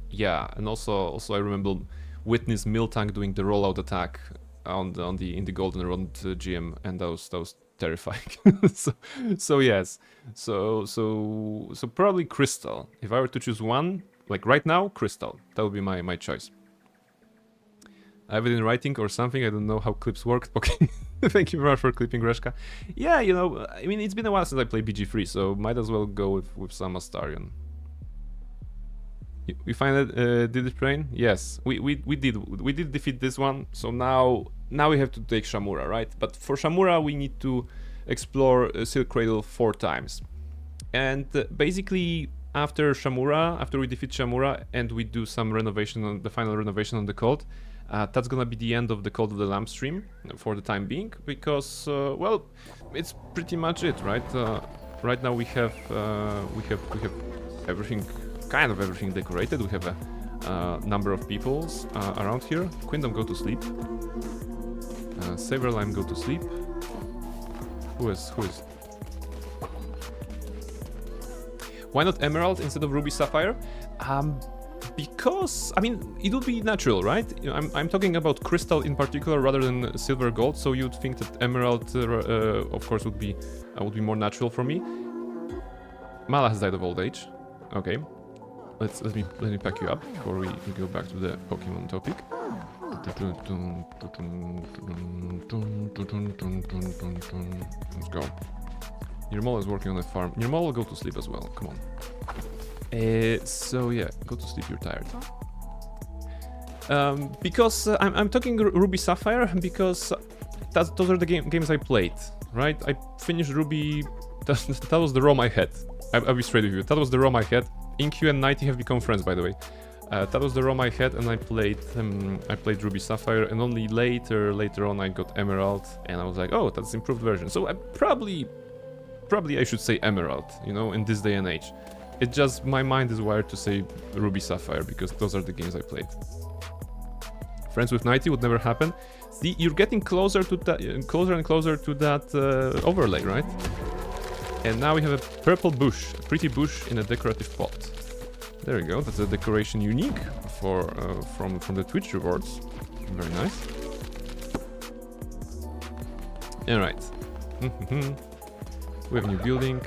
Yeah, and also I remember Whitney's Miltank doing the rollout attack in the Goldenrod GM, and that was terrifying. so yes, so probably Crystal. If I were to choose one, like right now, Crystal. That would be my choice. I have it in writing or something. I don't know how clips work. Okay, thank you very much for clipping, Reshka. Yeah, you know, I mean, it's been a while since I played BG3, so might as well go with some Astarion. We finally did it, Brain? Yes, we did defeat this one. So now we have to take Shamura, right? But for Shamura, we need to explore Silk Cradle 4 times. And basically, after we defeat Shamura and we do some renovation on the final renovation on the cult, that's gonna be the end of the Cult of the Lamb stream for the time being, because well, it's pretty much it, right? Right now we have everything. Kind of everything decorated. We have a number of peoples around here. Quindom, go to sleep. Saberlime, go to sleep. Who is? Why not Emerald instead of Ruby Sapphire? Because I mean it would be natural, right? You know, I'm talking about Crystal in particular rather than Silver Gold. So you'd think that Emerald, of course, would be more natural for me. Mala has died of old age. Okay. Let me pack you up before we go back to the Pokemon topic. Let's go. Nirmal is working on a farm. Nirmal will go to sleep as well. Come on. So yeah, go to sleep. You're tired. Because I'm talking Ruby Sapphire because those are the games I played. Right? I finished Ruby. That was the ROM I had. I'll be straight with you. That was the ROM I had. Inkyu and Nighty have become friends, by the way. That was the ROM I had, and I played Ruby Sapphire, and only later on I got Emerald, and I was like, oh, that's improved version. So I probably I should say Emerald, you know, in this day and age. It just, my mind is wired to say Ruby Sapphire because those are the games I played. Friends with Nighty would never happen. See, you're getting closer to that, closer and closer to that overlay, right? And now we have a purple bush, a pretty bush in a decorative pot. There we go. That's a decoration unique for from the Twitch rewards. Very nice. All right. We have a new building.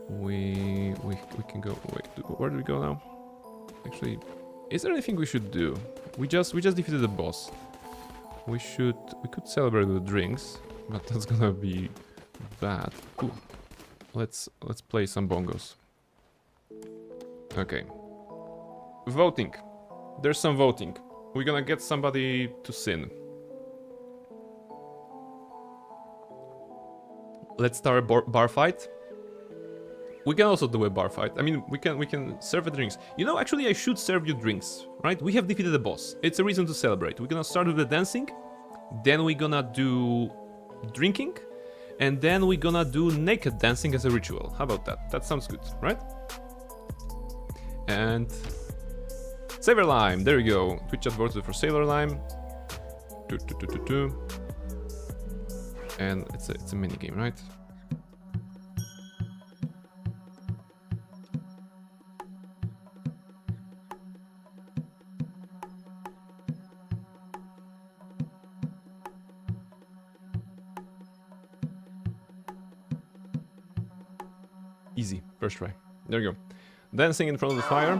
We can go. Wait, where do we go now? Actually, is there anything we should do? We just defeated the boss. We could celebrate with drinks, but that's gonna be bad. Ooh. Let's play some bongos. Okay. Voting. There's some voting. We're gonna get somebody to sin. Let's start a bar fight. We can also do a bar fight. I mean, we can serve the drinks. You know, actually, I should serve you drinks, right? We have defeated the boss. It's a reason to celebrate. We're gonna start with the dancing, then we're gonna do drinking, and then we're gonna do naked dancing as a ritual. How about that? That sounds good, right? And Sailor Lime, there we go. Twitch chat voted for Sailor Lime. And it's a mini game, right? Easy, first try. There you go. Dancing in front of the fire.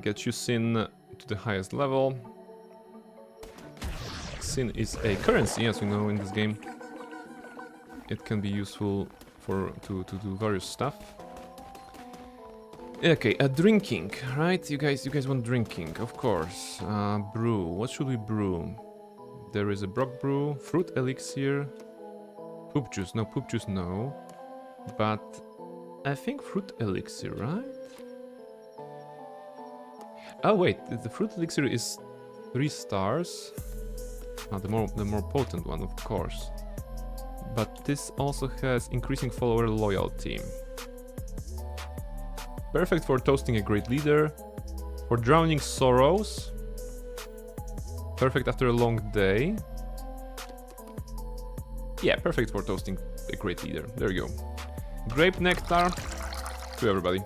Get you Sin to the highest level. Sin is a currency, as we know in this game. It can be useful to do various stuff. Okay, drinking, right? You guys want drinking, of course. Brew. What should we brew? There is a Brock brew, fruit elixir, poop juice. No, poop juice, no. But I think fruit elixir, right? Oh wait, the fruit elixir is 3 stars. The more potent one, of course. But this also has increasing follower loyalty. Perfect for toasting a great leader. For drowning sorrows. Perfect after a long day. Yeah, perfect for toasting a great leader. There you go. Grape nectar to everybody.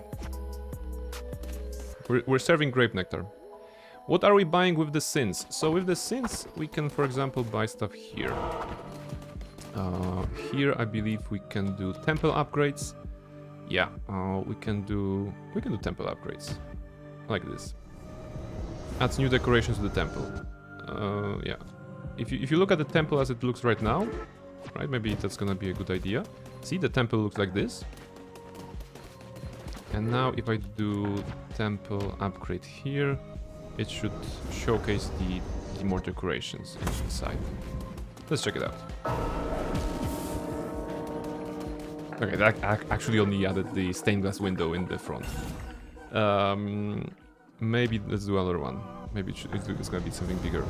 We're serving grape nectar. What are we buying with the sins? So with the sins, we can, for example, buy stuff here. Here, I believe we can do temple upgrades. Yeah, we can do temple upgrades, like this. Adds new decorations to the temple. Yeah, if you look at the temple as it looks right now, right? Maybe that's gonna be a good idea. See, the temple looks like this. And now, if I do temple upgrade here, it should showcase the more decorations inside. Let's check it out. Okay, that actually only added the stained glass window in the front. Maybe let's do another one. Maybe it's gonna be something bigger.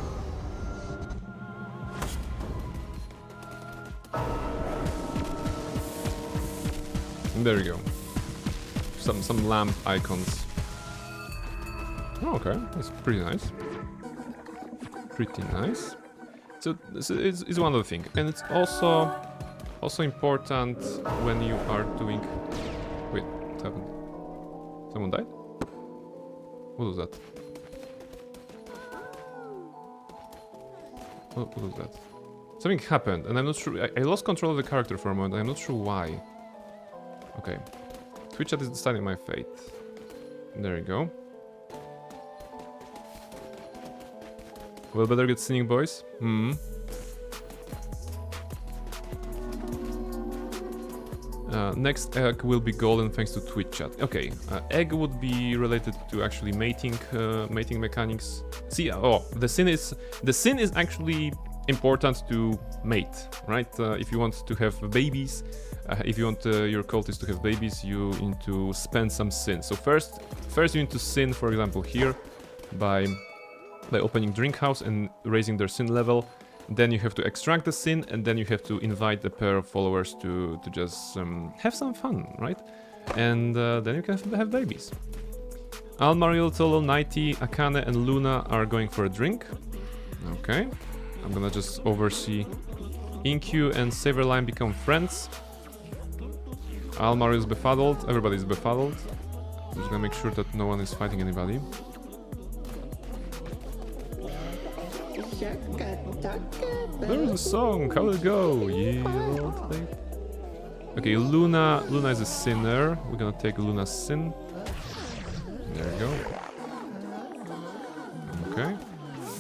And there you go. Some lamp icons. Oh, okay, that's pretty nice. Pretty nice. So it's one other thing, and it's also important when you are doing. Wait, what happened? Someone died? What was that? What was that? Something happened, and I'm not sure. I lost control of the character for a moment. I'm not sure why. Okay, Twitch chat is deciding my fate. There you go. Well, better get singing, boys. Next egg will be golden thanks to Twitch chat. Okay, egg would be related to actually mating mechanics. See, the sin is actually important to mate, right? If you want to have babies, if you want your cultists to have babies, you need to spend some sin. So first you need to sin, for example, here by opening drink house and raising their sin level. Then you have to extract the sin, and then you have to invite a pair of followers to just have some fun, right? And then you can have babies. Almaril, Tolo, Nighty, Akane, and Luna are going for a drink. Okay. I'm gonna just oversee Inkyu and Saverline become friends. Almaril is befuddled. Everybody's befuddled. I'm just gonna make sure that no one is fighting anybody. There is a song. How will it go? Okay, Luna is a sinner. We're gonna take Luna's sin. There we go. Okay.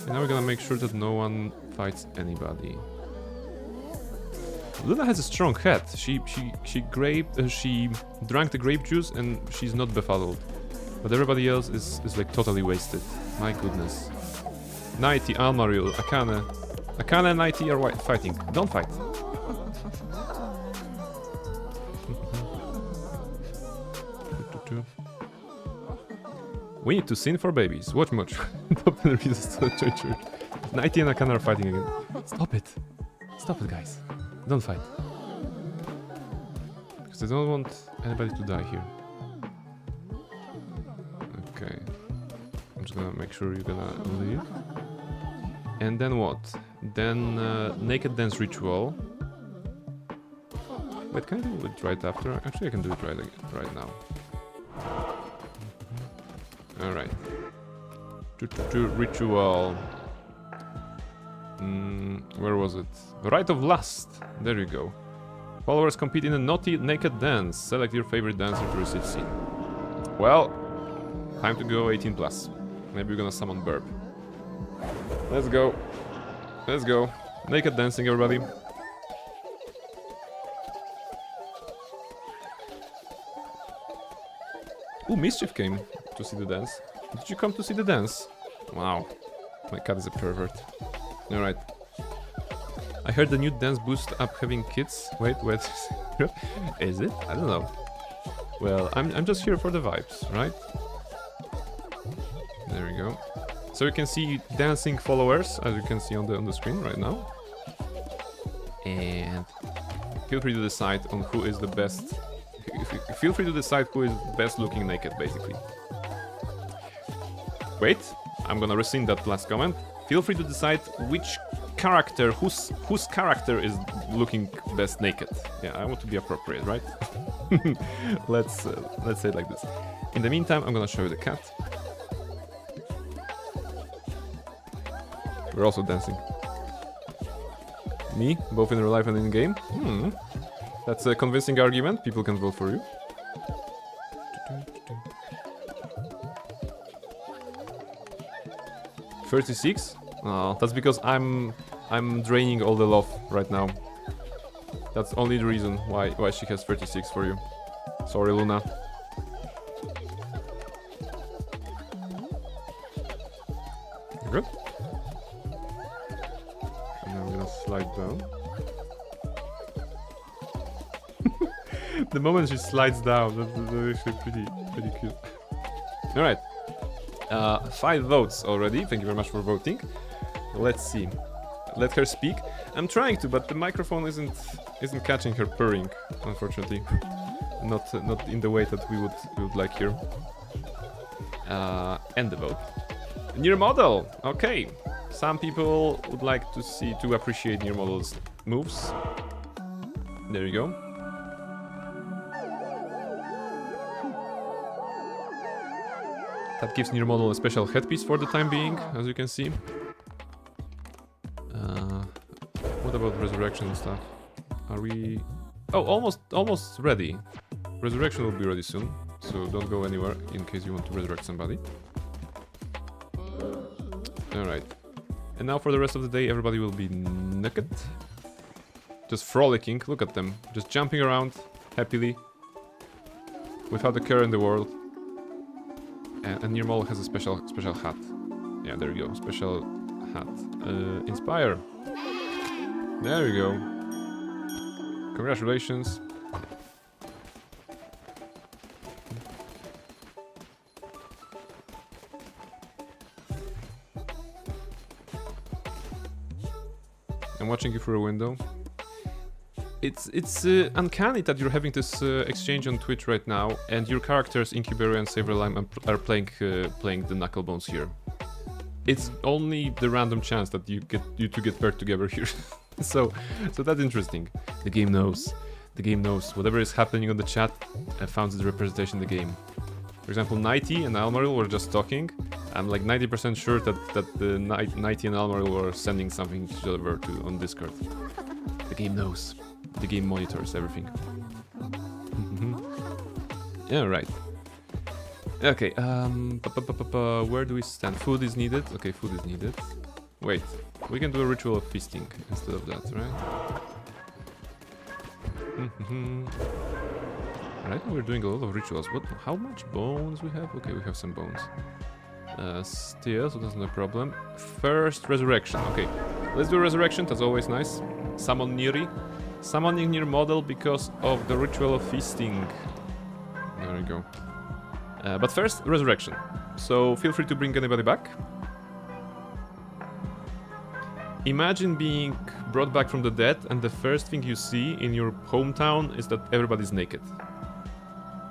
And now we're gonna make sure that no one fights anybody. Luna has a strong head. She drank the grape juice and she's not befuddled. But everybody else is like totally wasted. My goodness. Nighty, Almaril, Akane. Akane and Nighty are fighting. Don't fight. We need to sin for babies. Watch much. Nighty and Akane are fighting again. Stop it. Stop it, guys. Don't fight. Because I don't want anybody to die here. Okay. I'm just gonna make sure you're gonna leave. And then what? Then naked dance ritual. Wait, can I do it right after? Actually, I can do it right now. All right. Ritual. Where was it? Rite of Lust. There you go. Followers compete in a naughty naked dance. Select your favorite dancer to receive sin. Well, time to go 18 plus. Maybe we're gonna summon Burp. Let's go. Let's go. Naked dancing, everybody. Ooh, Mischief came to see the dance. Did you come to see the dance? Wow. My cat is a pervert. Alright. I heard the new dance boost up having kids. Wait. Is it? I don't know. Well, I'm just here for the vibes, right? There we go. So you can see dancing followers, as you can see on the screen right now. And feel free to decide on who is the best. Feel free to decide who is best looking naked, basically. Wait, I'm gonna rescind that last comment. Feel free to decide which character, whose character is looking best naked. Yeah, I want to be appropriate, right? Let's say it like this. In the meantime, I'm gonna show you the cat. We're also dancing. Me, both in real life and in game. That's a convincing argument. People can vote for you. 36? Oh, that's because I'm draining all the love right now. That's only the reason why she has 36 for you. Sorry, Luna. You're good? And then I'm gonna slide down. The moment she slides down, that's actually pretty cute. All right. 5 votes already. Thank you very much for voting. Let's see. Let her speak. I'm trying to, but the microphone isn't catching her purring, unfortunately. Not in the way that we would like here. End the vote. Near model. Okay. Some people would like to appreciate near model's moves. There you go. That gives near model a special headpiece for the time being, as you can see. What about resurrection and stuff? Are we... Oh, almost ready. Resurrection will be ready soon, so don't go anywhere in case you want to resurrect somebody. Alright. And now for the rest of the day, everybody will be naked. Just frolicking, look at them. Just jumping around, happily. Without a care in the world. And near model has a special hat. Yeah, there you go, special hat. Inspire. There we go. Congratulations. I'm watching you through a window. It's uncanny that you're having this exchange on Twitch right now, and your characters Incubator and Saberlime are playing the Knucklebones here. It's only the random chance that you two get paired together here. so that's interesting. The game knows. The game knows. Whatever is happening on the chat found the representation in the game. For example, Nighty and Almaril were just talking. I'm like 90% sure that the Nighty and Almaril were sending something to each other on Discord. The game knows. The game monitors everything. Yeah, right. Okay, where do we stand? Food is needed. Okay, food is needed. Wait, we can do a ritual of feasting instead of that, right? Right, we're doing a lot of rituals. How much bones we have? Okay, we have some bones. Still, so that's no problem. First, resurrection. Okay, let's do resurrection. That's always nice. Summon Neri. Summoning near model because of the ritual of feasting. There we go. But first, resurrection. So feel free to bring anybody back. Imagine being brought back from the dead and the first thing you see in your hometown is that everybody's naked.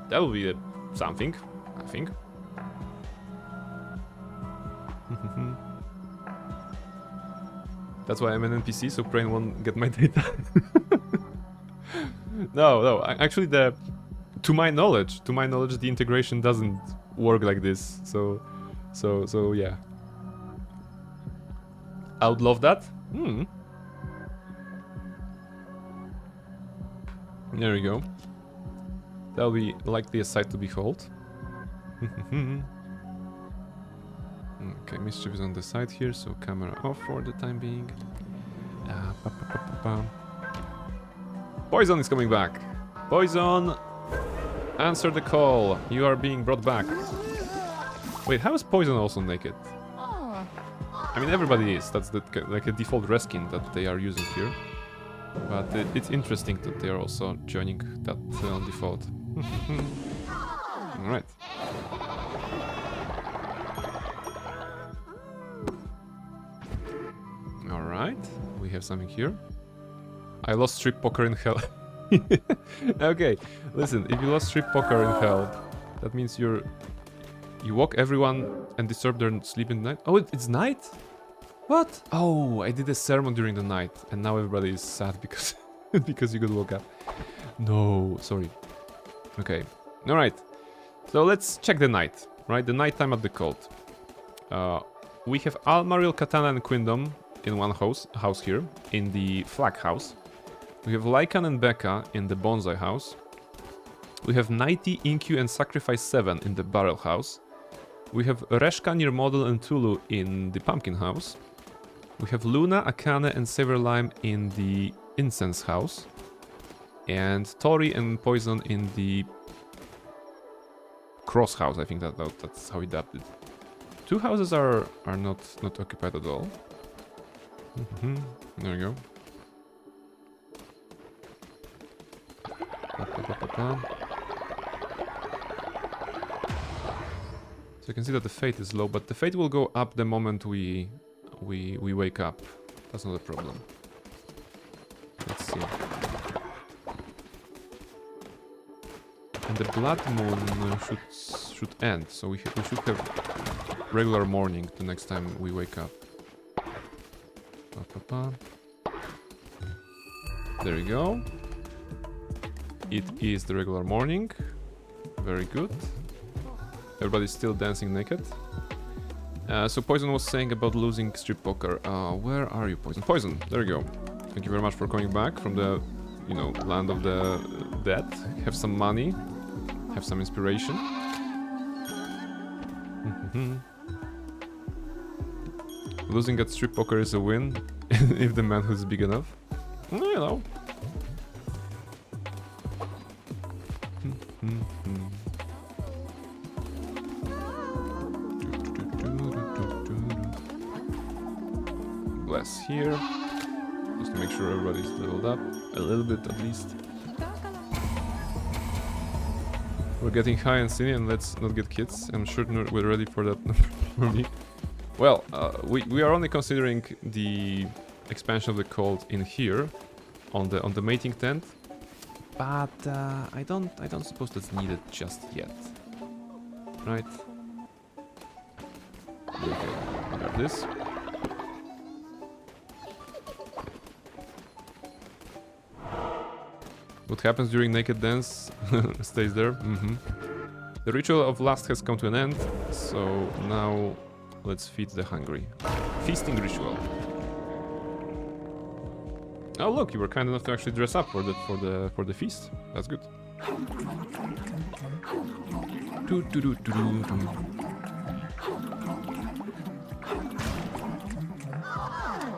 That will be something, I think. That's why I'm an NPC, so Brain won't get my data. No, actually to my knowledge, the integration doesn't work like this. So yeah. I would love that. There we go. That'll be likely a sight to behold. Okay, mischief is on the side here, so camera off for the time being. Poison is coming back. Poison, answer the call. You are being brought back. Wait, how is Poison also naked? I mean, everybody is. That's like a default reskin that they are using here. But it's interesting that they are also joining that on default. Alright. Alright, we have something here. I lost strip poker in hell. Okay, listen, if you lost strip poker in hell, that means you walk everyone and disturb their sleep in the night. Oh, it's night? What? Oh, I did a sermon during the night, and now everybody is sad because because you got woke up. No, sorry. Okay, alright. So let's check the night, right? The nighttime at the cult. We have Almaril, Katana, and Quindom in one house here, in the flag house. We have Lycan and Becca in the bonsai house. We have Nighty, Incu, and Sacrifice 7 in the barrel house. We have Reshka, Near Model, and Tulu in the pumpkin house. We have Luna, Akane, and Saverlime in the incense house. And Tori and Poison in the cross house. I think that's how he dubbed it. Two houses are not occupied at all. There we go. So you can see that the fate is low, but the fate will go up the moment we wake up. That's not a problem. Let's see. And the blood moon should end, so we should have regular morning the next time we wake up. There we go. It is the regular morning. Very good. Everybody's still dancing naked. So Poison was saying about losing strip poker. Where are you, Poison? Poison, there you go. Thank you very much for coming back from the, land of the dead. Have some money. Have some inspiration. Losing at strip poker is a win if the manhood is big enough. Bless here, just to make sure everybody's leveled up a little bit at least. We're getting high and skinny, and let's not get kids. I'm sure we're ready for that for me. Well, we are only considering the expansion of the cult in here, on the mating tent, but I don't suppose that's needed just yet, right? Okay, we got this. What happens during naked dance stays there. The ritual of lust has come to an end, so now let's feed the hungry. Feasting ritual. Oh look, you were kind enough to actually dress up for the feast. That's good.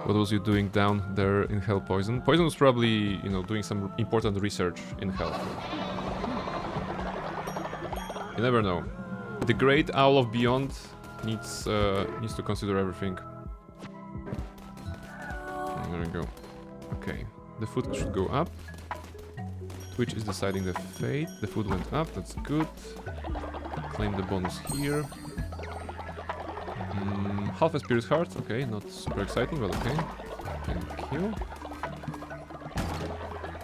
What was you doing down there in Hell, Poison? Poison was probably, doing some important research in Hell. You never know. The great owl of beyond needs to consider everything. There we go. Okay, the food should go up. Twitch is deciding the fate. The food went up, that's good. Claim the bonus here. Half a spirit heart, okay, not super exciting, but okay. Thank you.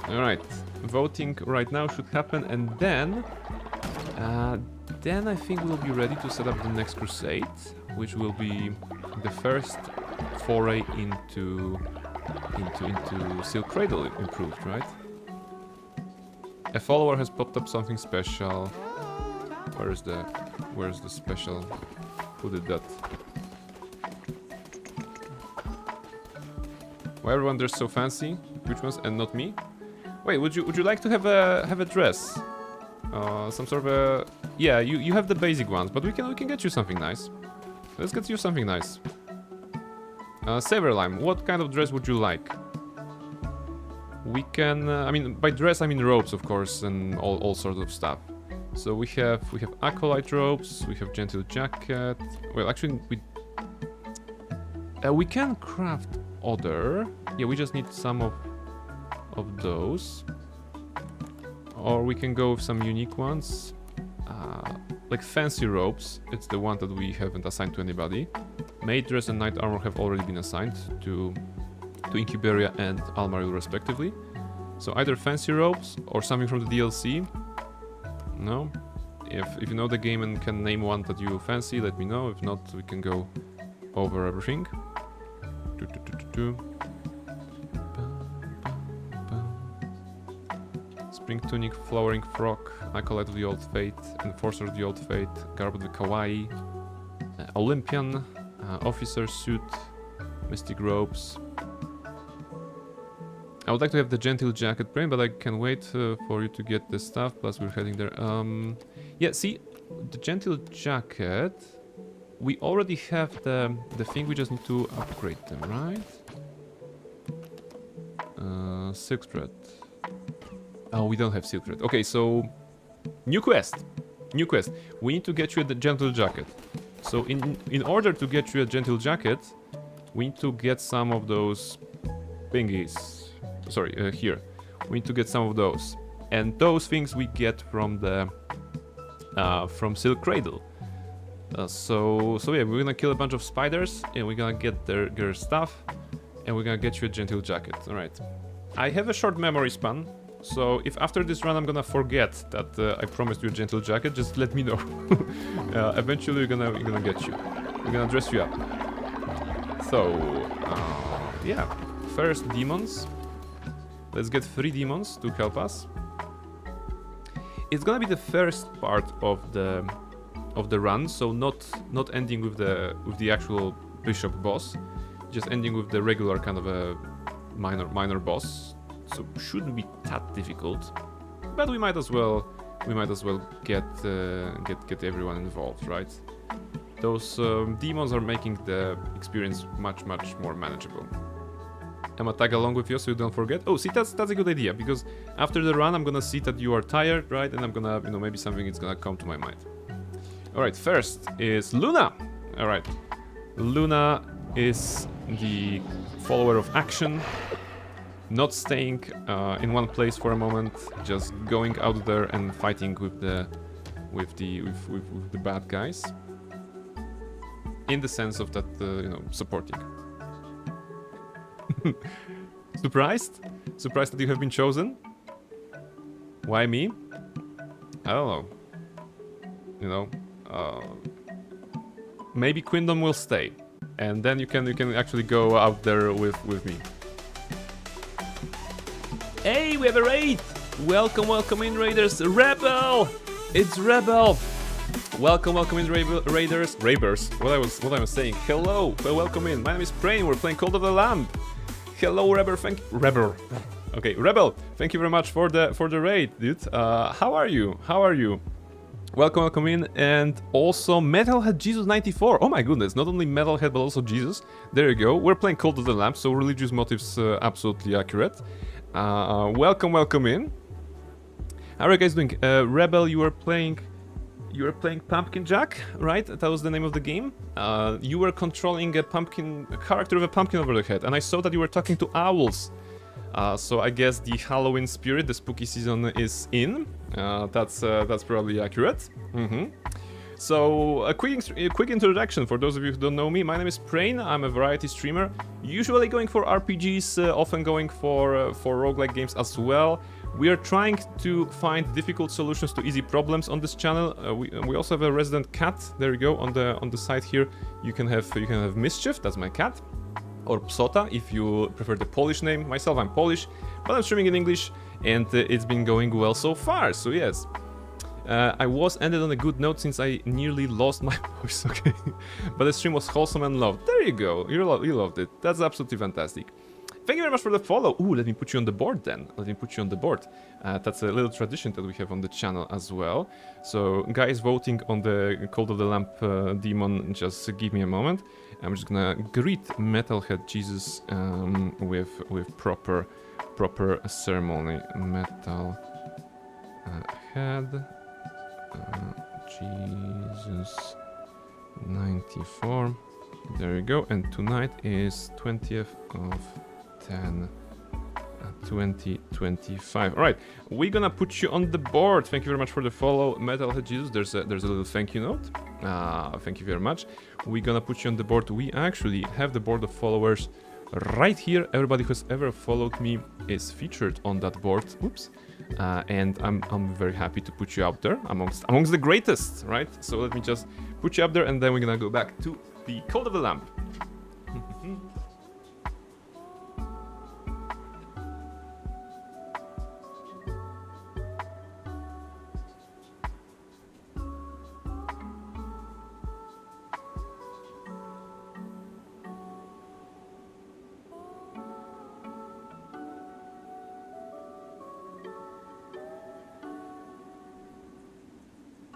Alright, voting right now should happen, and then I think we'll be ready to set up the next crusade, which will be the first foray into Silk Cradle improved, right? A follower has popped up something special. Where's the special? Who did that? Why everyone dressed so fancy? Which ones and not me? Wait, would you like to have a dress? Some sort of a... Yeah, you have the basic ones, but we can get you something nice. Let's get you something nice. Saverlime, what kind of dress would you like? We can... I mean, by dress I mean robes, of course, and all sorts of stuff. So we have acolyte robes, we have gentle jacket. Well, actually, we can craft other. Yeah, we just need some of those. Or we can go with some unique ones. like fancy robes. It's the one that we haven't assigned to anybody. Maid dress and knight armor have already been assigned to Incubaria and Almaril respectively. So either fancy robes or something from the DLC. No? If you know the game and can name one that you fancy, let me know. If not, we can go over everything. Spring tunic, flowering frock, acolyte of the old fate, enforcer of the old fate, garb of the kawaii, Olympian, officer suit, mystic robes. I would like to have the gentle jacket brain, but I can wait for you to get the stuff. Plus, we're heading there. Yeah, see, the gentle jacket. We already have the thing. We just need to upgrade them, right? Silk thread. Oh, we don't have silk thread. Okay, so new quest. New quest. We need to get you the gentle jacket. So in order to get you a gentle jacket, we need to get some of those thingies. Sorry, here. We need to get some of those, and those things we get from the from Silk Cradle. So yeah, we're gonna kill a bunch of spiders, and we're gonna get their stuff, and we're gonna get you a gentle jacket. All right. I have a short memory span, so if after this run I'm gonna forget that I promised you a gentle jacket, just let me know. Eventually we're gonna get you. We're gonna dress you up. So yeah, first demons. Let's get 3 demons to help us. It's gonna be the first part of the run, so not ending with the actual bishop boss, just ending with the regular kind of a minor boss. So shouldn't be that difficult, but we might as well get everyone involved, right? Those demons are making the experience much more manageable. I'm gonna tag along with you so you don't forget. Oh, see, that's a good idea, because after the run I'm gonna see that you are tired, right? And I'm gonna, maybe something is gonna come to my mind. Alright, first is Luna. Alright. Luna is the follower of action. Not staying in one place for a moment, just going out there and fighting with the bad guys. In the sense of that, supporting. Surprised? Surprised that you have been chosen? Why me? I don't know. Maybe Quindom will stay, and then you can actually go out there with me. Hey, we have a raid! Welcome in, raiders! Rebel! It's Rebel! Welcome in, raiders. Raiders. What I was saying. Hello, welcome in. My name is Prain. We're playing Cult of the Lamb. Hello, Rebel. Okay, Rebel. Thank you very much for the raid, dude. How are you? Welcome in, and also Metalhead Jesus 94. Oh my goodness, not only Metalhead but also Jesus. There you go. We're playing Cult of the Lamb, so religious motives absolutely accurate. Welcome in. How are you guys doing? Rebel, you were playing Pumpkin Jack, right? That was the name of the game. You were controlling a character with a pumpkin over the head, and I saw that you were talking to owls. So I guess the Halloween spirit, the spooky season, is in. That's probably accurate. So a quick introduction for those of you who don't know me. My name is Prain. I'm a variety streamer, usually going for RPGs, often going for roguelike games as well. We are trying to find difficult solutions to easy problems on this channel. We also have a resident cat. There you go, on the side here. You can have Mischief. That's my cat. Or Psota, if you prefer the Polish name. Myself, I'm Polish, but I'm streaming in English, and it's been going well so far, so yes. I was ended on a good note since I nearly lost my voice, okay? But the stream was wholesome and loved. There you go, you loved it. That's absolutely fantastic. Thank you very much for the follow. Ooh, let me put you on the board then. That's a little tradition that we have on the channel as well. So, guys voting on the Cult of the Lamp demon, just give me a moment. I'm just gonna greet Metalhead Jesus with proper ceremony. Metalhead Jesus 94. There you go. And tonight is 20th of 10. 2025. All right, we're gonna put you on the board. Thank you very much for the follow, Metalhead Jesus. There's a little thank you note. Thank you very much. We're gonna put you on the board. We actually have the board of followers right here. Everybody who's ever followed me is featured on that board. Oops. And I'm very happy to put you out there amongst the greatest, right? So let me just put you up there, and then we're gonna go back to the Code of the Lamp.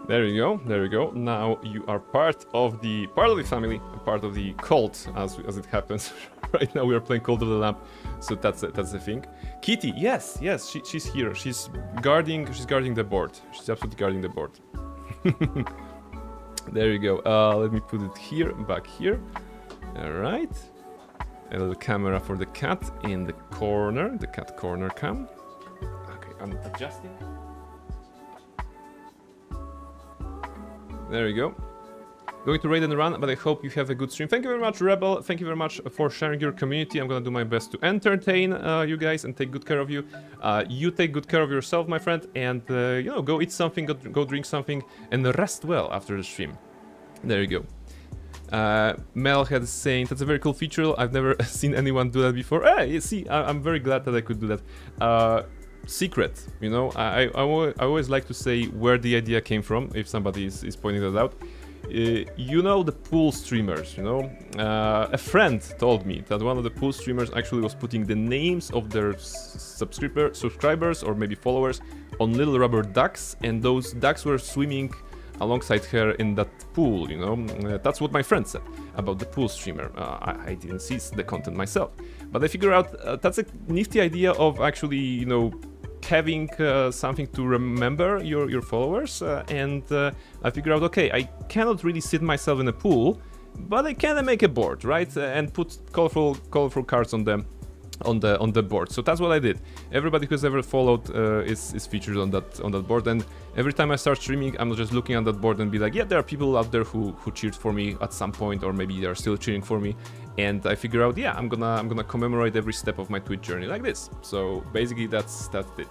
There you go, there you go. Now you are part of the family, part of the cult, as it happens. Right now we are playing Cult of the Lamp, so that's the thing. Kitty, yes, she's here. She's guarding the board. She's absolutely guarding the board. There you go. Let me put it here, back here. All right. A little camera for the cat in the corner, the cat corner cam. Okay, I'm adjusting. There you go. Going to raid and run, but I hope you have a good stream. Thank you very much, Rebel. Thank you very much for sharing your community. I'm gonna do my best to entertain you guys and take good care of you. You take good care of yourself, my friend, and you know, go eat something, go drink something, and rest well after the stream. There you go. Mel had saying that's a very cool feature. I've never seen anyone do that before. Hey, see, I'm very glad that I could do that. Secret, you know, I always like to say where the idea came from if somebody is pointing that out. You know, the pool streamers, you know, a friend told me that one of the pool streamers actually was putting the names of their subscribers or maybe followers on little rubber ducks, and those ducks were swimming alongside her in that pool, you know. That's what my friend said about the pool streamer. I didn't see the content myself, but I figure out that's a nifty idea of actually, you know, having something to remember your followers, and I figure out, okay, I cannot really sit myself in a pool, but I can make a board, right, and put colorful cards on them. On the board. So that's what I did. Everybody who's ever followed is featured on that board, and every time I start streaming, I'm just looking at that board and be like, yeah, there are people out there who cheered for me at some point, or maybe they're still cheering for me, and I figure out, yeah, I'm gonna commemorate every step of my Twitch journey like this. So basically that's it.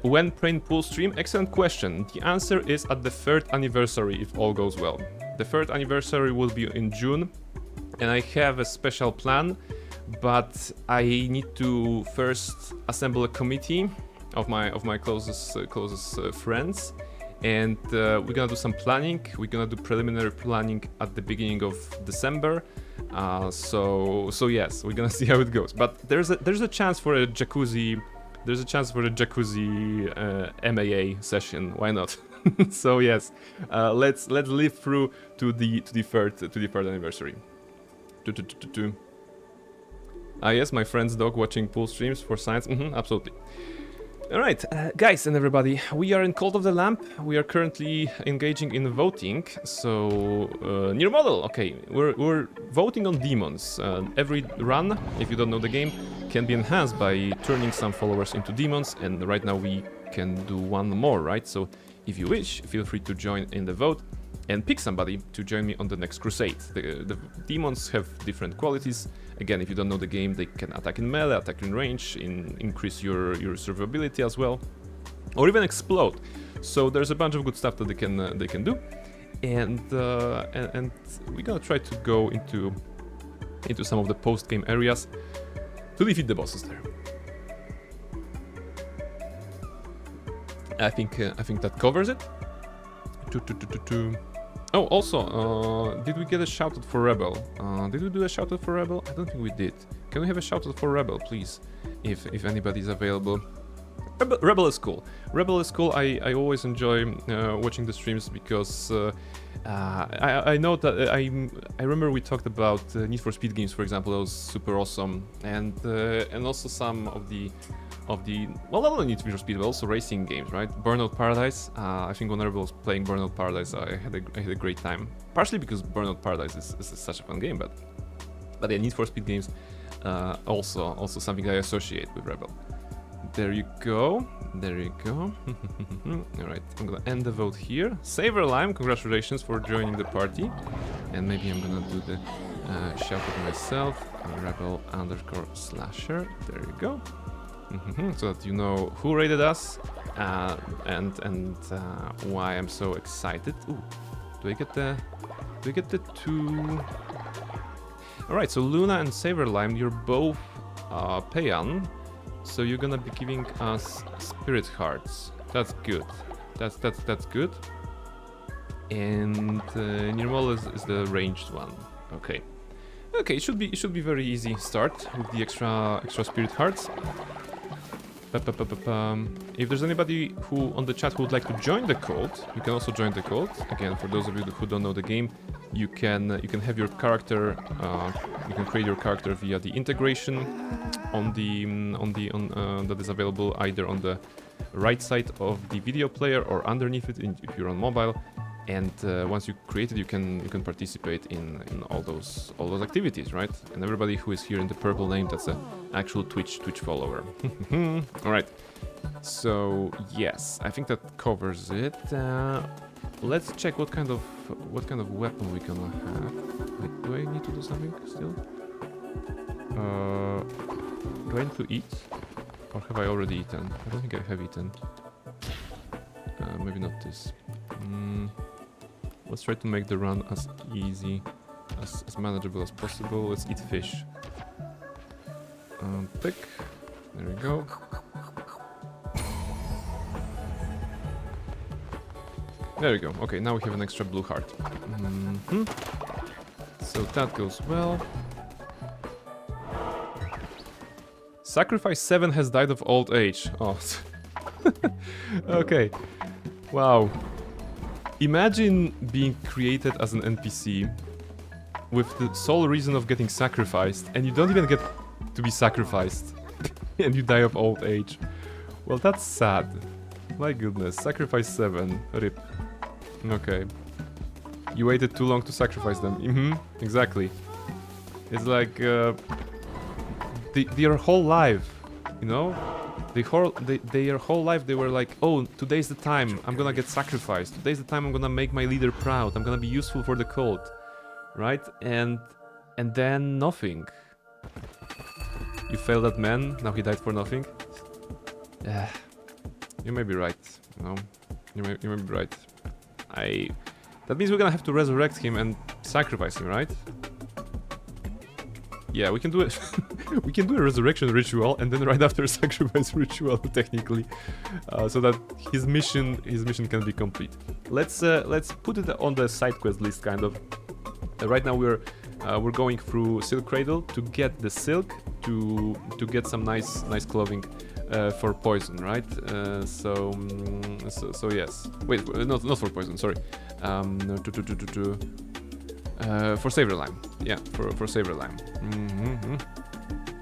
When playing pool stream? Excellent question. The answer is at the 3rd anniversary, if all goes well. The 3rd anniversary will be in June, and I have a special plan. But I need to first assemble a committee of my closest friends, and we're gonna do some planning. We're gonna do preliminary planning at the beginning of December. So yes, we're gonna see how it goes. But there's a chance for a jacuzzi. There's a chance for a jacuzzi MAA session. Why not? So yes, let's live through to the third anniversary. Yes, my friend's dog watching pool streams for science. Absolutely. Alright, guys and everybody, we are in Cult of the Lamp. We are currently engaging in voting. So, new model. Okay, we're voting on demons. Every run, if you don't know the game, can be enhanced by turning some followers into demons. And right now we can do one more, right? So, if you wish, feel free to join in the vote and pick somebody to join me on the next crusade. The demons have different qualities. Again, if you don't know the game, they can attack in melee, attack in range, increase your survivability as well, or even explode. So there's a bunch of good stuff that they can do, and we're gonna try to go into some of the post-game areas to defeat the bosses there. I think that covers it. Oh, also, did we get a shoutout for Rebel? Did we do a shoutout for Rebel? I don't think we did. Can we have a shoutout for Rebel, please? If anybody's available. Rebel is cool. Rebel is cool. I always enjoy watching the streams because I know that I remember we talked about Need for Speed games, for example. That was super awesome, and also some of the well, not only Need for Speed, but also racing games, right? Burnout Paradise. I think when I was playing Burnout Paradise, I had a great time. Partially because Burnout Paradise is such a fun game, but yeah, Need for Speed games also something I associate with Rebel. There you go. There you go. Alright, I'm gonna end the vote here. Saver Lime, congratulations for joining the party. And maybe I'm gonna do the shout out myself. Rebel_slasher. There you go. So that you know who rated us and why I'm so excited. Ooh, do I get the two? Alright, so Luna and Saver Lime, you're both Payan. So you're gonna be giving us spirit hearts. That's good. That's good. And Nirmal is the ranged one. Okay. Okay, it should be very easy start with the extra spirit hearts. If there's anybody who on the chat who would like to join the cult, you can also join the cult. Again, for those of you who don't know the game, you can have your character. You can create your character via the integration that is available either on the right side of the video player or underneath it if you're on mobile. And once you create it, you can participate in all those activities, right? And everybody who is here in the purple name, that's an actual Twitch follower. All right. So yes, I think that covers it. Let's check what kind of weapon we gonna have. Wait, do I need to do something still? Do I need to eat, or have I already eaten? I don't think I have eaten. Maybe not this. Let's try to make the run as easy, as manageable as possible. Let's eat fish. Pick. There we go. There we go. Okay, now we have an extra blue heart. So that goes well. Sacrifice 7 has died of old age. Oh. Okay. Wow. Imagine being created as an NPC with the sole reason of getting sacrificed, and you don't even get to be sacrificed, and you die of old age. Well, that's sad. My goodness, sacrifice 7, rip. Okay. You waited too long to sacrifice them. Exactly. It's like their whole life, you know? Their whole life they were like, oh, today's the time I'm gonna get sacrificed. Today's the time I'm gonna make my leader proud. I'm gonna be useful for the cult, right? And then nothing. You failed that man. Now he died for nothing. You may be right. No, you may be right. That means we're gonna have to resurrect him and sacrifice him, right? Yeah, we can do it. We can do a resurrection ritual and then right after a sacrifice ritual, technically, so that his mission can be complete. Let's put it on the side quest list, kind of. Right now we're going through Silk Cradle to get the silk to get some nice clothing for poison, right? So yes. Wait, not for poison. Sorry. For Saver Lime. Yeah, for Saver Lime.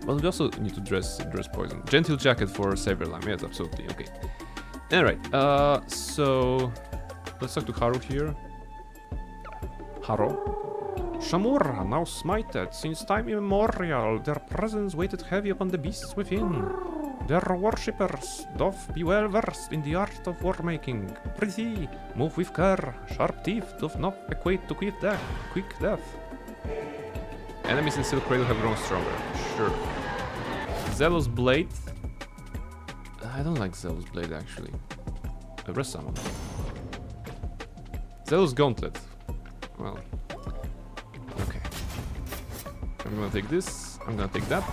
Well, we also need to dress poison. Gentle jacket for Saver Lime. Yes, absolutely. Okay. Alright, so let's talk to Haru here. Haru? Shamur, now smited. Since time immemorial, their presence weighted heavy upon the beasts within. Their worshippers doth be well versed in the art of war-making. Prithee, move with care. Sharp teeth doth not equate to quick death. Enemies in Silk Cradle have grown stronger. Sure. Zealous Blade. I don't like Zealous Blade, actually. Rest summon. Zealous Gauntlet. Well. Okay. I'm gonna take this. I'm gonna take that.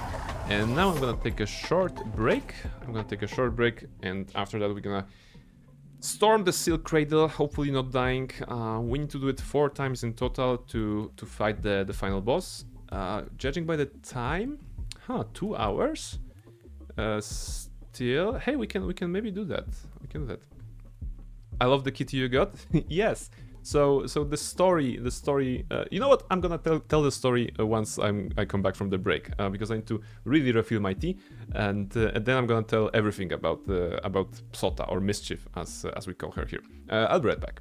And now I'm gonna take a short break. And after that we're gonna storm the Silk Cradle, hopefully not dying. We need to do it 4 times in total to fight the final boss. Judging by the time, 2 hours. Still, hey, we can maybe do that. I love the kitty you got. Yes. So the story. You know what? I'm gonna tell the story once I come back from the break, because I need to really refill my tea, and then I'm gonna tell everything about Psota, or Mischief, as we call her here. I'll be right back.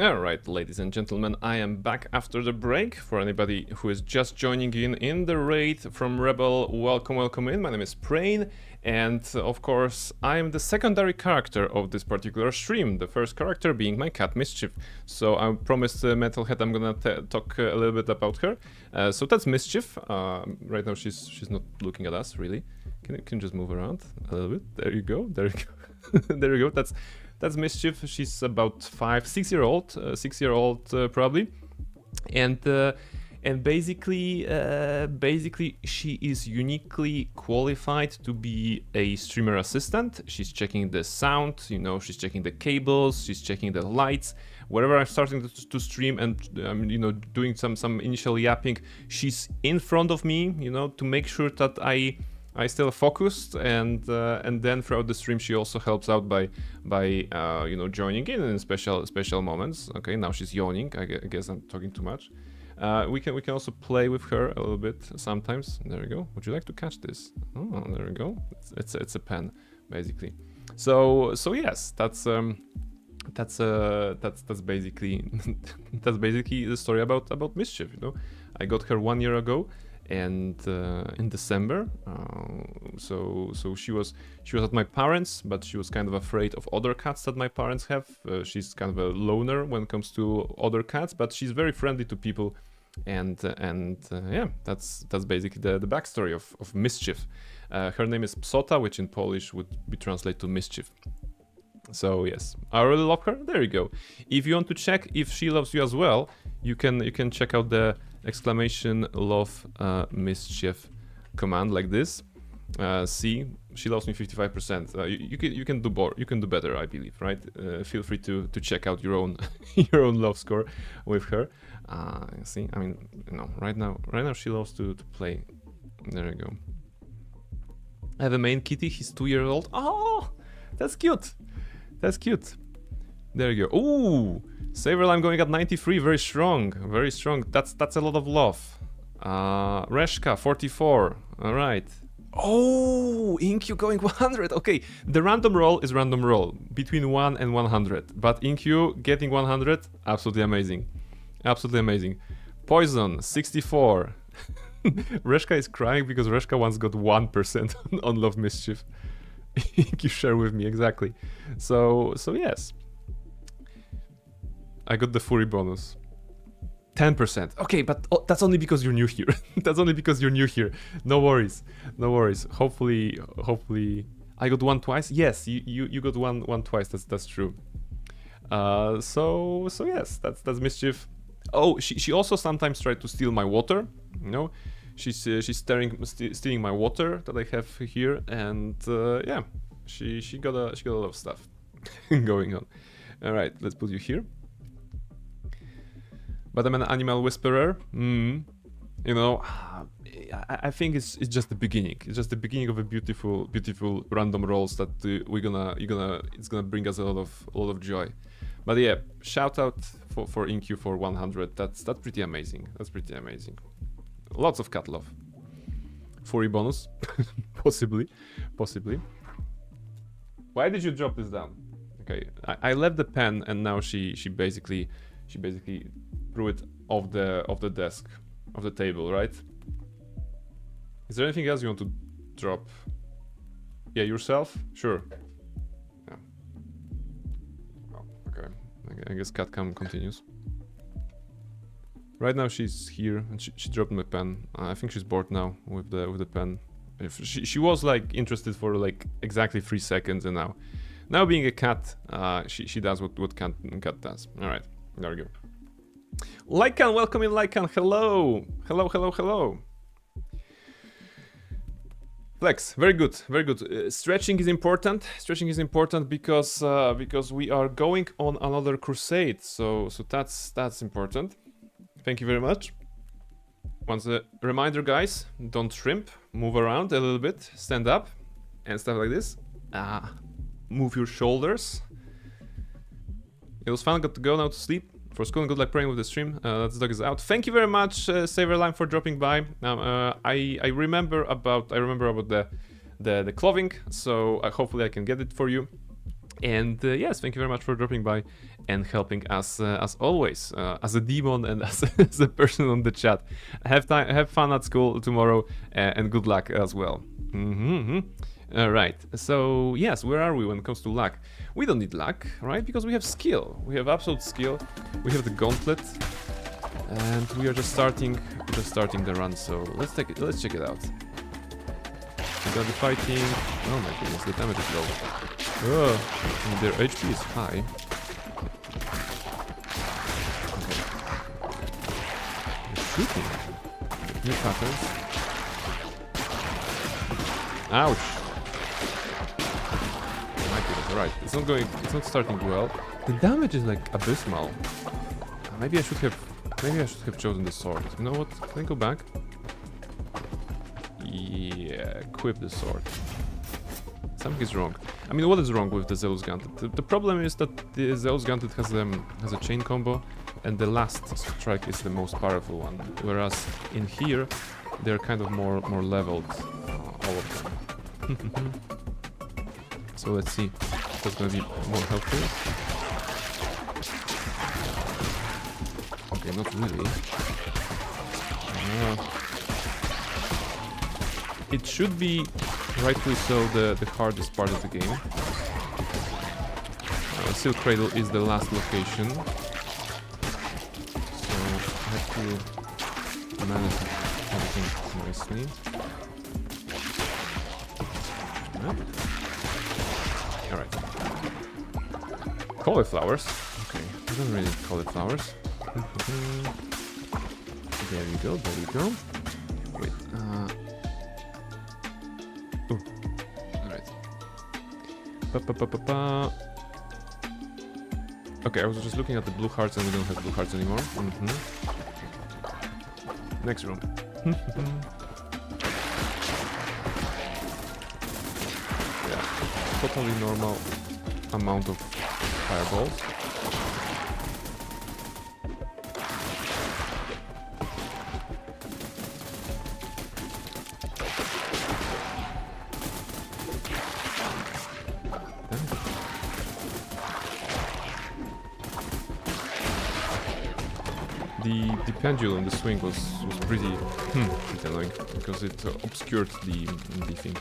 Alright, ladies and gentlemen, I am back after the break. For anybody who is just joining in the raid from Rebel, welcome in. My name is Prain, and of course, I am the secondary character of this particular stream, the first character being my cat Mischief. So I promised Metalhead I'm gonna talk a little bit about her. So that's Mischief. Right now she's not looking at us, really. Can you just move around a little bit? There you go, there you go. There you go, that's Mischief. She's about 6-year-old, 6-year-old probably, and basically she is uniquely qualified to be a streamer assistant. She's checking the sound, you know, she's checking the cables, she's checking the lights. Wherever I'm starting to stream and you know, doing some initial yapping, she's in front of me, you know, to make sure that I still focused, and then throughout the stream she also helps out by you know, joining in special moments. Okay, now she's yawning. I guess I'm talking too much. We can also play with her a little bit sometimes. There we go. Would you like to catch this? Oh, there we go. It's a pen basically. So yes, that's basically that's basically the story about Mischief. You know, I got her 1 year ago. And in December, so she was at my parents', but she was kind of afraid of other cats that my parents have. She's kind of a loner when it comes to other cats, but she's very friendly to people, and yeah, that's basically the backstory of Mischief. Her name is Psota, which in Polish would be translated to mischief. So yes, I really love her. There you go. If you want to check if she loves you as well, you can check out the exclamation love mischief command like this. See, she loves me 55%. You can do more. You can do better, I believe, right? Feel free to check out your own your own love score with her. See, I mean, no, right now she loves to play. There you go. I have a main kitty. He's 2 years old. Oh, that's cute. That's cute. There you go. Ooh, Saverlime going at 93. Very strong. Very strong. That's a lot of love. Reshka 44. All right. Oh, Inkyu going 100. Okay, the random roll is random roll between 1 and 100. But Inkyu getting 100, absolutely amazing. Absolutely amazing. Poison 64. Reshka is crying because Reshka once got 1% on Love Mischief. You share with me, exactly. So yes. I got the Fury bonus. 10%. Okay, but that's only because you're new here. That's only because you're new here. No worries. No worries. Hopefully I got one twice. Yes, you got one twice. That's true. So yes, that's Mischief. Oh, she also sometimes tried to steal my water, you know. She's stealing my water that I have here, and yeah, she got a lot of stuff going on. All right, let's put you here. But I'm an animal whisperer. You know, I think it's just the beginning. It's just the beginning of a beautiful random rolls that it's gonna bring us a lot of joy. But yeah, shout out for Inkyu for 100. That's pretty amazing. That's pretty amazing. Lots of cat love. Fury bonus, possibly. Why did you drop this down? Okay, I left the pen, and now she basically threw it off the desk, off the table, right? Is there anything else you want to drop? Yeah, yourself? Sure. Yeah. Oh, okay. I guess cat cam continues. Right now she's here, and she dropped my pen. I think she's bored now with the pen. If she was like interested for like exactly 3 seconds, and now being a cat, she does what cat does. All right, there we go. Lycan, welcome in, Lycan. Hello. Flex, very good. Stretching is important. Because we are going on another crusade. So that's important. Thank you very much. Once a reminder, guys, don't shrimp. Move around a little bit. Stand up and stuff like this. Move your shoulders. It was fun. Got to go now to sleep. For school and good luck praying with the stream. Let's dog is out. Thank you very much, Saverline, for dropping by. I remember about the clothing, so hopefully I can get it for you. And yes, thank you very much for dropping by and helping us as always, as a demon and as a person on the chat. Have fun at school tomorrow, and good luck as well. Alright, so yes, where are we when it comes to luck? We don't need luck, right? Because we have skill. We have absolute skill. We have the gauntlet. And we are just starting the run, so let's check it out. We got the fighting. Oh my goodness, the damage is low. Oh, and their HP is high. Okay. They're shooting. New patterns. Ouch! My goodness, alright. It's not starting well. The damage is like abysmal. Maybe I should have chosen the sword. You know what? Can I go back? Yeah, equip the sword. Something is wrong. I mean, what is wrong with the Zeus Gauntlet? The problem is that the Zeus Gauntlet has a chain combo, and the last strike is the most powerful one. Whereas in here, they're kind of more leveled, all of them. So let's see. That's gonna be more helpful. Okay, not really. It should be, rightfully so, the hardest part of the game. Silk Cradle is the last location. So I have to manage everything nicely. Alright. Cauliflowers. Okay, I don't really cauliflowers. There you go, there you go. Wait, alright. Okay, I was just looking at the blue hearts and we don't have blue hearts anymore. Next room. Yeah, totally normal amount of fireballs. The pendulum, the swing was pretty annoying because it obscured the thing.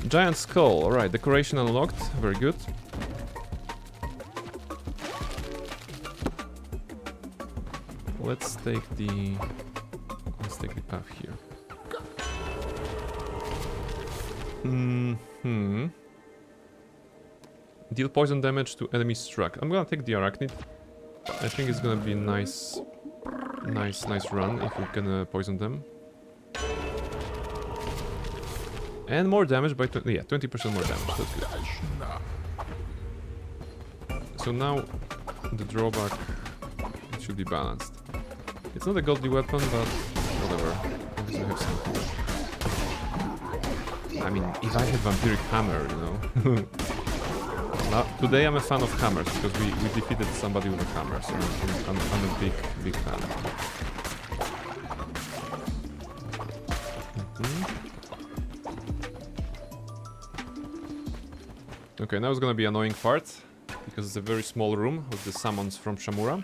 Giant skull, alright, decoration unlocked, very good. Let's take the path here. Deal poison damage to enemies struck. I'm gonna take the arachnid. I think it's gonna be a nice run if we can poison them. And more damage by 20% more damage. That's good. So now the drawback, it should be balanced. It's not a godly weapon, but whatever. At least I have something. I mean, if I had vampiric hammer, you know. Now, today I'm a fan of hammers because we defeated somebody with a hammer, so I'm a big fan. Okay, now it's gonna be an annoying part because it's a very small room with the summons from Shamura.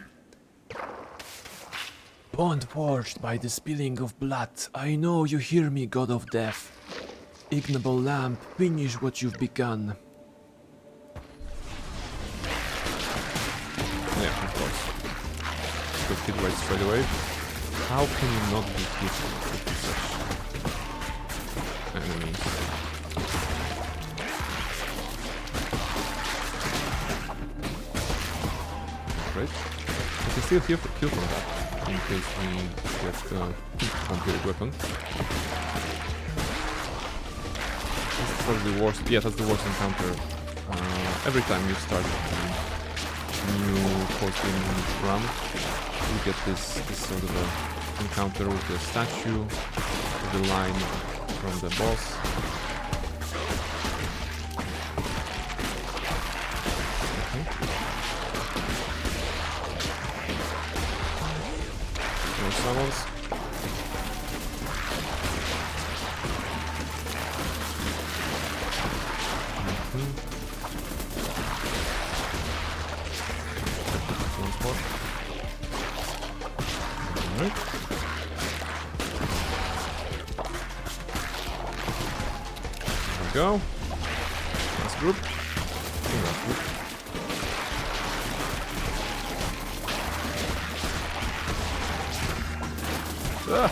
Bond forged by the spilling of blood, I know you hear me, God of Death. Ignoble lamp, finish what you've begun.
Yeah, of course. Got hit right straight away. How can you not be hit with such enemies? Great. I can still heal from that in case we get vampiric weapon. This is probably the worst. Yeah, that's the worst encounter. Every time you start new 14 run, you get this sort of a encounter with the statue, with the line from the boss. Okay. More summons. Alright. There we go. Last group. Last group. Ah!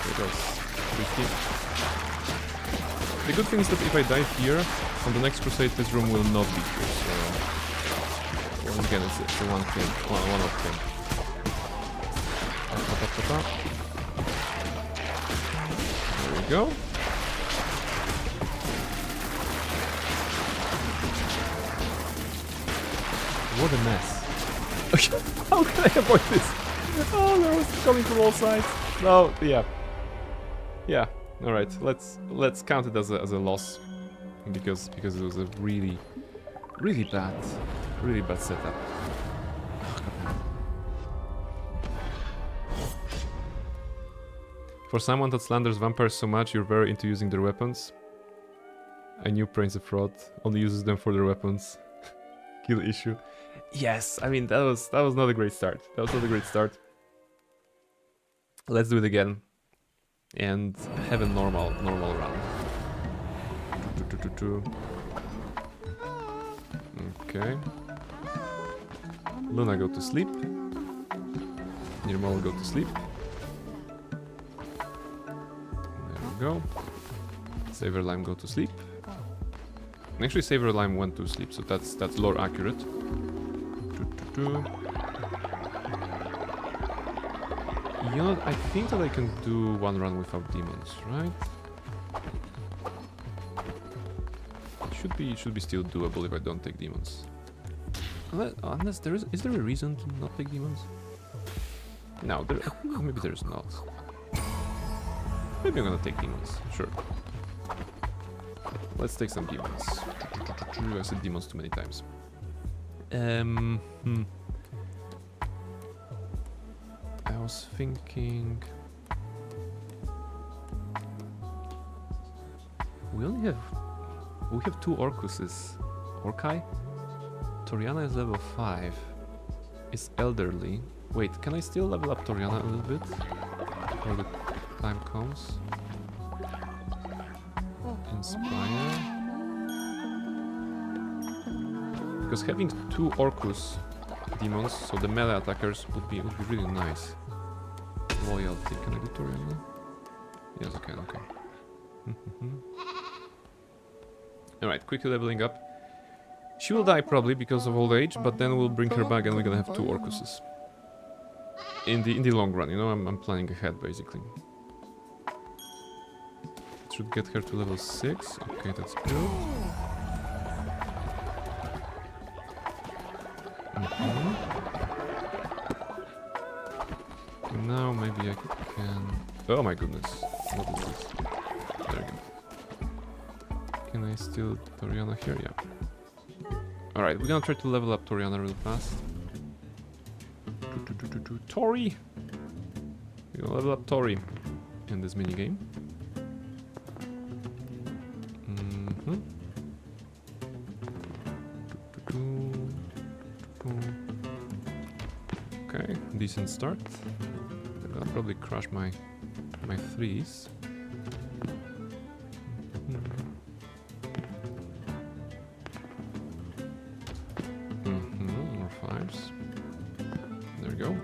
There goes. Risky. The good thing is that if I die here, on the next crusade this room will not be here, so... Once again, it's a one thing. One of them. There we go. What a mess. How can I avoid this? Oh, there was coming from all sides. No, yeah. Yeah, alright. Let's count it as a loss. Because it was a really bad setup. For someone that slanders vampires so much, you're very into using their weapons. I knew Prince of Fraud only uses them for their weapons. Kill issue. Yes, I mean that was not a great start. That was not a great start. Let's do it again. And have a normal run. Okay. Luna go to sleep. Nirmal go to sleep. There we go. Saver Lime go to sleep. Actually, Saver Lime went to sleep, so that's lore accurate. You know, I think that I can do one run without demons, right? It should be still doable if I don't take demons. Unless is there a reason to not take demons? No, maybe there's not. Maybe I'm gonna take demons, sure. Let's take some demons. I said demons too many times. I was thinking... We have two Orcuses. Orcai? Toriana is level 5. Is elderly. Wait, can I still level up Toriana a little bit? Before the time comes. Inspire. Because having two Orcus demons, so the melee attackers, would be really nice. Loyalty, can I do Toriana? Yes, I can, okay. Alright, quickly leveling up. She will die probably because of old age, but then we'll bring her back and we're gonna have two Orcuses. In the long run, you know, I'm planning ahead basically. Should get her to level 6. Okay, that's good. Now maybe I can... Oh my goodness. What is this? There we go. Can I still Toriana here? Yeah. Alright, we're gonna try to level up Toriana real fast. Tori! We're gonna level up Tori in this minigame. Okay, decent start. I'll probably crush my 3s. More 5s. There we go.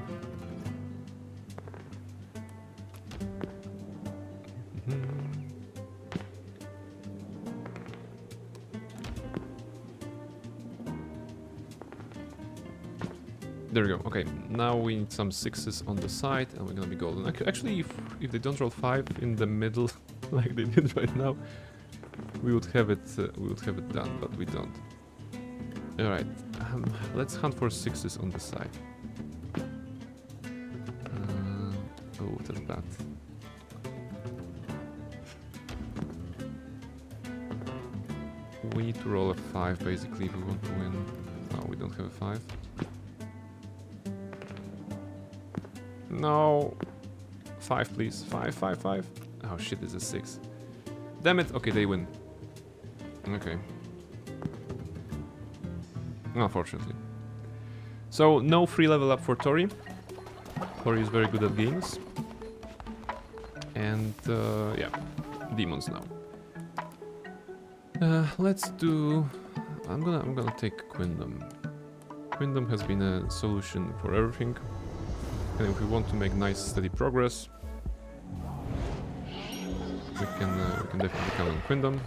There we go. Okay, now we need some 6s on the side, and we're gonna be golden. Actually, if they don't roll 5 in the middle, like they did right now, we would have it. Done, but we don't. All right, let's hunt for 6s on the side. Oh, that's bad. We need to roll a 5 basically if we want to win. Oh, we don't have a 5. No. 5, please. 5, 5, 5. Oh shit, it's a 6. Damn it. Okay, they win. Okay. Unfortunately. So, no free level up for Tori. Tori is very good at games. And yeah, demons now. Let's do. I'm gonna take Quindom. Quindom has been a solution for everything, and if we want to make nice steady progress, we can definitely count on Quindom.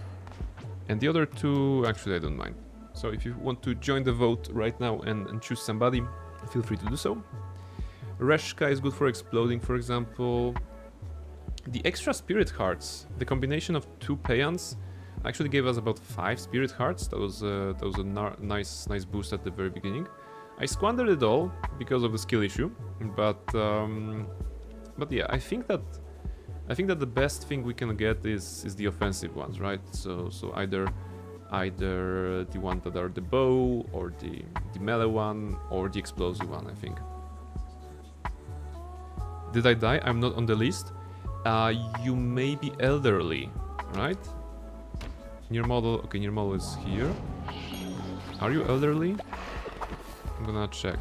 And the other two, actually, I don't mind. So if you want to join the vote right now and choose somebody, feel free to do so. Reshka is good for exploding, for example. The extra spirit hearts, the combination of 2 Payans, actually gave us about 5 spirit hearts. That was a nice boost at the very beginning. I squandered it all because of the skill issue, but yeah, I think that the best thing we can get is the offensive ones, right? So either the one that are the bow, or the melee one, or the explosive one, I think. Did I die? I'm not on the list. You may be elderly, right? Near model, okay, near model is here. Are you elderly? I'm gonna check.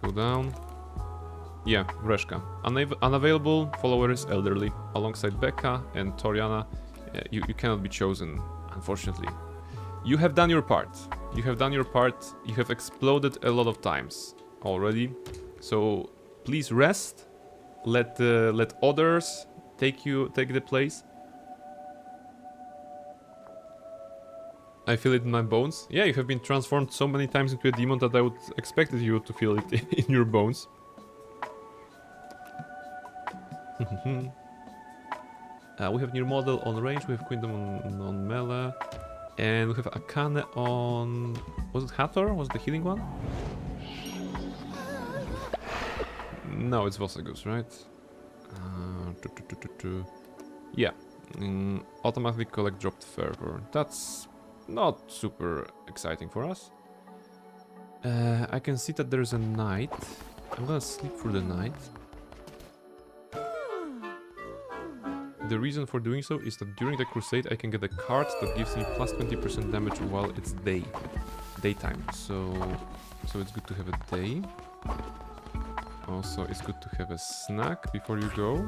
Go down. Yeah, Reshka. Unavailable follower is elderly. Alongside Becca and Toriana, you cannot be chosen, unfortunately. You have done your part. You have done your part. You have exploded a lot of times already. So please rest. Let others take the place. I feel it in my bones. Yeah, you have been transformed so many times into a demon that I would expected you to feel it in your bones. We have near model on range, we have Quindom on melee, and we have Akane on... Was it Hathor? Was the healing one? No, it's Vosagus, right? Yeah. Automatically collect dropped fervor. That's not super exciting for us. I can see that there's a knight. I'm gonna sleep through the night. The reason for doing so is that during the crusade I can get a card that gives me plus 20% damage while it's daytime. So it's good to have a day. Also, it's good to have a snack before you go.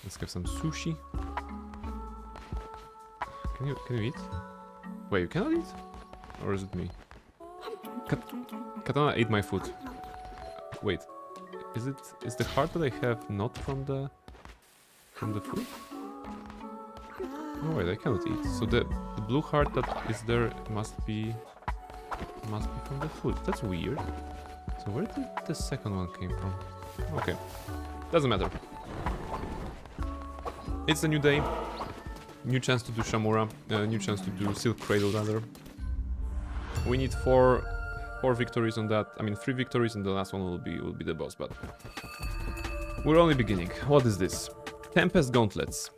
Let's have some sushi. Can you eat? Wait, you cannot eat? Or is it me? Katana ate my food. Wait, is the heart that I have not from the food? Oh wait, I cannot eat. So the blue heart that is there must be from the food. That's weird. So where did the second one came from? Okay, doesn't matter. It's a new day. New chance to do Shamura. New chance to do Silk Cradle rather. We need four victories on that. I mean 3 victories, and the last one will be the boss. But we're only beginning. What is this? Tempest Gauntlets.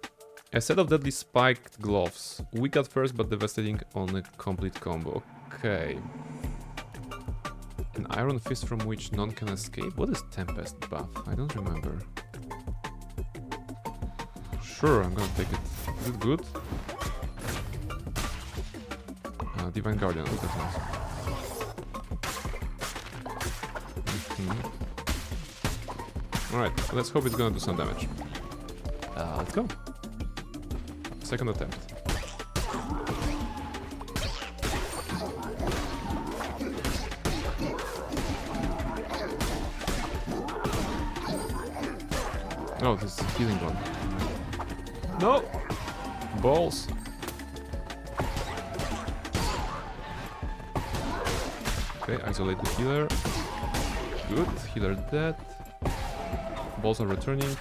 A set of deadly spiked gloves. Weak at first, but devastating on a complete combo. Okay. An iron fist from which none can escape. What is Tempest buff? I don't remember. Sure, I'm gonna take it. Is it good? Divine Guardian, that's nice. Alright, let's hope it's gonna do some damage. Let's go. Second attempt. Oh, this is a healing one. No! Balls. Okay, isolate the healer. Good, healer dead. Balls are returning.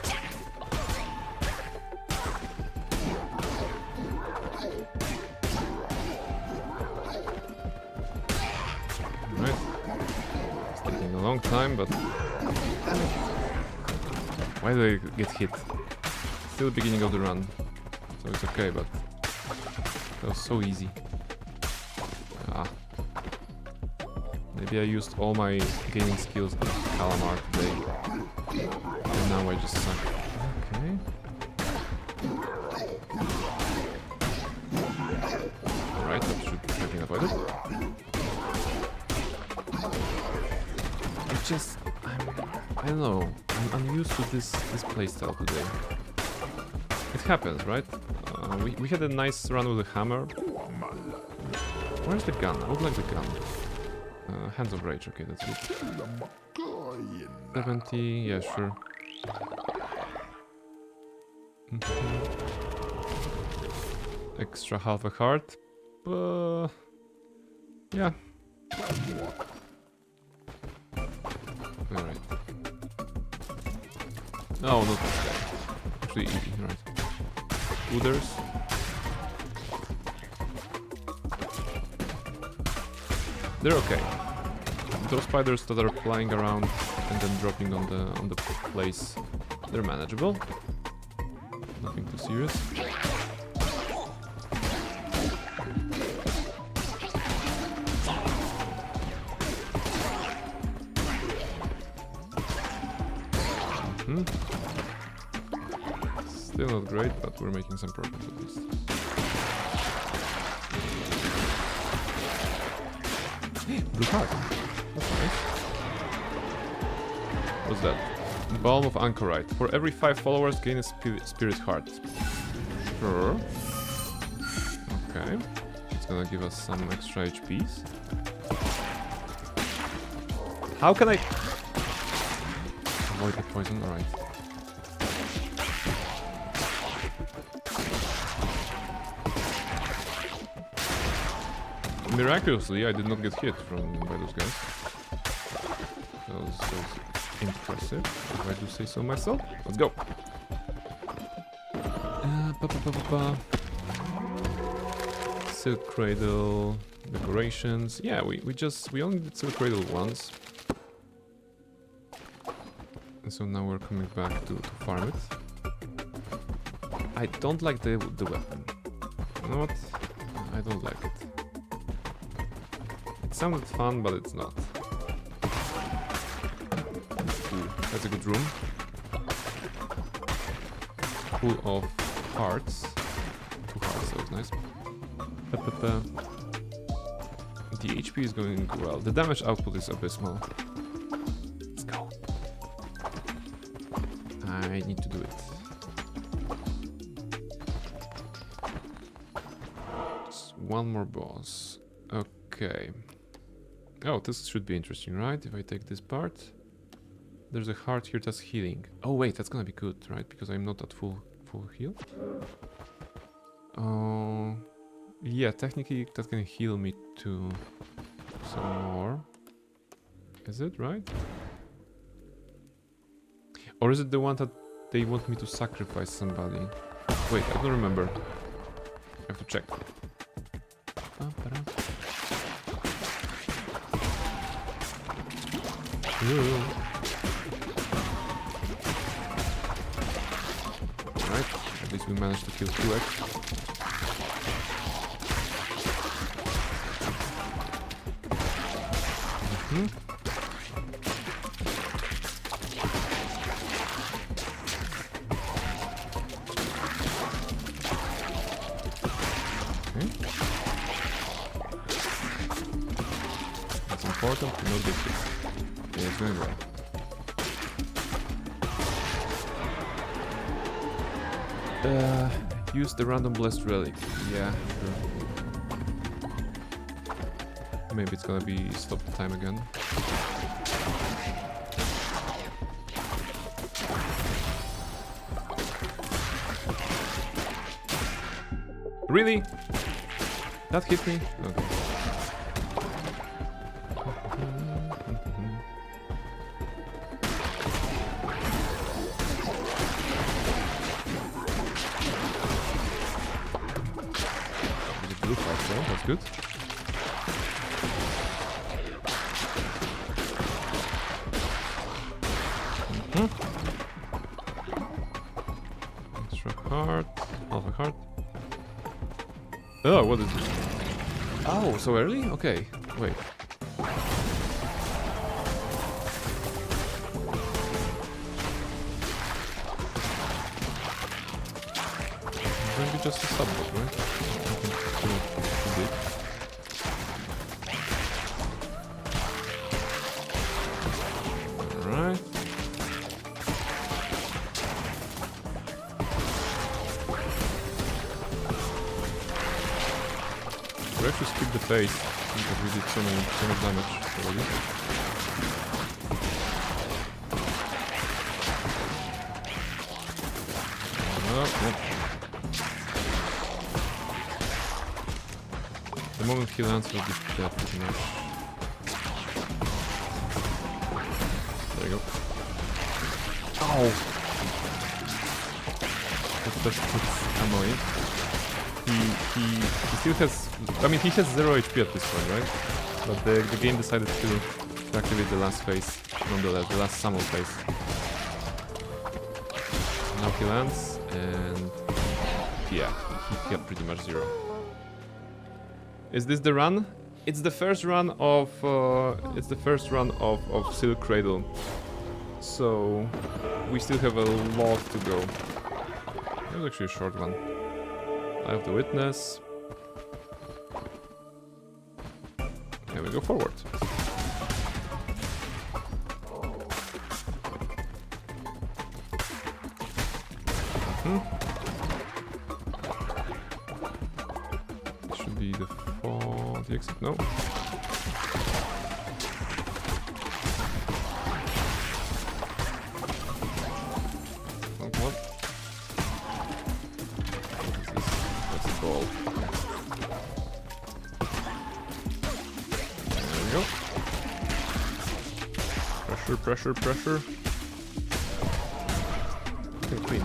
Alright. It's taking a long time, but... Why do I get hit? Still the beginning of the run, so it's okay, but that was so easy. Maybe I used all my gaming skills on Kallamar today, and now I just suck. Okay. Alright, that should have been avoided. just I don't know. I'm unused to this playstyle today. It happens, right? We had a nice run with the hammer. Where's the gun? I would like the gun. Hands of Rage, okay, that's good. 70, yeah, sure. Extra half a heart. Yeah. Alright. Oh, not this guy. Actually, easy, right. Others. They're okay. Those spiders that are flying around and then dropping on the place, they're manageable. Nothing too serious. Still not great, but we're making some progress at least. Blue heart. That's nice. What's that? Balm of Anchorite. For every 5 followers, gain a spirit heart. Sure. Okay. It's gonna give us some extra HPs. How can I avoid the poison? Alright. Miraculously, I did not get hit by those guys. That was impressive, if I do say so myself. Let's go. Silk Cradle, decorations. Yeah, we only did Silk Cradle once. And so now we're coming back to farm it. I don't like the weapon. You know what? I don't like it. It sounded fun, but it's not. Ooh, that's a good room. Full of hearts. 2 hearts, that was nice. The HP is going well. The damage output is abysmal. Let's go. I need to do it. Just one more boss. Okay. Oh, this should be interesting, right? If I take this part. There's a heart here that's healing. Oh wait, that's gonna be good, right? Because I'm not at full heal. Oh, yeah, technically that can heal me to some more. Is it, right? Or is it the one that they want me to sacrifice somebody? Wait, I don't remember. I have to check. Alright, at least we managed to kill 2x. Okay. That's important to know this. Yeah, it's going well. Use the random blessed relic. Yeah, sure. Maybe it's gonna be stop the time again. Really? That hit me? Okay. That's good. Extra heart, half a heart. Oh, what is this? Oh, so early? Okay, wait. Maybe just a sub-bot, right? we actually skip the phase because we did so much damage already. Yep. The moment he lands will be dead pretty much. There you go. Ow! That's annoying. He still has... I mean, he has 0 HP at this point, right? But the game decided to activate the last phase, nonetheless, the last summon phase. Now he lands, and... yeah, he got pretty much 0. Is this the run? It's the first run of... Silk Cradle. So... we still have a lot to go. It was actually a short one. Eye of the Witness. And we go forward. Should be the exit. No. Pressure. Okay, clean.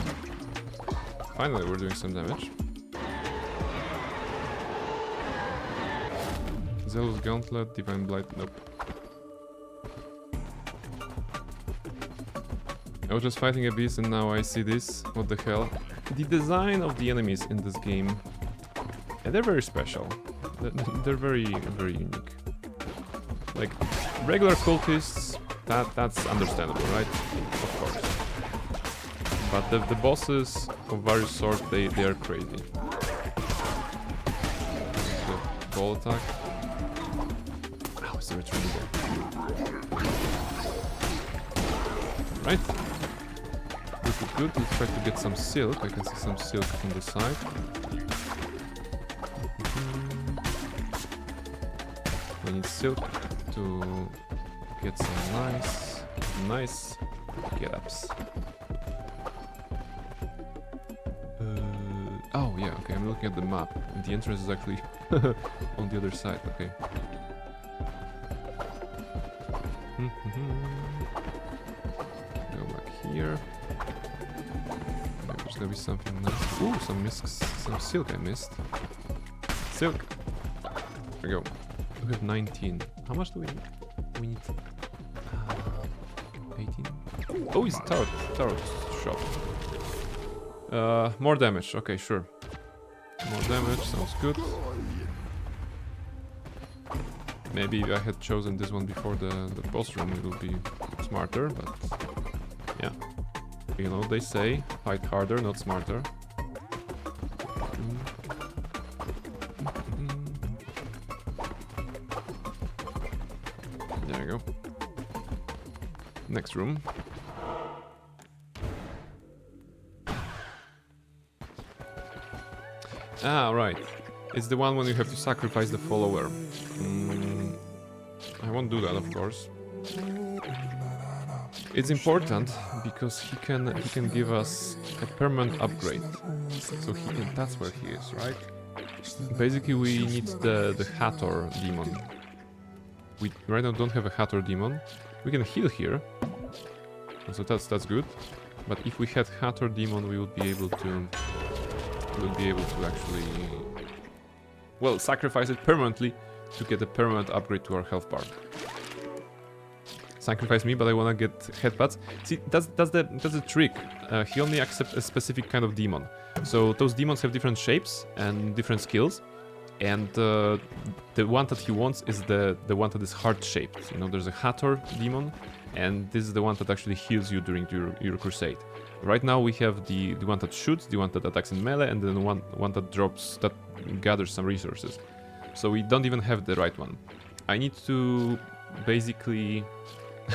Finally, we're doing some damage. Zealous Gauntlet, Divine Blight, nope. I was just fighting a beast and now I see this. What the hell? The design of the enemies in this game, and they're very special. They're very unique. Like, regular cultists, that's understandable, right? Of course. But the bosses of various sorts, they are crazy. The ball attack. Ow, is there a tree there? Right. Good. Let's try to get some silk. I can see some silk on the side. We need silk to get some nice get-ups. Oh yeah, okay, I'm looking at the map. And the entrance is actually on the other side, okay. Go back here. Maybe there's gonna be something nice. Ooh, some silk I missed. Silk! There we go. We have 19. How much do we need? We need 18. Oh, it's a tarot shop. More damage. Okay, sure. More damage sounds good. Maybe if I had chosen this one before the boss room, it would be smarter. But yeah, you know they say fight harder, not smarter. There you go. Next room. Ah, right. It's the one when you have to sacrifice the follower. I won't do that, of course. It's important because he can give us a permanent upgrade. So that's where he is, right? Basically, we need the Hathor demon. We right now don't have a Hathor demon. We can heal here, so that's good. But if we had Hathor demon, we would be able to actually, well, sacrifice it permanently to get a permanent upgrade to our health bar. Sacrifice me, but I wanna get headbutts. See, that's the trick. He only accepts a specific kind of demon. So those demons have different shapes and different skills. And the one that he wants is the one that is heart-shaped. You know, there's a Hathor demon, and this is the one that actually heals you during your crusade. Right now we have the one that shoots, the one that attacks in melee, and then one that gathers some resources. So we don't even have the right one. I need to basically...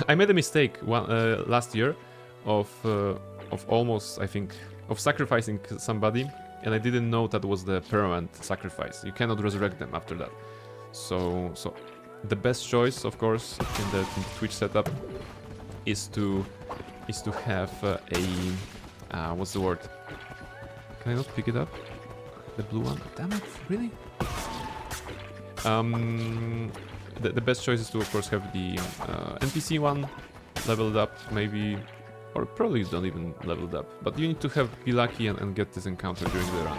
I made a mistake last year of almost, I think, of sacrificing somebody and I didn't know that was the permanent sacrifice. You cannot resurrect them after that. So the best choice, of course, in the Twitch setup is to have a what's the word? Can I not pick it up? The blue one? Damn it! Really? The best choice is to, of course, have the NPC one leveled up, maybe, or probably don't even level it up. But you need to be lucky and get this encounter during the run.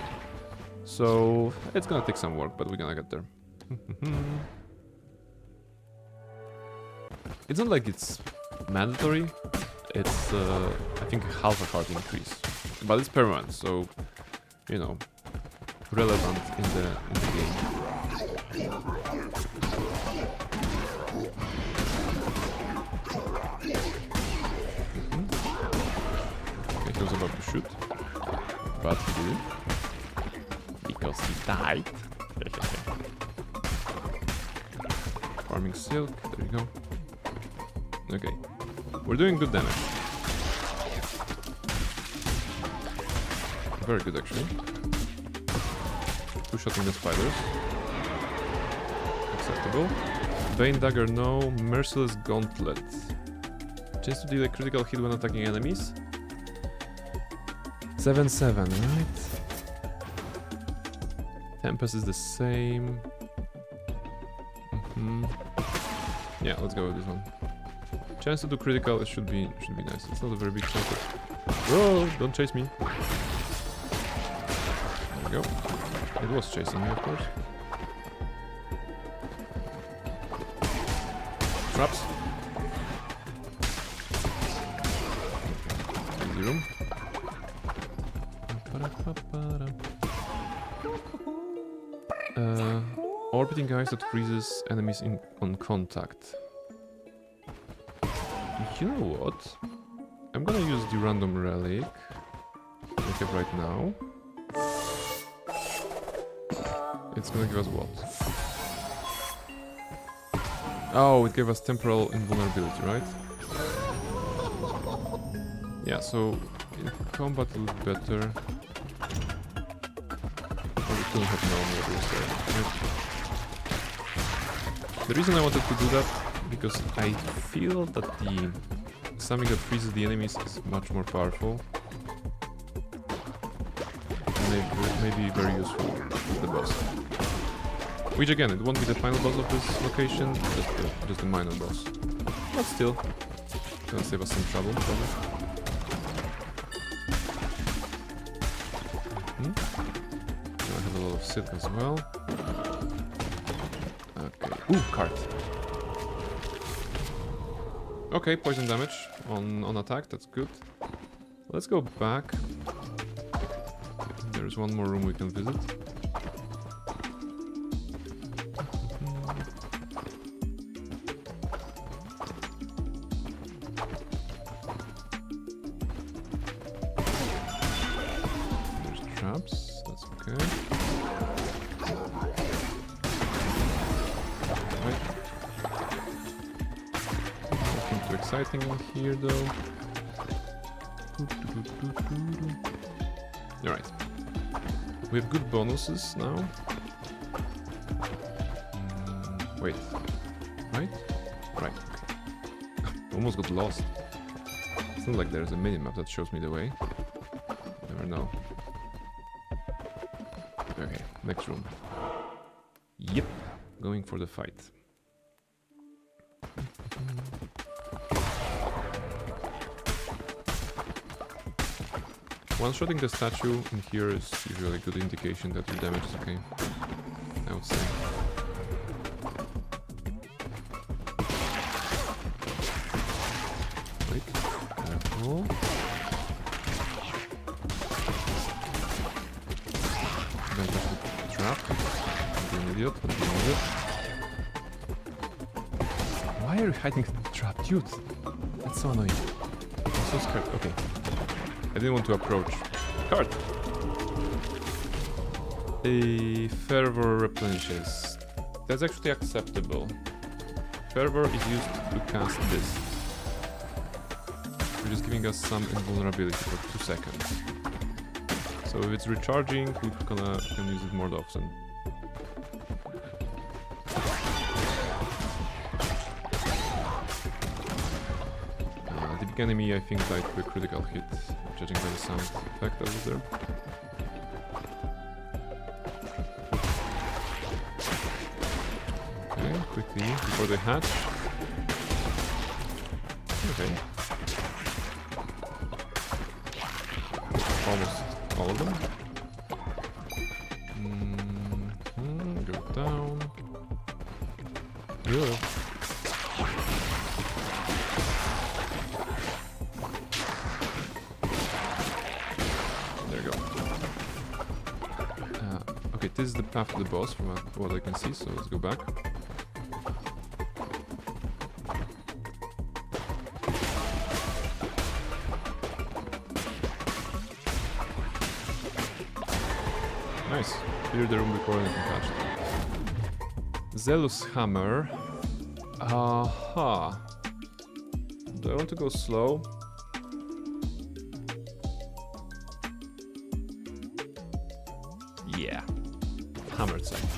So it's gonna take some work, but we're gonna get there. It's not like it's mandatory. It's I think half a heart increase, but it's permanent, so you know, relevant in the game. Okay, he was about to shoot, but he didn't because he died. Farming silk. There you go. Okay, we're doing good damage. Very good, actually. Two-shotting the spiders. Acceptable. Bane Dagger, no. Merciless Gauntlet. Chance to deal a critical hit when attacking enemies. 7-7, right? Tempest is the same. Yeah, let's go with this one. Chance to do critical, it should be nice. It's not a very big chance. Whoa! Don't chase me. There we go. It was chasing me, of course. Traps. Easy room. Orbiting ice that freezes enemies on contact. You know what? I'm gonna use the random relic I have right now. It's gonna give us what? Oh, it gave us temporal invulnerability, right? Yeah, so in combat a little better. Oh, we still have no more there. Right? The reason I wanted to do that, because I feel that the something that freezes the enemies is much more powerful. And may be very useful with the boss. Which again, it won't be the final boss of this location, just the minor boss. But still, it's gonna save us some trouble, probably. I have a lot of silk as well. Okay. Ooh, cart. Okay, poison damage on attack, that's good. Let's go back. There's one more room we can visit. There's traps, that's okay. Right. Nothing too exciting here though. Alright. We have good bonuses now. Wait. Right? Right. Almost got lost. It's not like there's a minimap that shows me the way. Never know. Okay, next room. Yep. Going for the fight. One-shotting the statue in here is usually a good indication that your damage is okay, I would say. Wait, careful. Then just the trap. Don't be an idiot, don't be an idiot. Why are you hiding the trap, dude? That's so annoying. I'm so scared. Okay. I didn't want to approach. Card! A fervor replenishes. That's actually acceptable. Fervor is used to cast this. Which is giving us some invulnerability for 2 seconds. So if it's recharging, we can use it more often. The big enemy, I think, died to a critical hit, judging by the sound effect that was there. Okay, quickly, before they hatch. Okay. Almost all of them. Go down. Yeah. There you go. Okay, this is the path to the boss from what I can see, so let's go back. Nice. Clear the room before anything touched. Zealous hammer. Aha. Do I want to go slow? Yeah. Hammered side.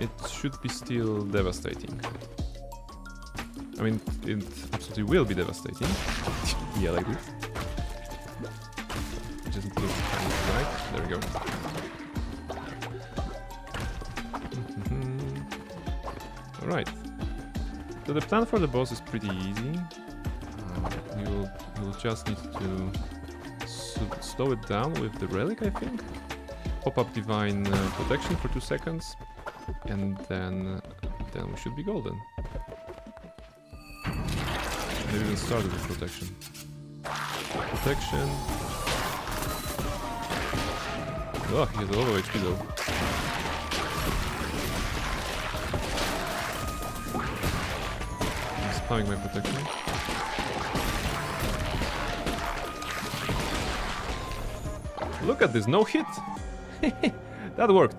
It should be still devastating. I mean, it absolutely will be devastating. Yeah, like this. Just need to right. There we go. Alright. So the plan for the boss is pretty easy. You'll just need to slow it down with the relic, I think. Pop up divine protection for 2 seconds, and then we should be golden. Maybe we'll start with protection. Protection. Oh, he has a lot of HP though. I'm spamming my protection. Look at this, no hit! That worked.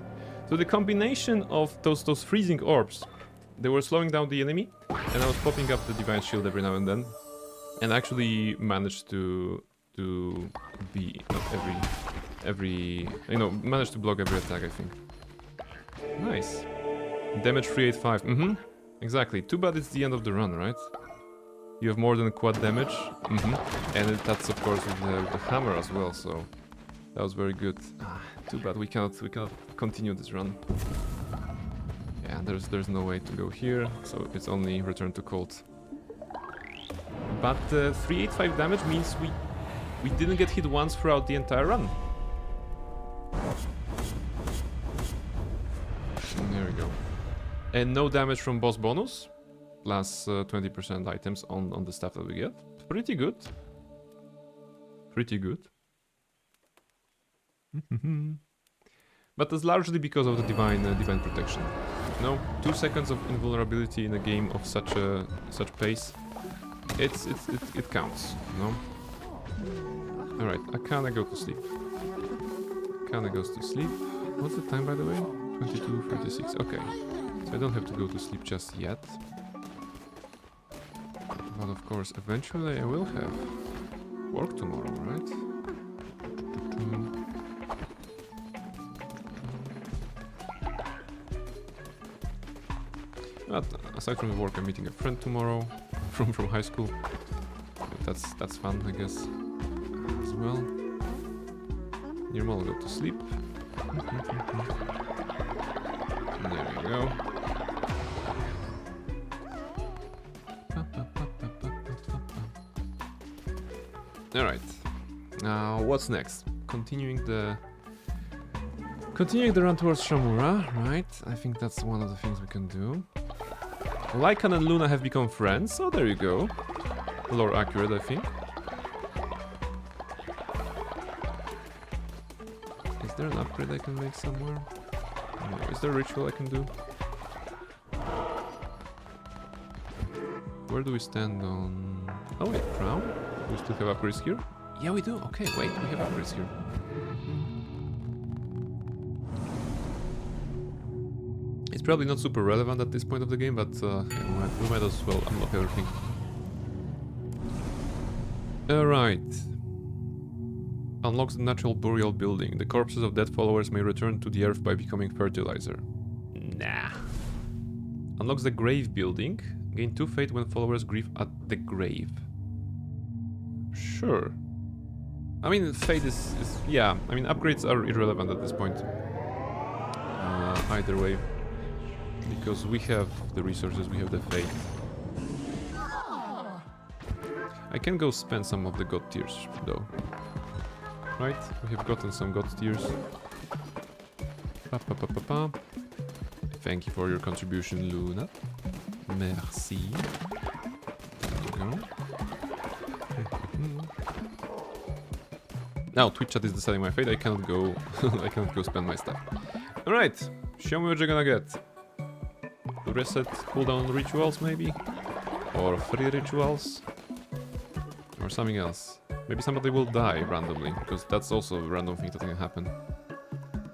So the combination of those freezing orbs, they were slowing down the enemy, and I was popping up the divine shield every now and then, and actually managed to be managed to block every attack, I think. Nice. Damage 385. Exactly. Too bad it's the end of the run, right? You have more than quad damage. And that's of course with the hammer as well, so that was very good. Too bad we cannot continue this run. Yeah, there's no way to go here, so it's only return to cold. But 385 damage means we didn't get hit once throughout the entire run. There we go. And no damage from boss bonus. Plus 20% items on the stuff that we get. Pretty good. Pretty good. But that's largely because of the divine protection. No, 2 seconds of invulnerability in a game of such pace. It counts, you know? Alright, Akana go to sleep. Akana goes to sleep. What's the time, by the way? 22:36. Okay. So I don't have to go to sleep just yet. But of course, eventually I will have work tomorrow, right? But aside from the work, I'm meeting a friend tomorrow from high school. That's fun, I guess, as well. Nirmal will go to sleep. There we go. Alright. Now, what's next? Continuing the run towards Shamura, right? I think that's one of the things we can do. Lycan and Luna have become friends, so there you go. Lore accurate, I think. Is there an upgrade I can make somewhere? No. Is there a ritual I can do? Where do we stand on... Oh wait, crown? We still have upgrades here? Yeah, we do. Okay, wait, we have upgrades here. It's probably not super relevant at this point of the game, but yeah, we might as well unlock everything. Alright. Unlocks the natural burial building. The corpses of dead followers may return to the earth by becoming fertilizer. Nah. Unlocks the grave building. Gain 2 fate when followers grieve at the grave. Sure. I mean, fate is yeah. I mean, upgrades are irrelevant at this point. Either way. Because we have the resources, we have the fate. I can go spend some of the god tiers, though. Right? We have gotten some god tiers. Pa, pa, pa, pa, pa. Thank you for your contribution, Luna. Merci. There you go. Now Twitch chat is deciding my fate. I cannot go. I cannot go spend my stuff. All right. Show me what you're gonna get. Reset cooldown rituals, maybe, or free rituals, or something else. Maybe somebody will die randomly, because that's also a random thing that can happen.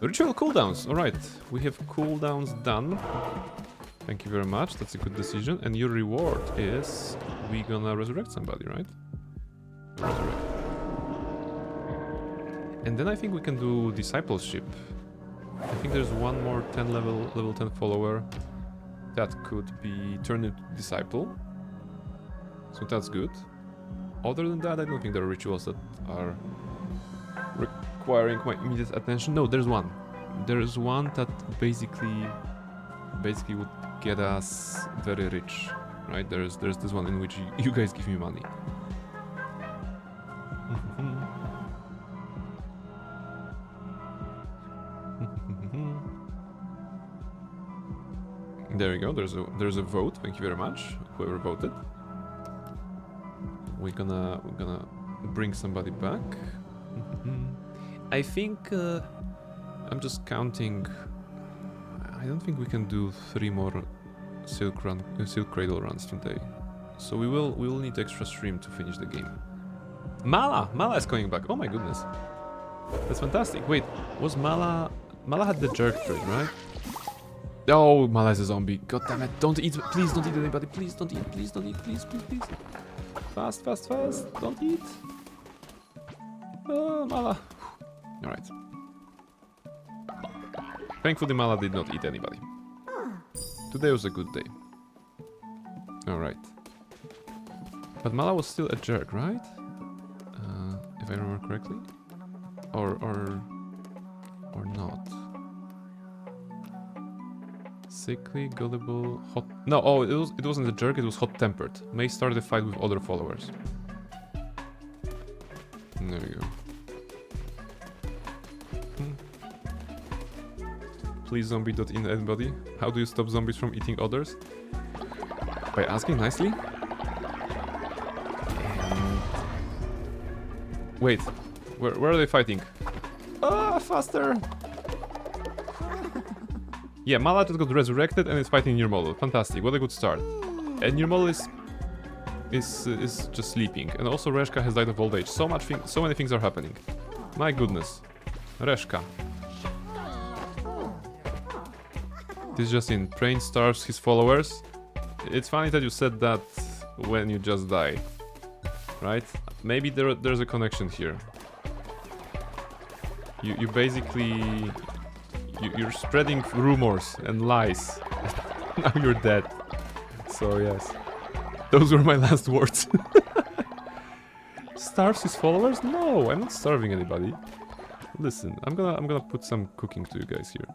Ritual cooldowns. All right. We have cooldowns done. Thank you very much. That's a good decision. And your reward is we gonna resurrect somebody, right? Resurrect. And then I think we can do discipleship. I think there's one more level 10 follower that could be turned into disciple. So that's good. Other than that, I don't think there are rituals that are requiring my immediate attention. No, there's one. There's one that basically would get us very rich, right? There's this one in which you guys give me money. There we go. There's a vote. Thank you very much, whoever voted. We're gonna bring somebody back. I think I'm just counting. I don't think we can do 3 more Silk Cradle runs today, so we will need extra stream to finish the game. Mala is coming back. Oh my goodness, that's fantastic. Wait, was Mala had the jerk trait, right? Oh, Mala is a zombie. God damn it! Don't eat. Please don't eat anybody. Please don't eat. Please don't eat. Please. Fast. Don't eat. Mala. Alright. Thankfully, Mala did not eat anybody. Today was a good day. Alright. But Mala was still a jerk, right? If I remember correctly? Or not. Sickly, gullible, hot... No, oh, it wasn't a jerk, it was hot-tempered. May start a fight with other followers. There we go. Please zombie don't eat anybody. How do you stop zombies from eating others? By asking nicely? Wait, where are they fighting? Ah, faster! Yeah, Mala just got resurrected and is fighting Near Model. Fantastic, what a good start. And Near Model is just sleeping. And also Reshka has died of old age. So many things are happening. My goodness. Reshka. This is just in. Prain starves his followers. It's funny that you said that when you just die. Right? Maybe there's a connection here. You basically... You're spreading rumors and lies. Now you're dead. So yes. Those were my last words. Starves his followers? No, I'm not starving anybody. Listen, I'm gonna put some cooking to you guys here.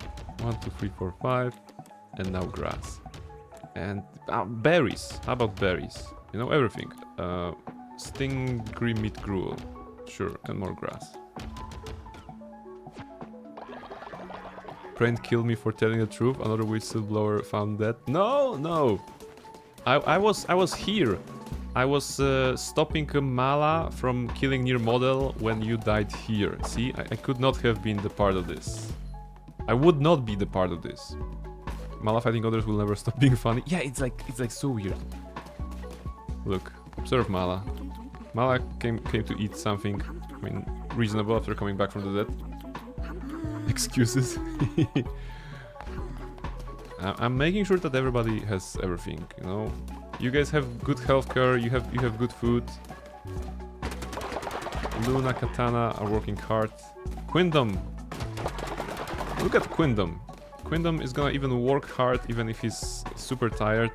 1, 2, 3, 4, 5. And now grass. And berries. How about berries? You know, everything. Sting green meat gruel. Sure, and more grass. Prain killed me for telling the truth. Another whistleblower found dead. No. I was here. I was stopping Mala from killing Near Model when you died here. See, I could not have been the part of this. I would not be the part of this. Mala fighting others will never stop being funny. Yeah, it's like so weird. Look, observe Mala. Mala came to eat something. I mean, reasonable after coming back from the dead. Excuses. I'm making sure that everybody has everything, you know. You guys have good healthcare, you have good food. Luna, Katana are working hard. Quindom. Look at Quindom. Quindom is gonna even work hard even if he's super tired.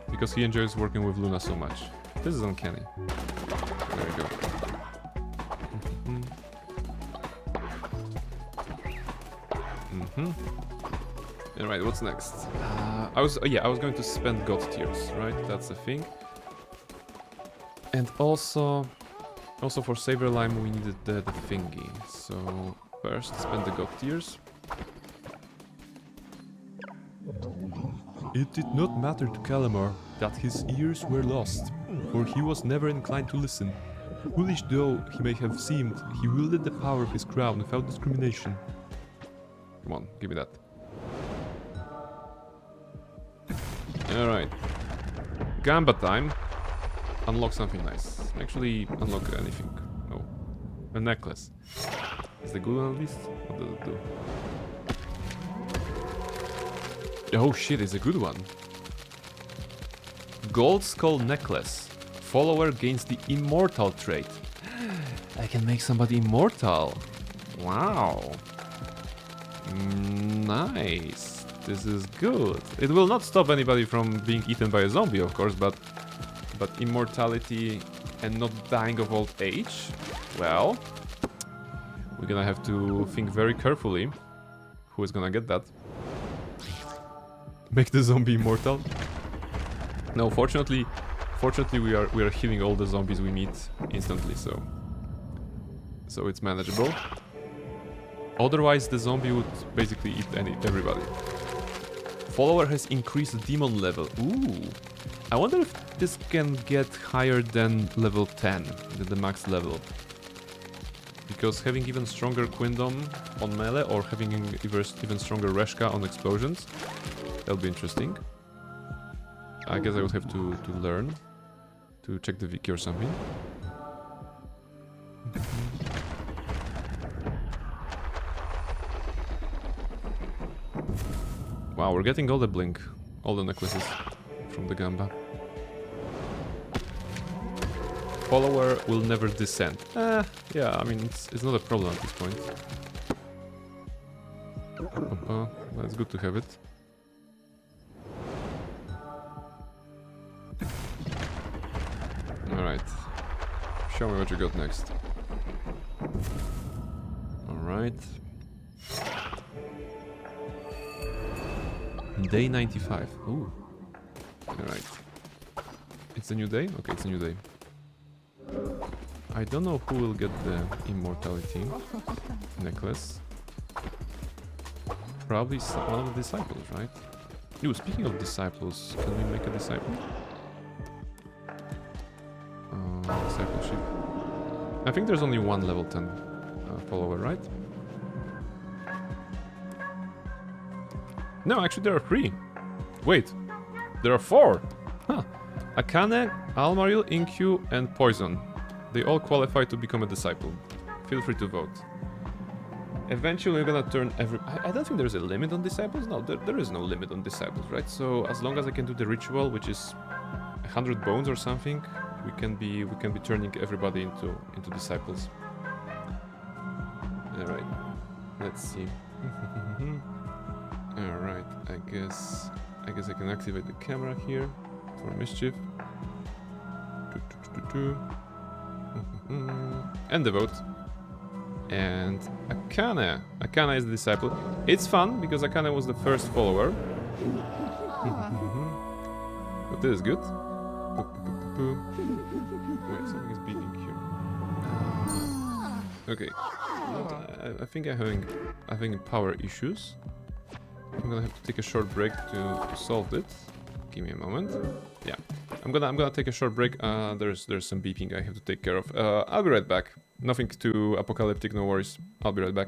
Because he enjoys working with Luna so much. This is uncanny. There we go. Alright, what's next? I was going to spend God tiers, right? That's the thing. And also for Saber Lime we needed the thingy. So first spend the God tiers. It did not matter to Kallamar that his ears were lost, for he was never inclined to listen. Foolish though he may have seemed, he wielded the power of his crown without discrimination. Come on, give me that. Alright. Gamba time. Unlock something nice. Actually, unlock anything. Oh. A necklace. Is the good one at least? What does it do? Oh shit, it's a good one. Gold Skull Necklace. Follower gains the Immortal trait. I can make somebody immortal. Wow. Nice. This is good. It will not stop anybody from being eaten by a zombie, of course, but immortality and not dying of old age? Well, we're gonna have to think very carefully who is gonna get that. Make the zombie immortal? No, fortunately we are healing all the zombies we meet instantly, so it's manageable. Otherwise the zombie would basically eat everybody. Follower has increased demon level. Ooh. I wonder if this can get higher than level 10, than the max level. Because having even stronger Quindom on melee or having even stronger Reshka on explosions, that'll be interesting. I guess I would have to learn, to check the wiki or something. Wow, we're getting all the blink, all the necklaces from the Gamba. Follower will never descend. Yeah, I mean, it's not a problem at this point. That's good to have it. Alright. Show me what you got next. Alright. Day 95. Ooh. Alright. It's a new day? Okay, it's a new day. I don't know who will get the immortality necklace. Probably one of the disciples, right? Ooh, speaking of disciples, can we make a disciple? Discipleship. I think there's only one level 10 follower, right? No, actually there are 3. Wait, there are 4! Huh. Akane, Almaril, Inkyu, and Poison. They all qualify to become a disciple. Feel free to vote. Eventually we're gonna turn I don't think there's a limit on disciples. No, there is no limit on disciples, right? So as long as I can do the ritual, which is 100 bones or something, we can be turning everybody into disciples. Alright. Let's see. Alright, I guess I can activate the camera here for mischief. And the vote. And Akane. Akane is the disciple. It's fun because Akane was the first follower. But this is good. Wait, something is beeping here. Okay. I think I'm having power issues. I'm gonna have to take a short break to solve it. Give me a moment. Yeah, I'm gonna take a short break. There's some beeping I have to take care of. I'll be right back. Nothing too apocalyptic, no worries. I'll be right back.